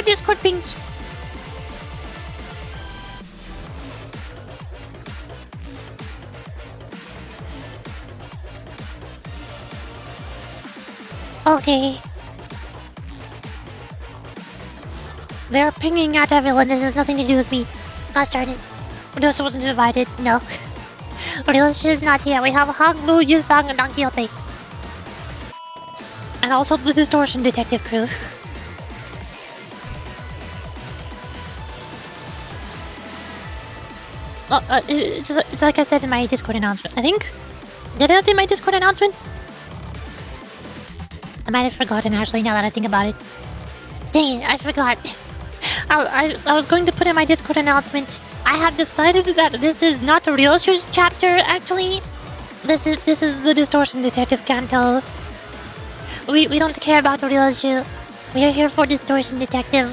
Discord pings. Okay. They're pinging at everyone. This has nothing to do with me. Gosh darn it. Ryoshu wasn't invited. No. Ryoshu is not here. We have Hangmu, Yusang, and Don Quixote. And also the Distortion Detective crew. It's like I said in my Discord announcement. I think. Did I update my Discord announcement? I might have forgotten actually now that I think about it. Dang it, I forgot. I was going to put in my Discord announcement. I have decided that this is not Ryoshu's chapter actually. This is the Distortion Detective Canto. We don't care about Ryoshu. We are here for Distortion Detective.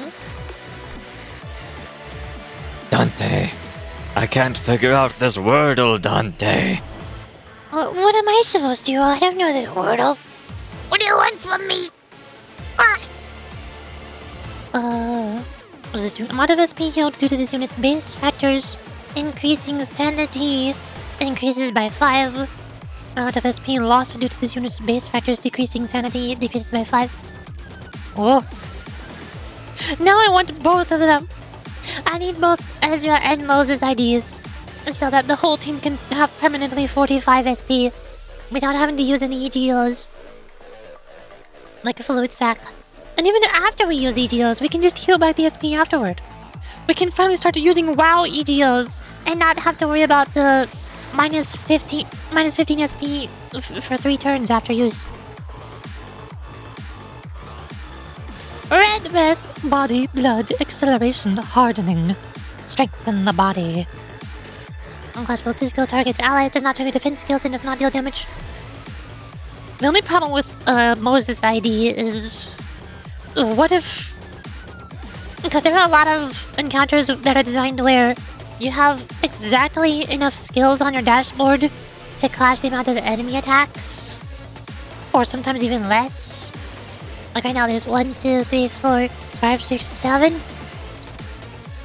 Dante, I can't figure out this wordle, Dante. What am I supposed to do? I don't know the wordle. What do you want from me? What does this do? Amount of SP healed due to this unit's base factors. Increasing sanity increases by 5. Amount of SP lost due to this unit's base factors. Decreasing sanity decreases by 5. Whoa. Now I want both of them. I need both Ezra and Moses IDs so that the whole team can have permanently 45 SP without having to use any EGOs. Like a fluid sack. And even after we use EGOs, we can just heal back the SP afterward. We can finally start using WoW EGOs and not have to worry about the minus 15 SP for 3 turns after use. Red breath, body, blood, acceleration, hardening. Strengthen the body. Unless both this skill targets allies, does not trigger defense skills, and does not deal damage. The only problem with Moses ID is... what if... because there are a lot of encounters that are designed where you have exactly enough skills on your dashboard to clash the amount of enemy attacks. Or sometimes even less. Like right now there's 1, 2, 3, 4, 5, 6, 7.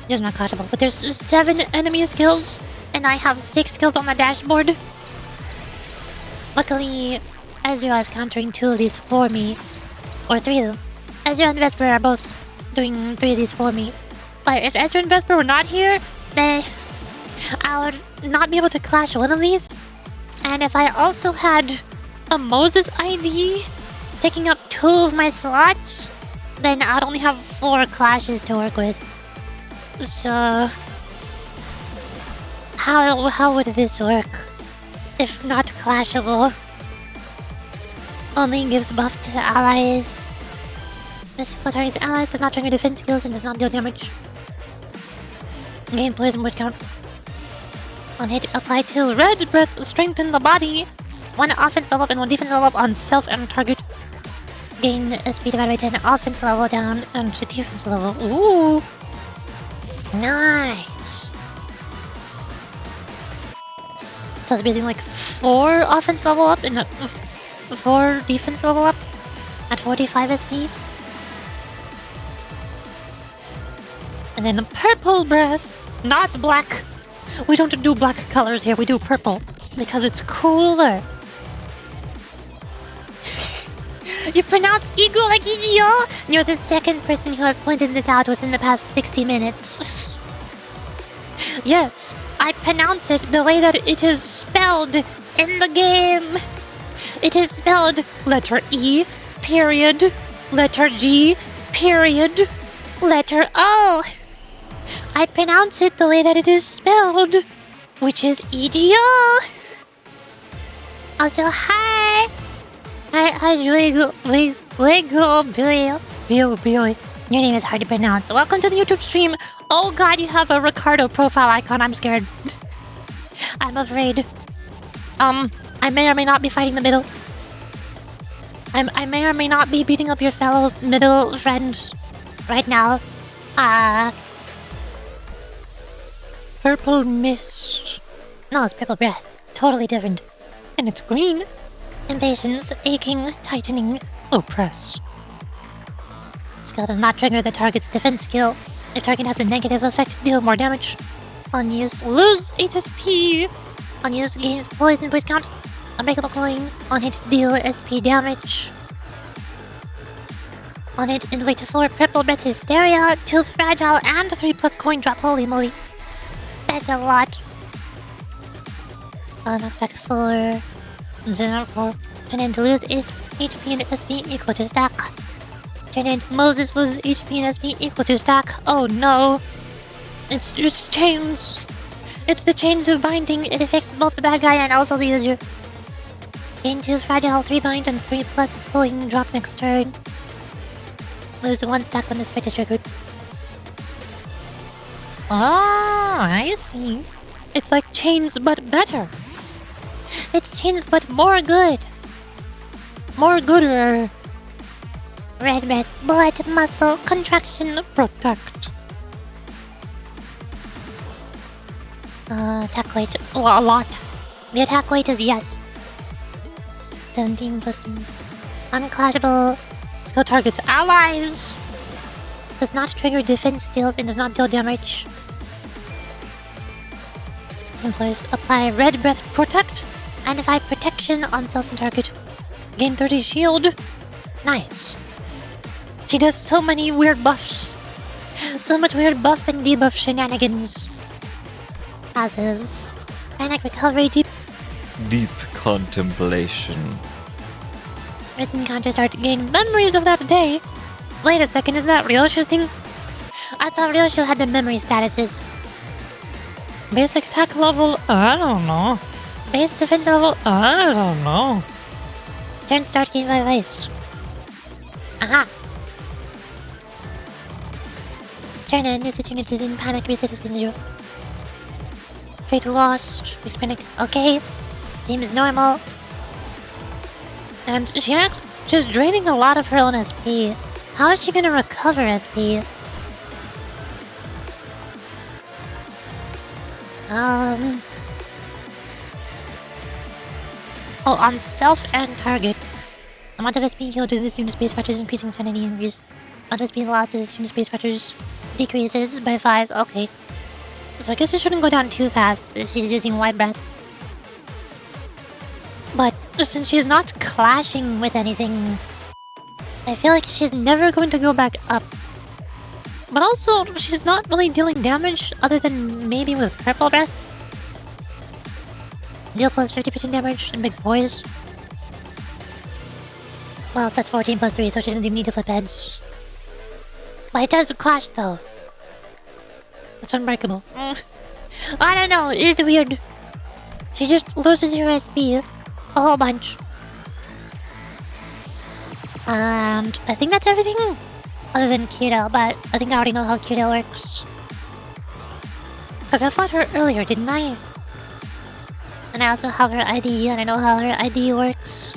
There's not clashable, but there's 7 enemy skills. And I have 6 skills on the dashboard. Luckily, Ezra is countering 2 of these for me. Or 3 of them. Ezra and Vesper are both doing 3 of these for me. But if Ezra and Vesper were not here, then I would not be able to clash one of these. And if I also had a Moses ID taking up 2 of my slots, then I'd only have 4 clashes to work with. So... How would this work? If not clashable? Only gives buff to allies. Mystical targets allies, does not trigger defense skills, and does not deal damage. Gain poison word count. On hit, apply 2 red breath, strengthen the body. 1 offense level up and 1 defense level up on self and target. Gain SP divided by 10, offense level down and defense level. Ooh! Nice! So it's basically like 4 offense level up and 4 defense level up at 45 SP. And then purple breath, not black. We don't do black colors here, we do purple because it's cooler. You pronounce Ego like EGO? You're the second person who has pointed this out within the past 60 minutes. Yes, I pronounce it the way that it is spelled in the game. It is spelled letter E, period, letter G, period, letter O. I pronounce it the way that it is spelled, which is EGO. Also, hi. Hi, Wiggle Billy. Your name is hard to pronounce. Welcome to the YouTube stream. Oh god, you have a Ricardo profile icon. I'm scared. I'm afraid. I may or may not be fighting the middle. I may or may not be beating up your fellow middle friend right now. Purple mist. No, it's purple breath. It's totally different. And it's green. Impatience, aching, tightening, oppress. It's skill does not trigger the target's defense skill. If target has a negative effect, deal more damage. On use, lose 8 SP. On use, gain poison boost count. Unbreakable coin. On hit, deal SP damage. On it, inflict 4 purple breath hysteria, 2 fragile, and 3 plus coin drop. Holy moly. That's a lot. Max stack 4. 0, 4. Turn into lose HP and SP equal to stack. Turn into Moses loses HP and SP equal to stack. Oh no. It's just chains. It's the chains of binding. It affects both the bad guy and also the user. Gain 2 fragile, 3 bind, and 3 plus coin drop next turn. Lose 1 stack when this fight is triggered. Oh, I see. It's like chains but better. It's chains but more good. More gooder. Red breath, blood, muscle, contraction, protect. Attack weight, a lot. The attack weight is yes. 17 plus unclashable. Skill targets allies. Does not trigger defense skills and does not deal damage. Employers apply red breath protect and apply protection on self and target. Gain 30 shield. Nice. She does so many weird buffs. So much weird buff and debuff shenanigans. Passives. Panic recovery deep. Deep contemplation. Written counter start gain memories of that day. Wait a second, isn't that Ryoshu's thing? I thought Ryoshu had the memory statuses. Basic attack level, I don't know. Base defense level, I don't know. Turn start gain by ice. Aha! Turn in if the unit is in panic, reset is 0. Fate lost, fix panic, okay. Seems normal. And she's draining a lot of her own SP. How is she gonna recover SP? Oh, on self and target. Amount of SP healed to this unit's base factors increasing sanity increase. Amount of SP lost to this unit's base factors decreases by 5. Okay. So I guess it shouldn't go down too fast if she's using wide breath. But since she's not clashing with anything, I feel like she's never going to go back up. But also, she's not really dealing damage other than maybe with purple breath. Deal plus 50% damage in big boys. Well, so that's 14 plus 3, so she doesn't even need to flip heads. But it does clash though. It's unbreakable. I don't know, it's weird. She just loses her SP a whole bunch. And I think that's everything. Other than Kira, but I think I already know how Kira works. Because I fought her earlier, didn't I? And I also have her ID, and I know how her ID works.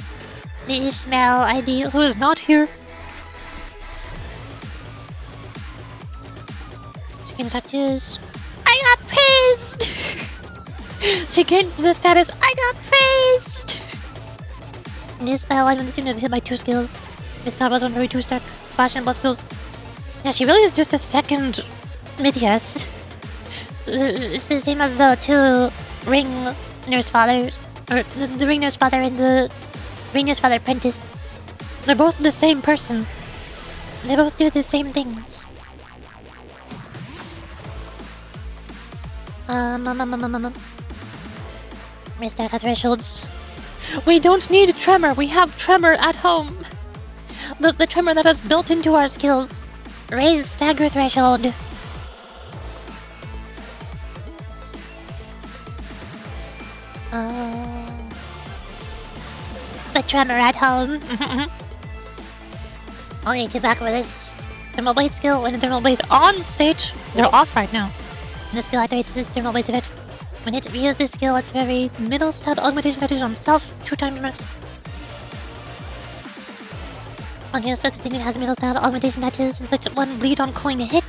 The Ishmael ID, who is not here. She gains tattoos. I got praised! She gains the status, I got praised! New spell, when this unit is hit by 2 skills. This power was on very 2 stack, slash and plus skills. Yeah, she really is just a second Midias. It's the same as the 2 ring nurse fathers, or the ring nurse father and the ring nurse father apprentice. They're both the same person. They both do the same things. Restart at thresholds. We don't need tremor. We have tremor at home. The tremor that is built into our skills. Raise stagger threshold. The tremor at home. Okay, get back with this. Thermal blade skill. When the thermal blade is on stage, they're off right now. And the skill activates this thermal blade effect. When it views this skill, it's very middle stat augmentation tattoos on self 2 times more. On your set, the thing has middle stat augmentation tattoos, inflict 1 bleed on coin hit.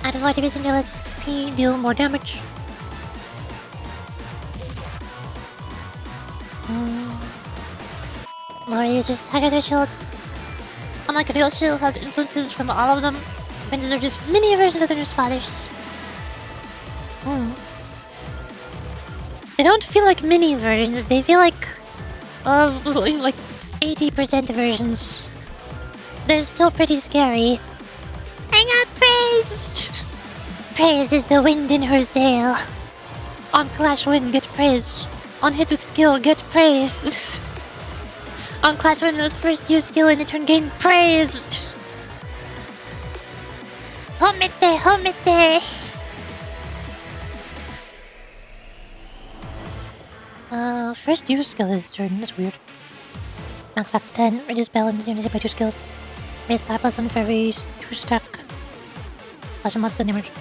Add 40% deal SP, deal more damage. More users stagger threshold. Unlike Ryoshu, has influences from all of them. Vengeance are just mini versions of their new fathers. They don't feel like mini versions, they feel like 80% versions. They're still pretty scary. I got praised! Praise is the wind in her sail. On Clash Win, get praised. On hit with skill, get praised. On Clash Win with first use skill in a turn, gain praised. Homete, homete. First use skill is turn. That's weird. Max stacks 10. Reduce balance unity by 2 skills. Base 5% for every 2 stack. Slash muscle damage.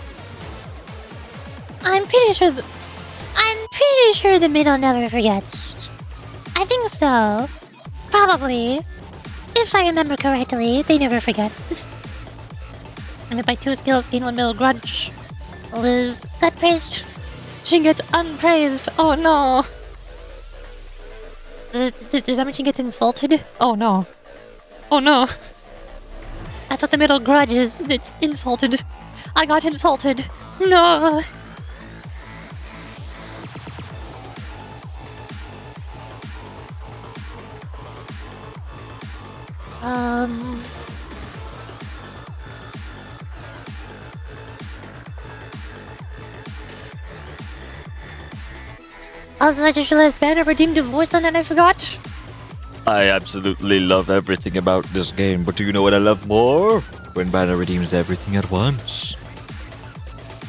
I'm pretty sure the middle never forgets. I think so. Probably. If I remember correctly, they never forget. And if by 2 skills, gain 1 middle grudge. Lose. Got praised. She gets unpraised. Oh no. Does that mean she gets insulted? Oh no. Oh no. That's what the middle grudge is. It's insulted. I got insulted. No. Also, I just realized Banner redeemed a voice on and I forgot. I absolutely love everything about this game, but do you know what I love more? When Banner redeems everything at once.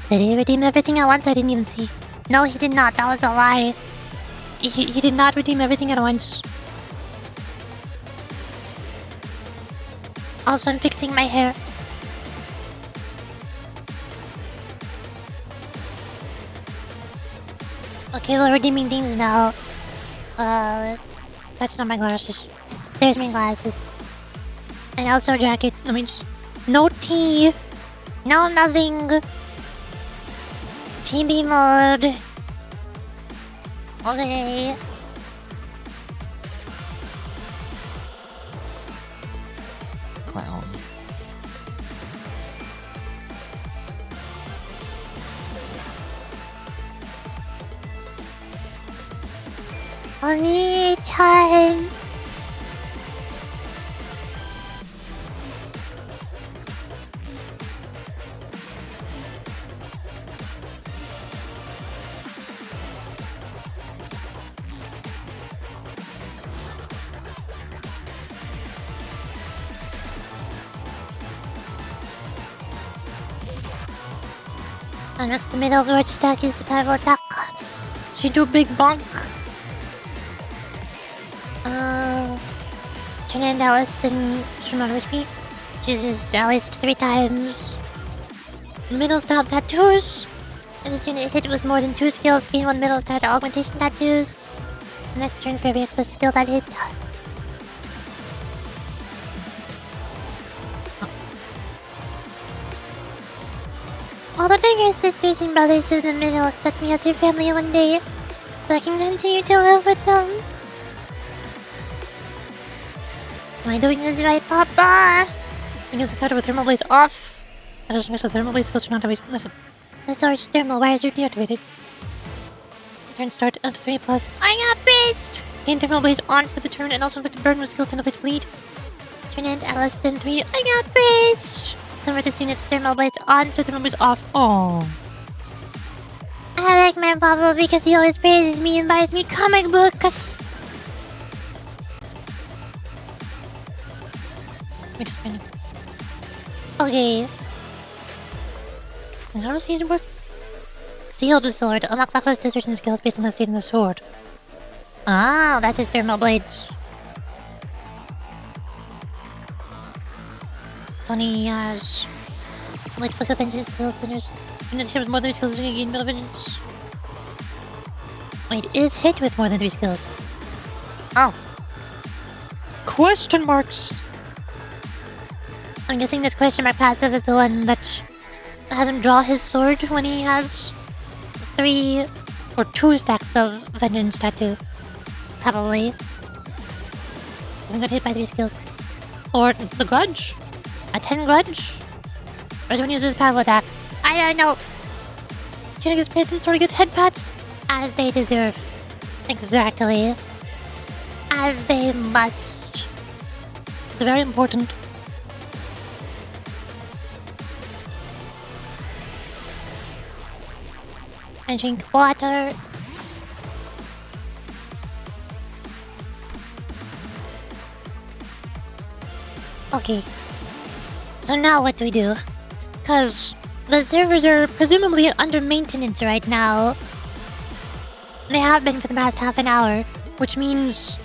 Did he redeem everything at once? I didn't even see. No, he did not. That was a lie. He did not redeem everything at once. Also, I'm fixing my hair. Okay, we're redeeming things now. That's not my glasses. There's my glasses. And also a jacket. I mean, no tea. No nothing. TB mode. Okay. Clown. Only time. And next the middle grudge stack is the powerful attack. She do big bonk. Turn in Alice, then turn on HP. Chooses Alice 3 times. Middle style tattoos. And this unit hit with more than 2 skills, gain 1 middle style augmentation tattoos. Next turn for every excess skill that hit. All the bigger sisters and brothers of the middle accept me as your family one day, so I can continue to live with them. Am I doing this right, Papa? Because the cutter with thermal blaze off. That doesn't make the thermal blaze supposed to not have. Listen. The sword's thermal wires are deactivated. Turn start at 3 plus. I got beast! Gain thermal blaze on for the turn and also inflict burn with skills and inflict bleed. Turn end at less than 3. I got beast! Convert this unit's thermal blades on to thermal blades off. Oh. I like my Papa because he always praises me and buys me comic books. Expanding. Okay. And how does season work? Sealed sword. Unlocks access to certain skills based on the state of the sword. Ah, that's his thermal blades. Sony has like fuck up engine skills centers. Units hit with more than 3 skills to gain middle vengeance. Wait, is hit with more than 3 skills? Oh. Question marks. I'm guessing this question mark passive is the one that has him draw his sword when he has 3 or 2 stacks of vengeance tattoo. Probably. Doesn't get hit by 3 skills. Or the grudge? A 10 grudge? Or someone uses powerful attack? I don't know. Jenna gets praised and Sora gets head pats. As they deserve. Exactly. As they must. It's very important. I drink water. Okay. So now what do we do? Because the servers are presumably under maintenance right now. They have been for the past half an hour, which means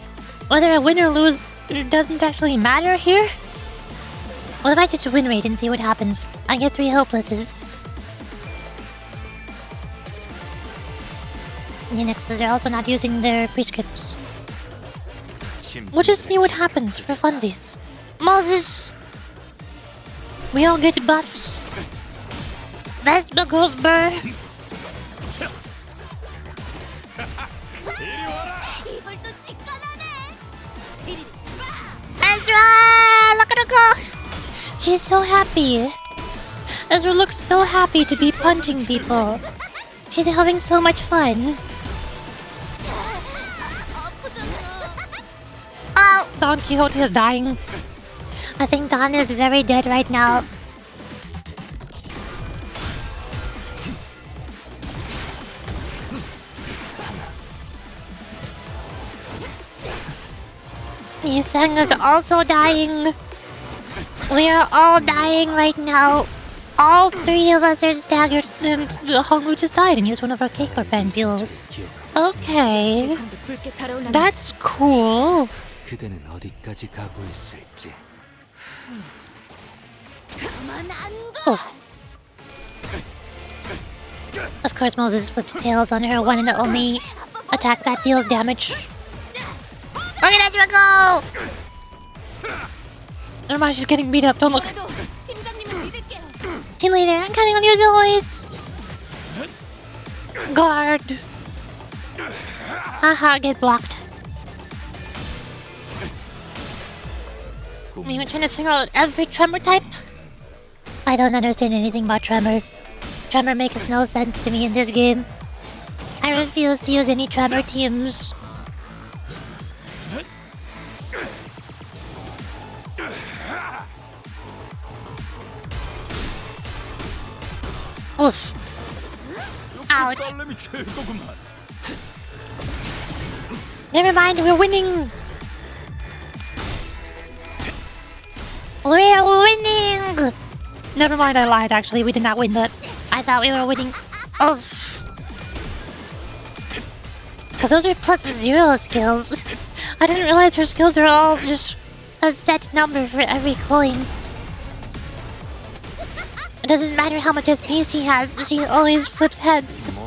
whether I win or lose doesn't actually matter here. What if I just win rate and see what happens? I get 3 hopelesses. Unixes are also not using their prescripts. We'll just see what happens for funsies. Moses! We all get buffs. Vespa goes burr. Ezra! Look at her go! She's so happy. Ezra looks so happy to be punching people. She's having so much fun. Oh! Don Quixote is dying. I think Don is very dead right now. Yiseng is also dying. We are all dying right now. All 3 of us are staggered, and Hongwu just died and used one of our cake or pan fuels. Okay. That's cool. 그대는 어디까지 각오했을지. Oof. Of course, Moses flipped tails on her one and only attack that deals damage. Look at Ezra go! Never mind, she's getting beat up. Don't look. Team leader, I'm counting on you as always. Guard. Haha, get blocked. I mean, we're trying to figure out every tremor type? I don't understand anything about tremor. Tremor makes no sense to me in this game. I refuse to use any tremor teams. Oof. Ouch. Never mind, we're winning! We're winning! Never mind, I lied actually, we did not win that. I thought we were winning. Oh. Cause those are +0 skills. I didn't realize her skills are all just a set number for every coin. It doesn't matter how much SP she has, she always flips heads.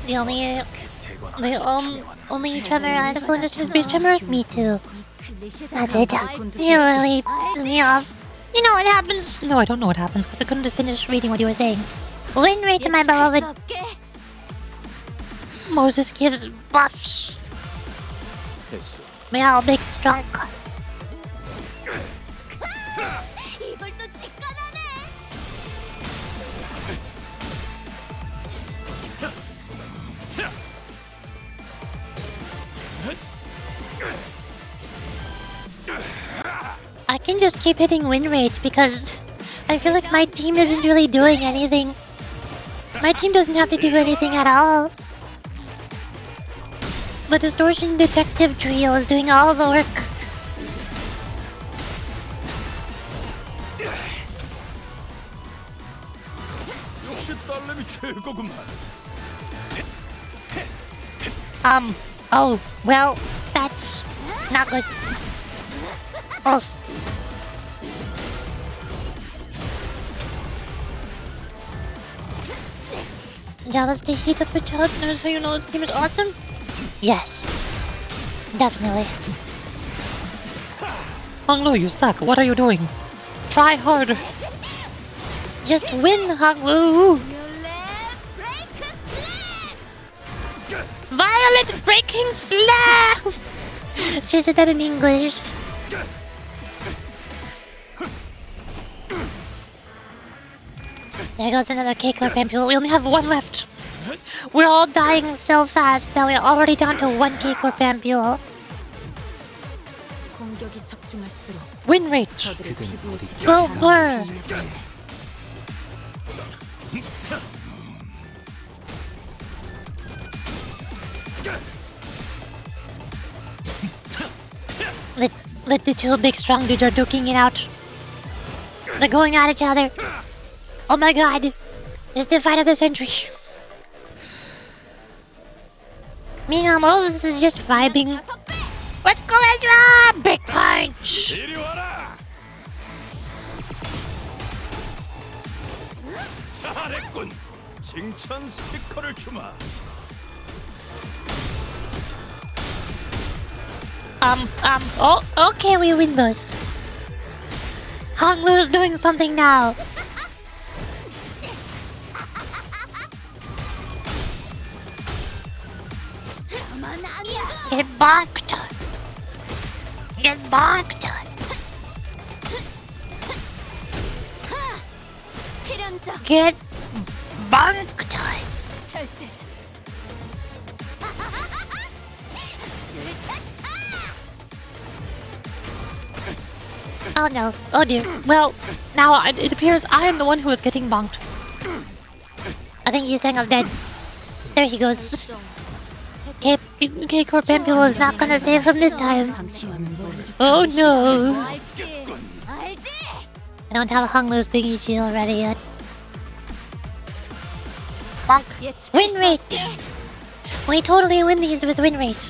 The only tremor I have learned is base tremor? Me too. That's it. You really pissed me off. You know what happens? No, I don't know what happens because I couldn't finish reading what you were saying. Win rate to my beloved. Moses gives buffs. We are all big strong. I can just keep hitting win rate because I feel like my team isn't really doing anything. My team doesn't have to do anything at all. The Distortion Detective Trio is doing all the work. Oh, well, that's not good. Oof. Jealous to heat up a child so you know this game is awesome? Yes. Definitely. Honglu, you suck. What are you doing? Try harder. Just win, Honglu! Violet breaking slam! She said that in English. There goes another cake or ampule. We only have one left. We're all dying so fast that we're already down to one cake or ampule. 공격이 적중할수록 Win rate. 저들의 피부에서 Go blur. The two big strong dudes are duking it out. They're going at each other. Oh my god. It's the fight of the century. Meanwhile, Moses is just vibing. Let's go, Ezra! Big punch! 이리 와라. 잘했군. 칭찬 스티커를 주마. Oh, okay, we win this. Honglu's doing something now. Get bonked. Get bonked. 필연적 Get bonked. 절대적 Oh no. Oh dear. Well, now it appears I am the one who is getting bonked. I think he's saying I'm dead. There he goes. K-Corp Ampule is not gonna save him this time. Oh no. 알지 알지 I don't have Honglu's Biggie shield ready yet. Bonk. Win rate! We totally win these with win rate.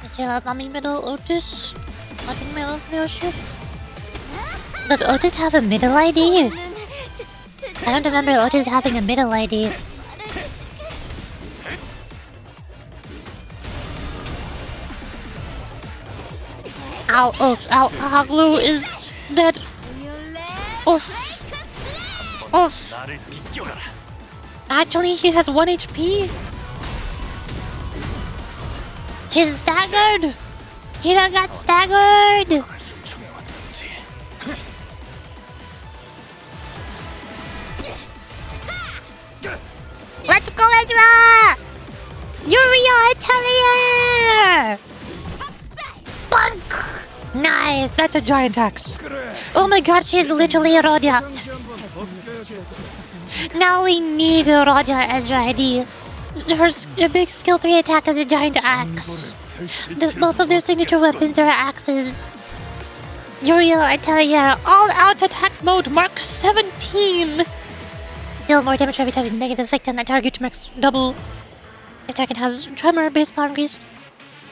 Is there a mommy middle Otis? Nothing middle Ryoshu? Does Otis have a middle ID? I don't remember Otis having a middle ID. Ow, oof, ow, Hoglu is dead. Oof. Oof. 나를 비껴가라. Actually, he has 1 HP. She's staggered. He done got staggered. 숙청해 왔는지. Let's go, Ezra! Uriel Atelier! Bunk! Nice, that's a giant axe. Oh my god, she's literally a Rodia. Now we need a Rodia Ezra ID. Her big skill 3 attack is a giant axe. Both of their signature weapons are axes. Uriel Atelier, all-out attack mode, mark 17! Deal more damage every time with negative effect on that target to max double. If target has tremor, base power increase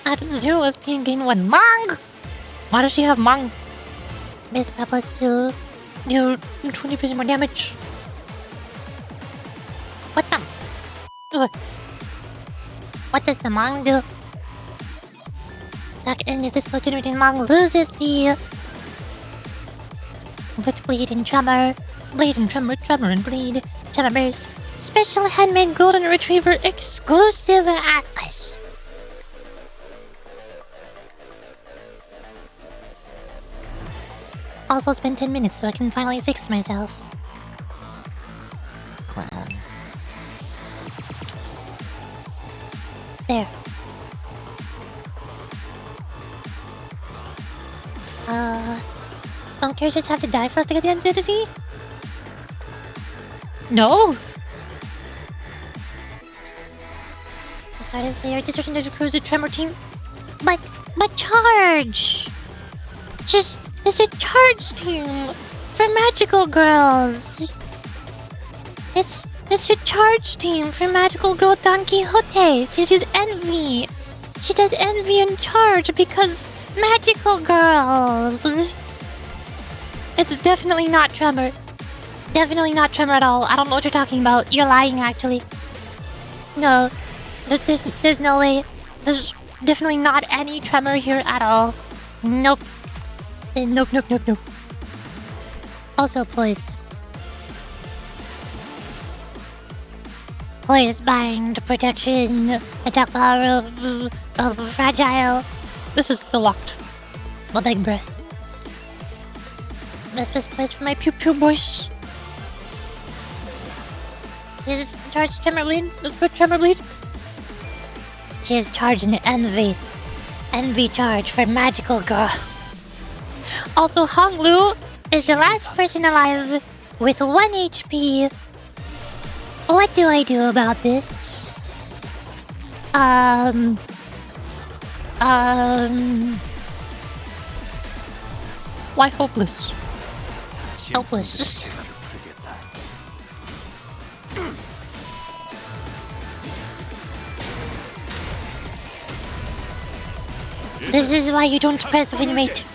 at 0 SP and gain 1 Mang! Why does she have Mang? Base power plus 2, do 20% more damage. What the? Ugh. What does the Mang do? Attack and if this skill generating Mang loses SP. With bleed and tremor. Bleed and tremor, tremor and bleed. Tremor burst. Special handmade golden retriever exclusive axe. Also spend 10 minutes so I can finally fix myself. Clown. There. Don't characters have to die for us to get the identity? No! Decided they are discerning to the cruiser tremor team. But charge! It's a charge team for magical girls. It's a charge team for magical girl Don Quixote. She does envy. She does envy and charge because magical girls. It's definitely not tremor. Definitely not tremor at all. I don't know what you're talking about. You're lying, actually. No, there's no way. There's definitely not any tremor here at all. Nope. Nope. Also, please. Force bind, protection, attack power, fragile. This is the locked. A big breath. Best place for my pew pew boys. Is charged Tremor Bleed? Let's put Tremor Bleed. She is charged in Envy. Envy charge for magical girls. Also, Hong Lu is the last person alive with 1 HP. What do I do about this? Why hopeless? Hopeless. This is why you don't press win rate.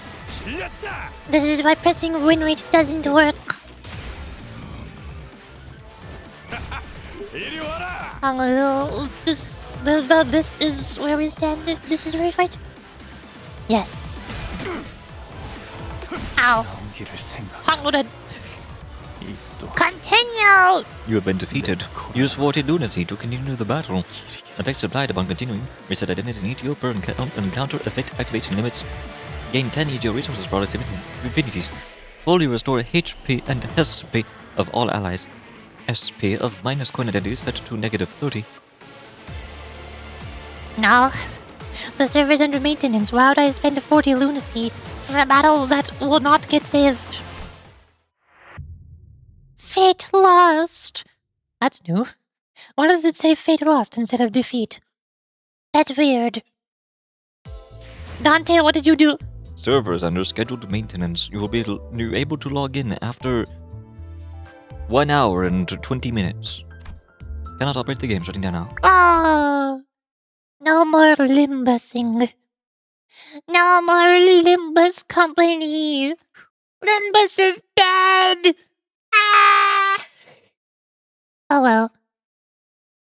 This is why pressing win rate doesn't work. This is where we stand. This is where we fight. Yes. Ow. Hangloaded. Continue! You have been defeated. Use thwarted lunacy to continue the battle. Effects applied upon continuing. Reset identity and ETO per encounter effect activation limits. Gain 10 ETO resources for all infinities. Fully restore HP and SP of all allies. SP of minus coin identity set to -30. Now, the server's under maintenance. Why would I spend 40 lunacy for a battle that will not get saved? Fate lost. That's new. Why does it say fate lost instead of defeat? That's weird. Dante, what did you do? Servers under scheduled maintenance. You will be able to log in after 1 hour and 20 minutes. Cannot operate the game. Shutting down now. Oh, no more limbusing. No more Limbus Company. Limbus is dead. Ah! Oh well.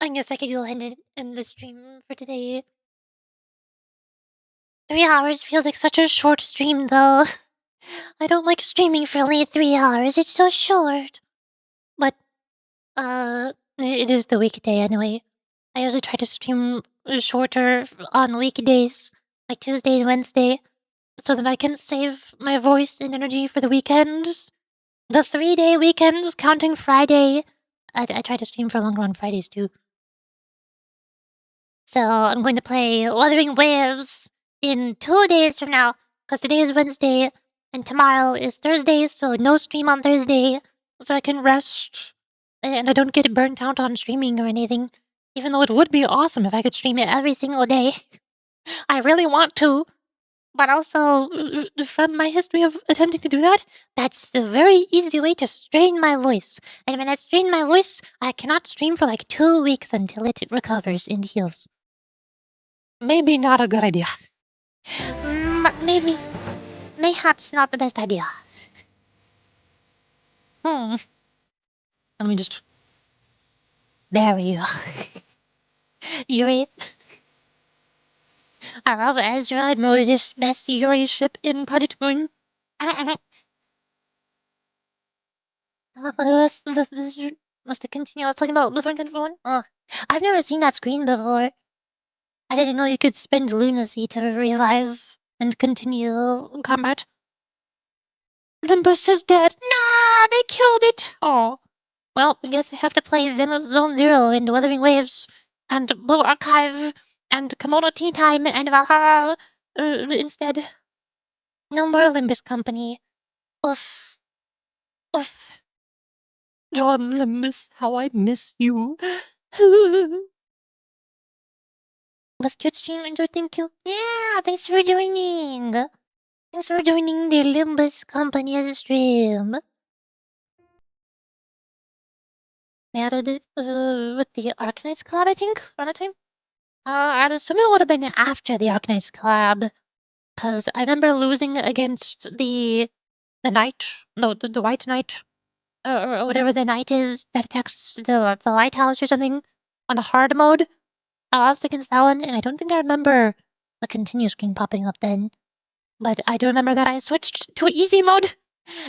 I guess I could go ahead and end the stream for today. 3 hours feels like such a short stream, though. I don't like streaming for only 3 hours. It's so short. But, it is the weekday anyway. I usually try to stream shorter on weekdays, like Tuesday and Wednesday, so that I can save my voice and energy for the weekends. The 3-day weekends, counting Friday. I try to stream for longer on Fridays, too. So I'm going to play Wuthering Waves in 2 days from now, because today is Wednesday, and tomorrow is Thursday, so no stream on Thursday, so I can rest, and I don't get burnt out on streaming or anything, even though it would be awesome if I could stream it every single day. I really want to, but also, from my history of attempting to do that, that's a very easy way to strain my voice, and when I strain my voice, I cannot stream for like 2 weeks until it recovers and heals. Maybe not a good idea. Mayhaps not the best idea. Let me just... There we go. Yuri. I love Ezra and Moses' best Yuri ship in Project Moon. Must it continue? I was talking about Blueprint and one. I've never seen that screen before. I didn't know you could spend lunacy to revive and continue combat. Limbus is dead. No, they killed it. Oh. Well, I guess I have to play Zone Zero and Wuthering Waves and Blue Archive and Kimono Tea Time and Valhalla instead. No more Limbus Company. Oof. Oof. John Limbus, how I miss you. Was good stream, enjoy, thank you. Yeah, thanks for joining. Thanks for joining the Limbus Company's stream. They added it with the Arknights collab, I think, around the time. I'd assume it would have been after the Arknights collab, because I remember losing against the knight, no, the white knight, or whatever the knight is that attacks the lighthouse or something, on the hard mode. I lost against that one, and I don't think I remember the continue screen popping up then. But I do remember that I switched to easy mode,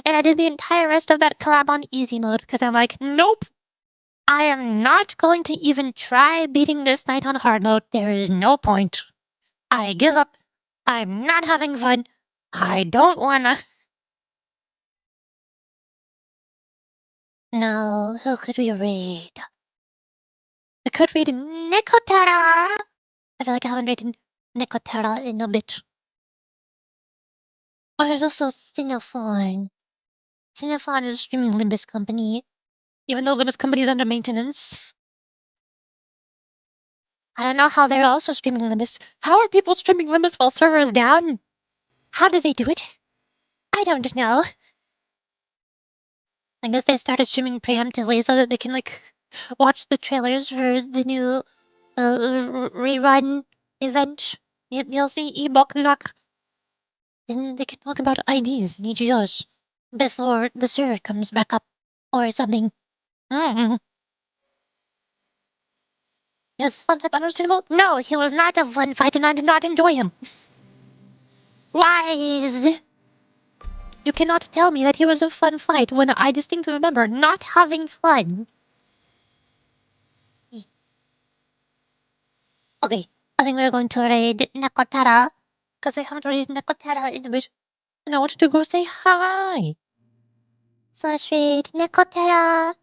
and I did the entire rest of that collab on easy mode, because I'm like, nope! I am not going to even try beating this night on hard mode. There is no point. I give up. I'm not having fun. I don't wanna. No, who could we raid? We could raid Nicotera. I feel like I haven't raided Nicotera in a bit. Oh, there's also Cinephone. Cinephone is a streaming Limbus company. Even though Limbus company is under maintenance. I don't know how they're also streaming Limbus. How are people streaming Limbus while server is down? How do they do it? I don't know. I guess they started streaming preemptively so that they can, like, watch the trailers for the new rerun event. DLC ebook lock. Then they can talk about IDs and EGOs before the server comes back up or something. Mm. Is fun fight understandable? No, he was not a fun fight and I did not enjoy him. Lies! You cannot tell me that he was a fun fight when I distinctly remember not having fun. Okay, I think we're going to raid Nakotara, because I haven't raided Nakotara in a bit, and I wanted to go say hi. So let's raid Nakotara.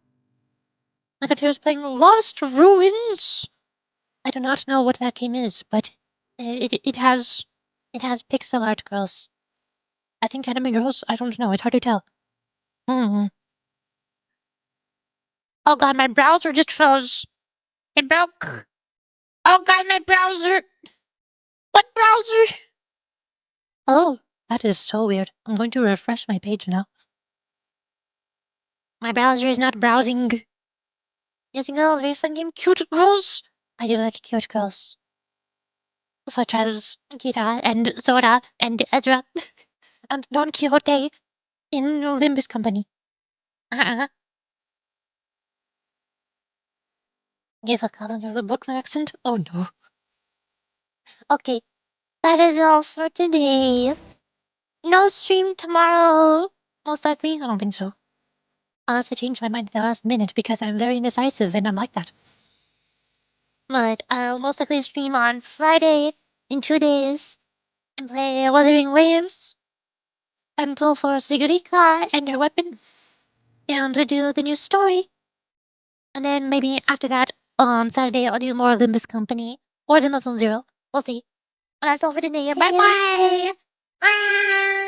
Nakotara's playing Lost Ruins. I do not know what that game is, but it has pixel art girls. I think anime girls. I don't know. It's hard to tell. Hmm. Oh god, my browser just froze. It broke. Oh god, my browser. What browser? Oh, that is so weird. I'm going to refresh my page now. My browser is not browsing. Using a very fun game, Cute Girls. I do like cute girls. Such as Kira and Sora and Ezra and Don Quixote in Limbus Company. Uh-uh. Give a calendar the book accent? Oh no. Okay, that is all for today. No stream tomorrow. Most likely, I don't think so. Unless I change my mind at the last minute because I'm very indecisive and I'm like that. But I'll most likely stream on Friday in 2 days and play Wuthering Waves and pull for Sigurika and her weapon and to do the new story. And then maybe after that, on Saturday, I'll do more Limbus Company or Zone Zero. We'll see. That's all for today. Bye-bye! Bye!